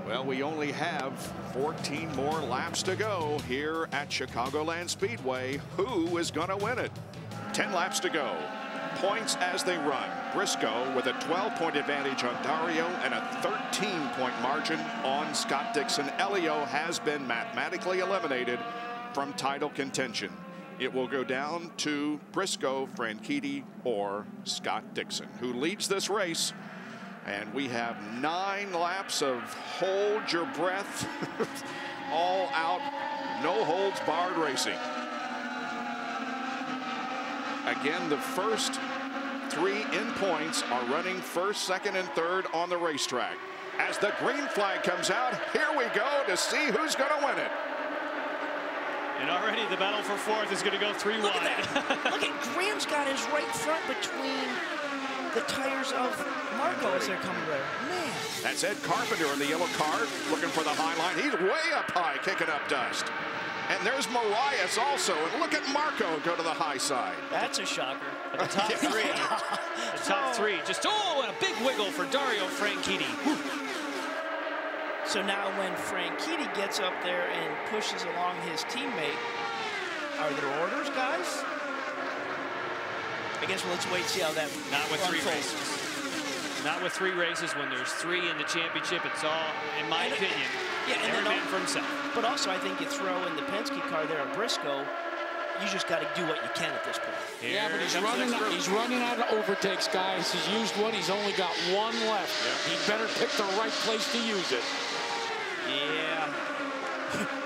Well, we only have 14 more laps to go here at Chicagoland Speedway. Who is going to win it? 10 laps to go. Points as they run. Briscoe with a 12-point advantage on Dario and a 13-point margin on Scott Dixon. Elio has been mathematically eliminated from title contention. It will go down to Briscoe, Franchitti, or Scott Dixon, who leads this race. And we have 9 laps of hold your breath, all out, no holds barred racing. Again, the first 3 in points are running 1st, 2nd, and 3rd on the racetrack. As the green flag comes out, here we go to see who's going to win it. And already the battle for 4th is going to go 3 Look wide. at that. Look at Graham's got his right front between the tires of Marco as they're coming there. Man. That's Ed Carpenter in the yellow car looking for the high line. He's way up high, kicking up dust. And there's Marias also. And look at Marco go to the high side. That's a shocker. The top 3. The top 3. Just, and a big wiggle for Dario Franchitti. So now when Franchitti gets up there and pushes along his teammate, are there orders, guys? I guess let's wait and see how that Not with 3 unfolds. races. Not with 3 races. When there's 3 in the championship, it's all, in my opinion, every man for himself. But also, I think you throw in the Penske car there at Briscoe, you just got to do what you can at this point. Yeah, but he's running out of overtakes, guys. He's used one. He's only got 1 left. Yeah. He better pick the right place to use it. Yeah.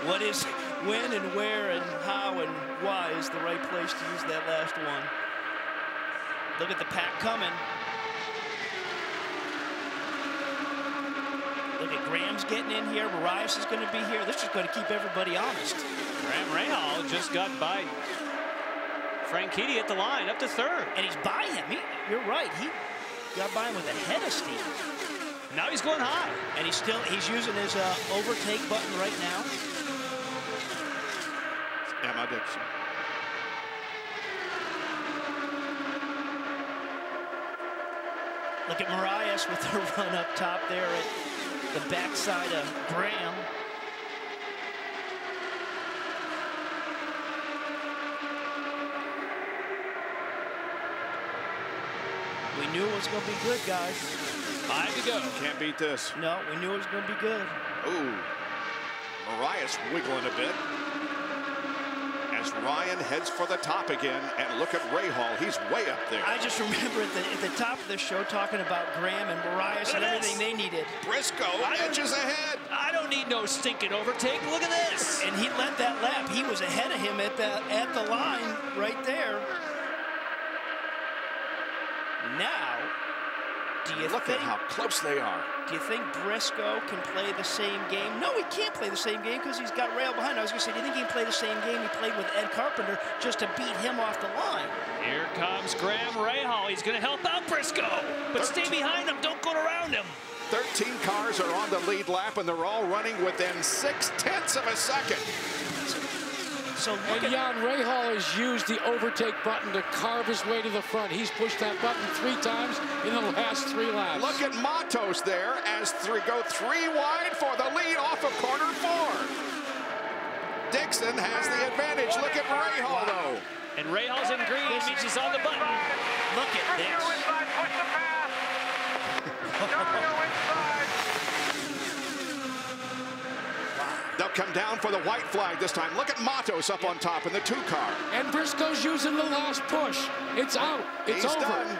What is, when and where and how and why is the right place to use that last one? Look at the pack coming. Look at Graham's getting in here. Marias is going to be here. This is going to keep everybody honest. Graham Rahal just got by Franchitti at the line, up to 3rd. And he's by him. You're right. He got by him with a head of steam. Now he's going high. And he's using his overtake button right now. Emma Dixon. Look at Marias with the run up top there at the backside of Graham. We knew it was going to be good, guys. 5 to go. Can't beat this. No, we knew it was going to be good. Ooh. Marias wiggling a bit. As Ryan heads for the top again, and look at Rahal, he's way up there. I just remember at the top of the show talking about Graham and Marias and everything they needed. Briscoe edges ahead. I don't need no stinking overtake. Look at this. And he led that lap. He was ahead of him at the line right there. Now, do you look at how close they are? Do you think Briscoe can play the same game? No, he can't play the same game because he's got Rail behind. I was going to say, do you think he can play the same game he played with Ed Carpenter just to beat him off the line? Here comes Graham Rahal. He's going to help out Briscoe, but stay behind him. Don't go around him. 13 cars are on the lead lap, and they're all running within 0.6 of a second. And Jan Rahal has used the overtake button to carve his way to the front. He's pushed that button 3 times in the last 3 laps. Look at Matos there as go 3 wide for the lead off of corner 4. Dixon has the advantage. Look at Rahal, though. And Rahal's in green. It means he's on the button. Look at this. They'll come down for the white flag this time. Look at Matos up on top in the 2 car. And Briscoe's using the last push. It's out. It's over. Done.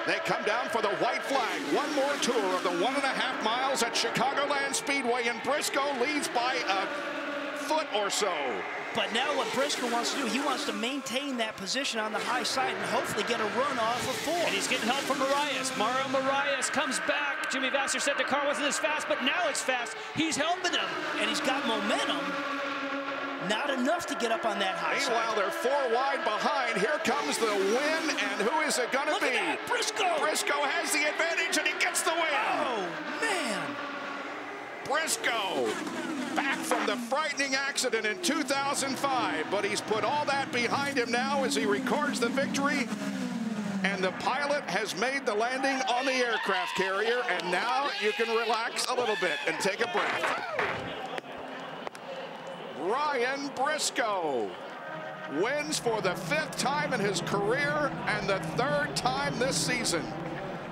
They come down for the white flag. One more tour of the 1.5 miles at Chicagoland Speedway, and Briscoe leads by a foot or so. But now what Briscoe wants to do, he wants to maintain that position on the high side and hopefully get a run off of 4. And he's getting help from Marias. Mauro Marias comes back. Jimmy Vasser said the car wasn't as fast, but now it's fast. He's helping him. And he's got momentum. Not enough to get up on that high Meanwhile, side. they're 4 wide behind. Here comes the win, and who is it going to be? At that, Briscoe! Briscoe has the advantage, and he gets the win. Oh, man. Briscoe, back from the frightening accident in 2005, but he's put all that behind him now as he records the victory. And the pilot has made the landing on the aircraft carrier, and now you can relax a little bit and take a breath. Ryan Briscoe wins for the 5th time in his career and the 3rd time this season,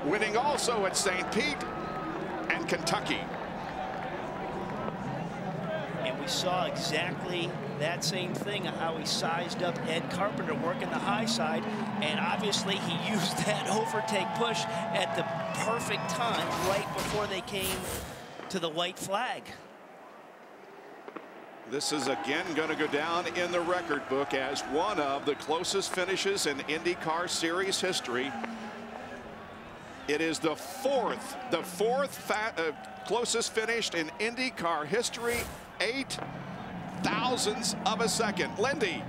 winning also at St. Pete and Kentucky. And we saw exactly that same thing, how he sized up Ed Carpenter working the high side, and obviously he used that overtake push at the perfect time right before they came to the white flag. This is again going to go down in the record book as one of the closest finishes in IndyCar Series history. It is the fourth closest finish in IndyCar history, 8 thousandths of a second. Lindy.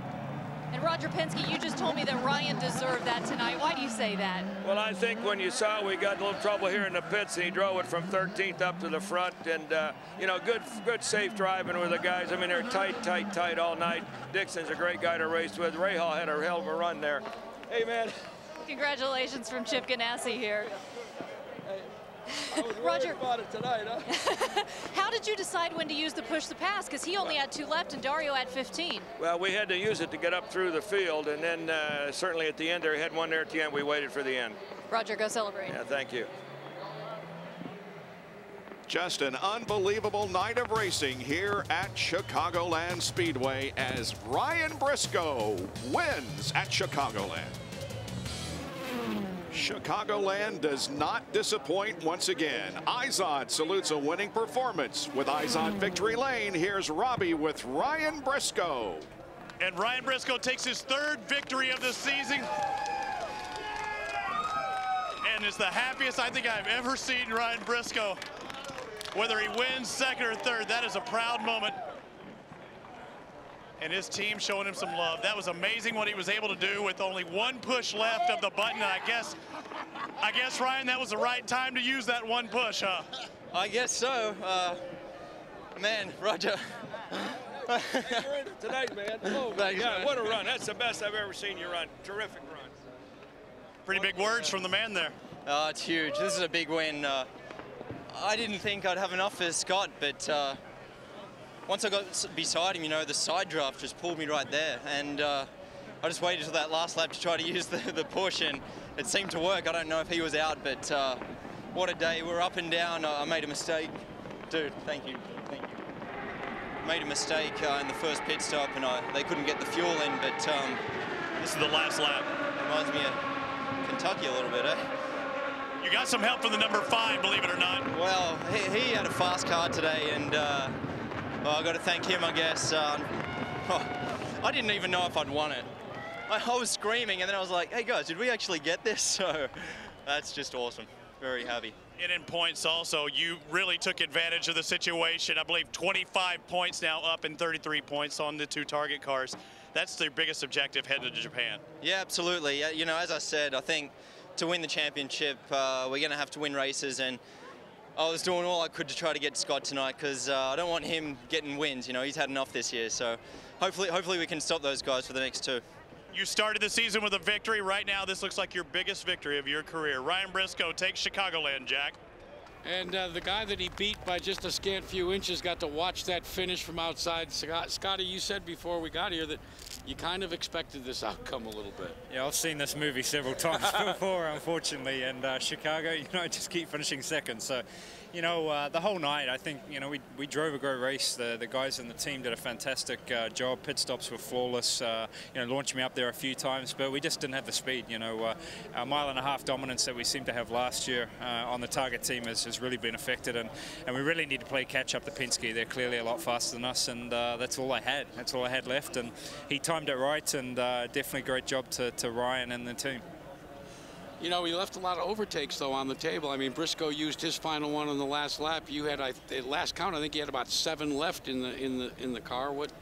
And Roger Penske, you just told me that Ryan deserved that tonight. Why do you say that? Well, I think when you saw we got a little trouble here in the pits, and he drove it from 13th up to the front, and you know, good safe driving with the guys. I mean, they're tight all night. Dixon's a great guy to race with. Rahal had a hell of a run there. Hey, man. Congratulations from Chip Ganassi here. Roger, about it tonight, huh? How did you decide when to use the push the pass? Because he only had 2 left and Dario had 15. Well, we had to use it to get up through the field, and then certainly at the end there, he had one there at the end. We waited for the end. Roger, go celebrate. Yeah, thank you. Just an unbelievable night of racing here at Chicagoland Speedway as Ryan Briscoe wins at Chicagoland. Chicagoland does not disappoint once again. Izod salutes a winning performance. With Izod Victory Lane, here's Robbie with Ryan Briscoe. And Ryan Briscoe takes his 3rd victory of the season. And is the happiest I think I've ever seen Ryan Briscoe. Whether he wins 2nd or 3rd, that is a proud moment. And his team showing him some love. That was amazing what he was able to do with only 1 push left of the button. And I guess, Ryan, that was the right time to use that 1 push, huh? I guess so. Man, Roger. You're in it tonight, man. Oh, my God, what a run. That's the best I've ever seen you run. Terrific run. Pretty big words from the man there. Oh, it's huge. This is a big win. I didn't think I'd have enough for Scott, but once I got beside him, you know, the side draft just pulled me right there. And I just waited till that last lap to try to use the push, and it seemed to work. I don't know if he was out, but what a day. We're up and down. I made a mistake. Dude, thank you. Thank you. Made a mistake in the first pit stop, and they couldn't get the fuel in, but this is the last lap. Reminds me of Kentucky a little bit, eh? You got some help from the number 5, believe it or not. Well, he had a fast car today, and well, I got to thank him, I guess. I didn't even know if I'd won it. I was screaming, and then I was like, hey guys, did we actually get this? So that's just awesome. Very happy. And in points also, you really took advantage of the situation. I believe 25 points now up and 33 points on the 2 target cars. That's their biggest objective headed to Japan. Yeah, absolutely. You know, as I said, I think to win the championship, we're going to have to win races, and I was doing all I could to try to get Scott tonight because I don't want him getting wins. You know, he's had enough this year. So hopefully we can stop those guys for the next two. You started the season with a victory. Right now, this looks like your biggest victory of your career. Ryan Briscoe takes Chicagoland, Jack. And the guy that he beat by just a scant few inches got to watch that finish from outside. Scotty, you said before we got here that you kind of expected this outcome a little bit. Yeah, I've seen this movie several times before, unfortunately, and Chicago, you know, just keep finishing second. So, you know, the whole night, I think, you know, we drove a great race. The guys in the team did a fantastic job. Pit stops were flawless, you know, launching me up there a few times, but we just didn't have the speed. You know, our mile-and-a-half dominance that we seemed to have last year on the target team has really been affected, and we really need to play catch-up to Penske. They're clearly a lot faster than us, and that's all I had. That's all I had left, and he timed it right, and definitely great job to Ryan and the team. You know, we left a lot of overtakes, though, on the table. I mean, Briscoe used his final one on the last lap. You had, at last count, I think you had about 7 left in the car. What?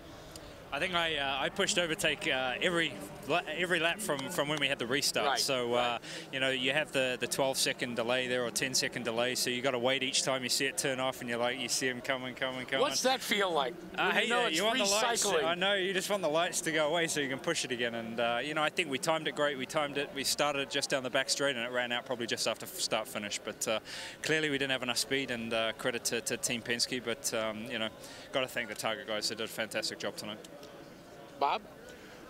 I think I pushed overtake every lap from when we had the restart. Right, so you know, you have the 12-second delay there, or 10-second delay. So you got to wait each time you see it turn off, and you see them coming. What's that feel like? Hey, you know, you want the lights. recycling. I know, you just want the lights to go away so you can push it again. And you know, I think we timed it great. We started it just down the back straight, and it ran out probably just after start finish. But clearly we didn't have enough speed. And credit to Team Penske. But you know, got to thank the Target guys. They did a fantastic job tonight. Bob?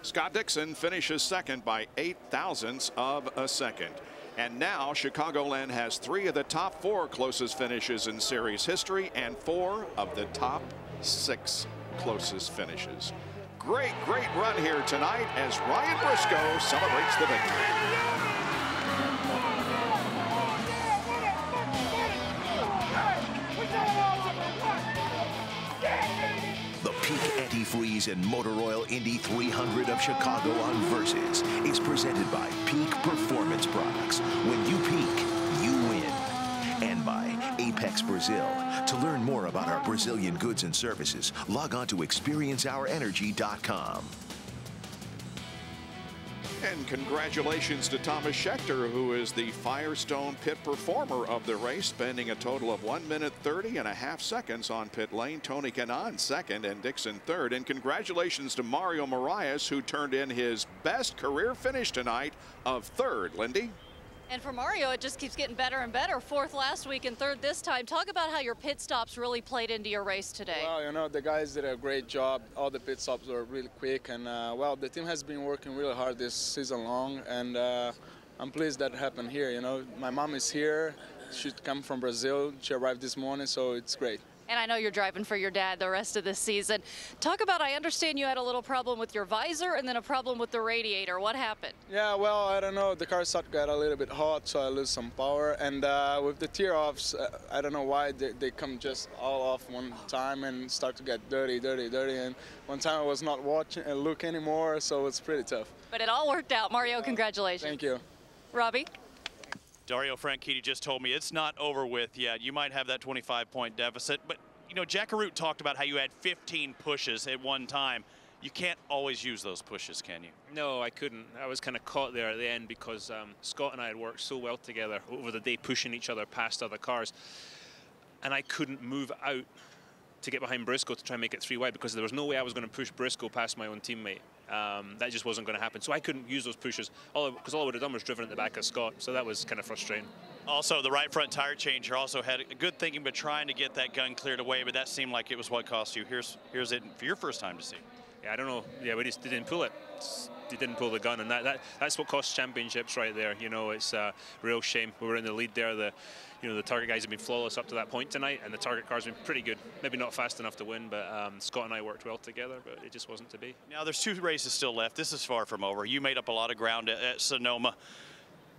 Scott Dixon finishes second by 8 thousandths of a second. And now Chicagoland has 3 of the top 4 closest finishes in series history and 4 of the top 6 closest finishes. Great run here tonight as Ryan Briscoe celebrates the victory. Antifreeze and Motor Oil Indy 300 of Chicago on Versus is presented by Peak Performance Products. When you peak, you win. And by Apex Brazil. To learn more about our Brazilian goods and services, log on to experienceourenergy.com. And congratulations to Thomas Scheckter, who is the Firestone pit performer of the race, spending a total of 1 minute 30.5 seconds on pit lane. Tony Kanaan second and Dixon third. And congratulations to Mario Moraes, who turned in his best career finish tonight of third. Lindy? And for Mario, it just keeps getting better and better. 4th last week and 3rd this time. Talk about how your pit stops really played into your race today. Well, you know, the guys did a great job. All the pit stops were really quick. And, well, the team has been working really hard this season long. And I'm pleased that happened here. You know, my mom is here. She came from Brazil. She arrived this morning, so it's great. And I know you're driving for your dad the rest of this season. Talk about, I understand you had a little problem with your visor and then a problem with the radiator. What happened? Yeah, well, I don't know. The car got a little bit hot, so I lose some power. And with the tear-offs, I don't know why they come just all off one time and start to get dirty. And one time I was not watching and look anymore, so it's pretty tough. But it all worked out. Mario, congratulations. Thank you. Robbie? Dario Franchitti just told me it's not over with yet. You might have that 25-point deficit, but you know, Jack Arute talked about how you had 15 pushes at one time. You can't always use those pushes, can you? No, I couldn't. I was kind of caught there at the end because Scott and I had worked so well together over the day, pushing each other past other cars, and I couldn't move out to get behind Briscoe to try and make it 3 wide because there was no way I was going to push Briscoe past my own teammate. That just wasn't going to happen. So I couldn't use those pushes because all I would have done was driven at the back of Scott. So that was kind of frustrating. Also, the right front tire changer also had a good thinking, but trying to get that gun cleared away. But that seemed like it was what cost you. Here's it for your first time to see. Yeah, I don't know. Yeah, we just didn't pull it. They didn't pull the gun, and that's what costs championships right there. You know, it's a real shame. We were in the lead there. The Target guys have been flawless up to that point tonight, and the Target cars have been pretty good. Maybe not fast enough to win, but Scott and I worked well together, but it just wasn't to be. Now, there's 2 races still left. This is far from over. You made up a lot of ground at Sonoma,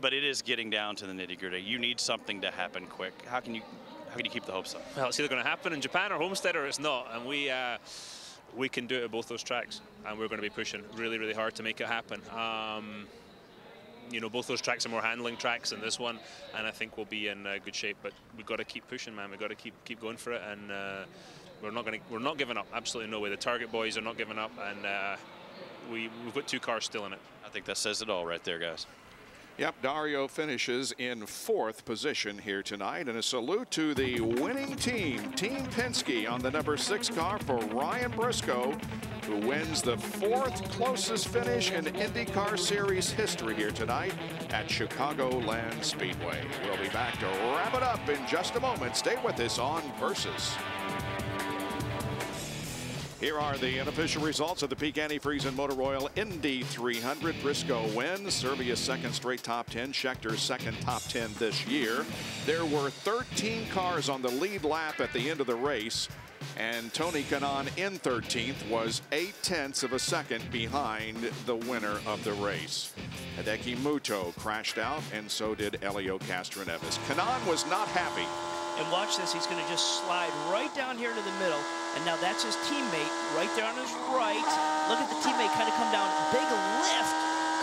but it is getting down to the nitty-gritty. You need something to happen quick. How can you keep the hopes up? Well, it's either going to happen in Japan or Homestead, or it's not, and we can do it at both those tracks, and we're going to be pushing really, really hard to make it happen. You know, both those tracks are more handling tracks than this one, and I think we'll be in good shape. But we've got to keep pushing, man. We've got to keep going for it, and we're not giving up. Absolutely no way. The Target boys are not giving up, and we've got 2 cars still in it. I think that says it all right there, guys. Yep, Dario finishes in 4th position here tonight. And a salute to the winning team, Team Penske, on the number 6 car for Ryan Briscoe, who wins the 4th closest finish in IndyCar Series history here tonight at Chicagoland Speedway. We'll be back to wrap it up in just a moment. Stay with us on Versus. Here are the unofficial results of the Peak Antifreeze and Motor Oil Indy 300. Briscoe wins. Servia's 2nd straight top 10. Schechter's 2nd top 10 this year. There were 13 cars on the lead lap at the end of the race. And Tony Kanaan in 13th was 0.8 of a second behind the winner of the race. Hideki Muto crashed out, and so did Helio Castroneves. Kanaan was not happy. And watch this, he's going to just slide right down here into the middle. And now that's his teammate right there on his right. Look at the teammate kind of come down, big lift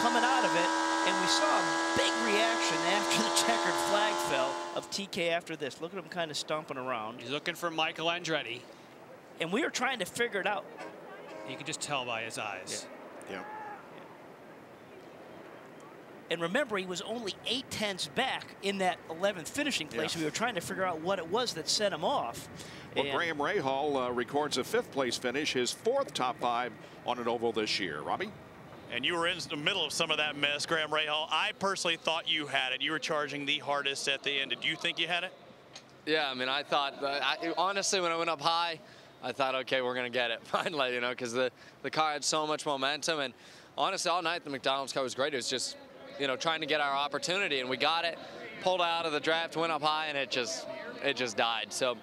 coming out of it. And we saw a big reaction after the checkered flag fell of TK after this. Look at him kind of stomping around. He's looking for Michael Andretti. And we were trying to figure it out. You can just tell by his eyes. Yeah. And remember, he was only 0.8 back in that 11th finishing place. Yeah. We were trying to figure out what it was that set him off. Well, Graham Rahal records a 5th place finish, his 4th top 5 on an oval this year. Robbie? And you were in the middle of some of that mess, Graham Rahal. I personally thought you had it. You were charging the hardest at the end. Did you think you had it? Yeah, I mean, I thought, honestly, when I went up high, I thought, okay, we're going to get it finally, you know, because the car had so much momentum. And honestly, all night, the McDonald's car was great. It was just, you know, trying to get our opportunity, and we got it, pulled out of the draft, went up high, and it just died. So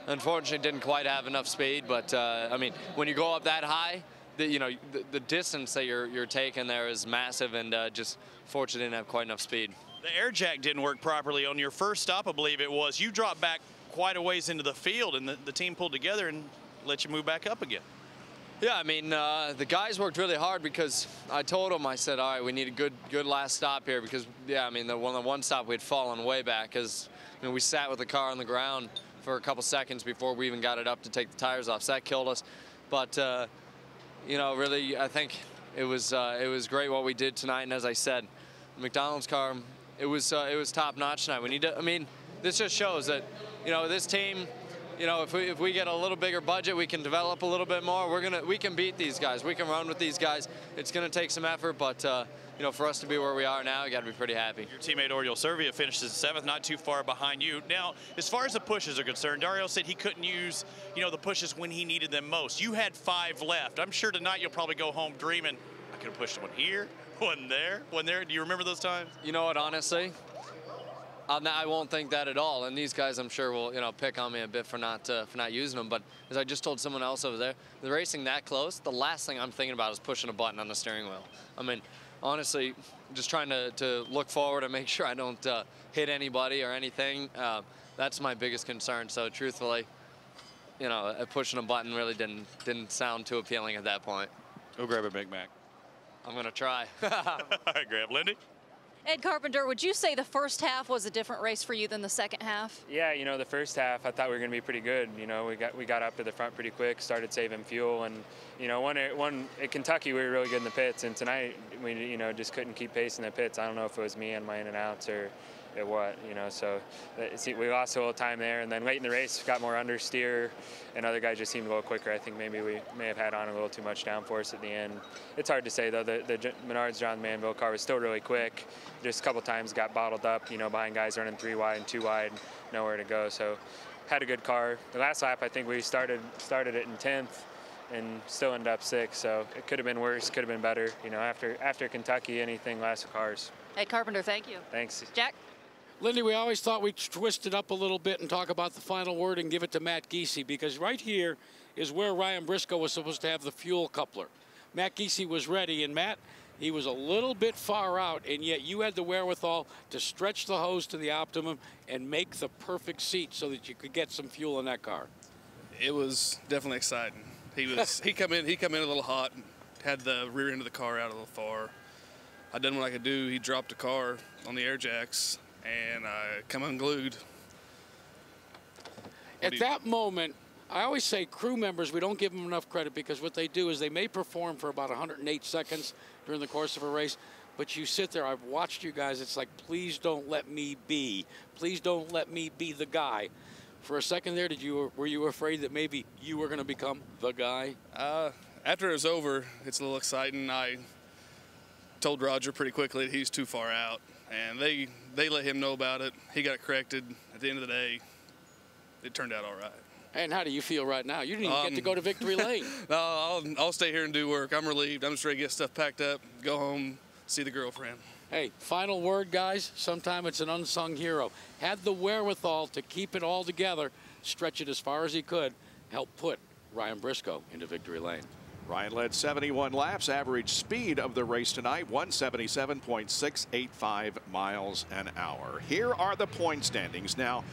unfortunately, didn't quite have enough speed. But I mean, when you go up that high, the distance that you're taking there is massive, and just fortunately didn't have quite enough speed. The air jack didn't work properly on your first stop, I believe it was. You dropped back quite a ways into the field, and the team pulled together and let you move back up again. Yeah, I mean, the guys worked really hard because I told them, I said, all right, we need a good last stop here because, yeah, I mean, the one stop we had fallen way back because, I mean, we sat with the car on the ground for a couple seconds before we even got it up to take the tires off. So that killed us. But, you know, really, I think it was great what we did tonight. And as I said, the McDonald's car, it was top notch tonight. We need to, I mean, this just shows that, you know, this team, you know, if we get a little bigger budget, we can develop a little bit more. We can beat these guys. We can run with these guys. It's going to take some effort, but you know, for us to be where we are now, you got to be pretty happy. Your teammate Oriol Servia finishes 7th, not too far behind you. Now, as far as the pushes are concerned, Dario said he couldn't use, you know, the pushes when he needed them most. You had 5 left. I'm sure tonight you'll probably go home dreaming, I could have pushed one here, one there, one there. Do you remember those times? You know what, honestly, I won't think that at all. And these guys, I'm sure, will, you know, pick on me a bit for not using them. But as I just told someone else over there, the racing that close, the last thing I'm thinking about is pushing a button on the steering wheel. I mean, honestly, just trying to look forward and make sure I don't hit anybody or anything. That's my biggest concern. So truthfully, you know, pushing a button really didn't sound too appealing at that point. Go grab a Big Mac. I'm gonna try. All right, grab Lindy. Ed Carpenter, would you say the first half was a different race for you than the second half? Yeah, you know, the first half I thought we were going to be pretty good. You know, we got up to the front pretty quick, started saving fuel, and you know, one at Kentucky we were really good in the pits, and tonight we, you know, just couldn't keep pace in the pits. I don't know if it was me and my in and outs or what, you know. So we lost a little time there, and then late in the race got more understeer, and other guys just seemed a little quicker. I think maybe we may have had on a little too much downforce at the end. It's hard to say though. The Menards John Manville car was still really quick. Just a couple times got bottled up, you know, behind guys running 3 wide and 2 wide, nowhere to go. So had a good car. The last lap I think we started it in 10th and still ended up 6th. So it could have been worse, could have been better. You know, after Kentucky, anything lasts with cars. Ed Carpenter, thank you. Thanks. Jack? Lindy, we always thought we'd twist it up a little bit and talk about the final word and give it to Matt Giese, because right here is where Ryan Briscoe was supposed to have the fuel coupler. Matt Giese was ready, and Matt, he was a little bit far out, and yet you had the wherewithal to stretch the hose to the optimum and make the perfect seat so that you could get some fuel in that car. It was definitely exciting. He come in a little hot, had the rear end of the car out a little far. I done what I could do. He dropped the car on the air jacks, and I come unglued. At that moment, I always say crew members, we don't give them enough credit because what they do is they may perform for about 108 seconds during the course of a race, but you sit there. I've watched you guys. It's like, please don't let me be. Please don't let me be the guy. For a second there, were you afraid that maybe you were going to become the guy? After it was over, it's a little exciting. I told Roger pretty quickly that he's too far out, and they let him know about it. He got it corrected. At the end of the day, it turned out all right. And how do you feel right now? You didn't even get to go to victory lane. No, I'll stay here and do work. I'm relieved. I'm just ready to get stuff packed up, go home, see the girlfriend. Hey, final word, guys. Sometime it's an unsung hero. Had the wherewithal to keep it all together, stretch it as far as he could, help put Ryan Briscoe into victory lane. Ryan led 71 laps. Average speed of the race tonight, 177.685 miles an hour. Here are the point standings. Now,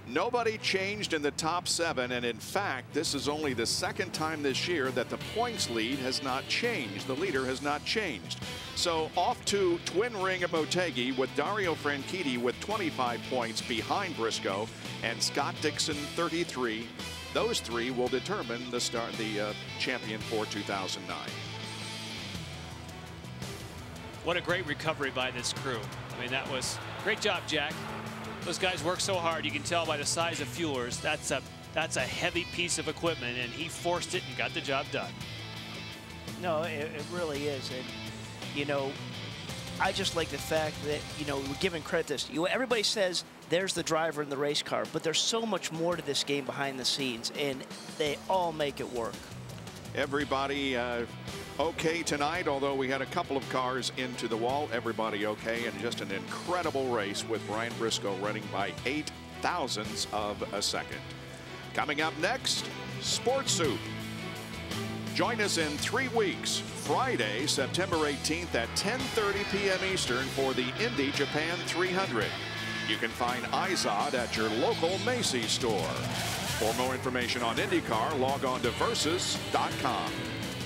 nobody changed in the top 7, and in fact, this is only the second time this year that the points lead has not changed. The leader has not changed. So off to Twin Ring of Motegi with Dario Franchitti with 25 points behind Briscoe and Scott Dixon 33. Those three will determine the champion for 2009. What a great recovery by this crew. I mean, that was great job, Jack. Those guys work so hard. You can tell by the size of fuelers. That's a heavy piece of equipment, and he forced it and got the job done. No, it really is. And, you know, I just like the fact that, you know, we're giving credit to this. Everybody says there's the driver in the race car, but there's so much more to this game behind the scenes, and they all make it work. Everybody okay tonight, although we had a couple of cars into the wall. Everybody okay, and just an incredible race with Ryan Briscoe running by 8 thousandths of a second. Coming up next, Sports Soup. Join us in 3 weeks, Friday, September 18th at 10:30 p.m. Eastern for the Indy Japan 300. You can find Izod at your local Macy's store. For more information on IndyCar, log on to Versus.com.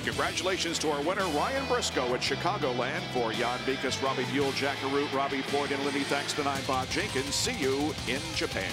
Congratulations to our winner, Ryan Briscoe at Chicagoland. For Jan Bikas, Robbie Buell, Jack Arute, Robbie Floyd, and Lindy Thaxton, I'm Bob Jenkins. See you in Japan.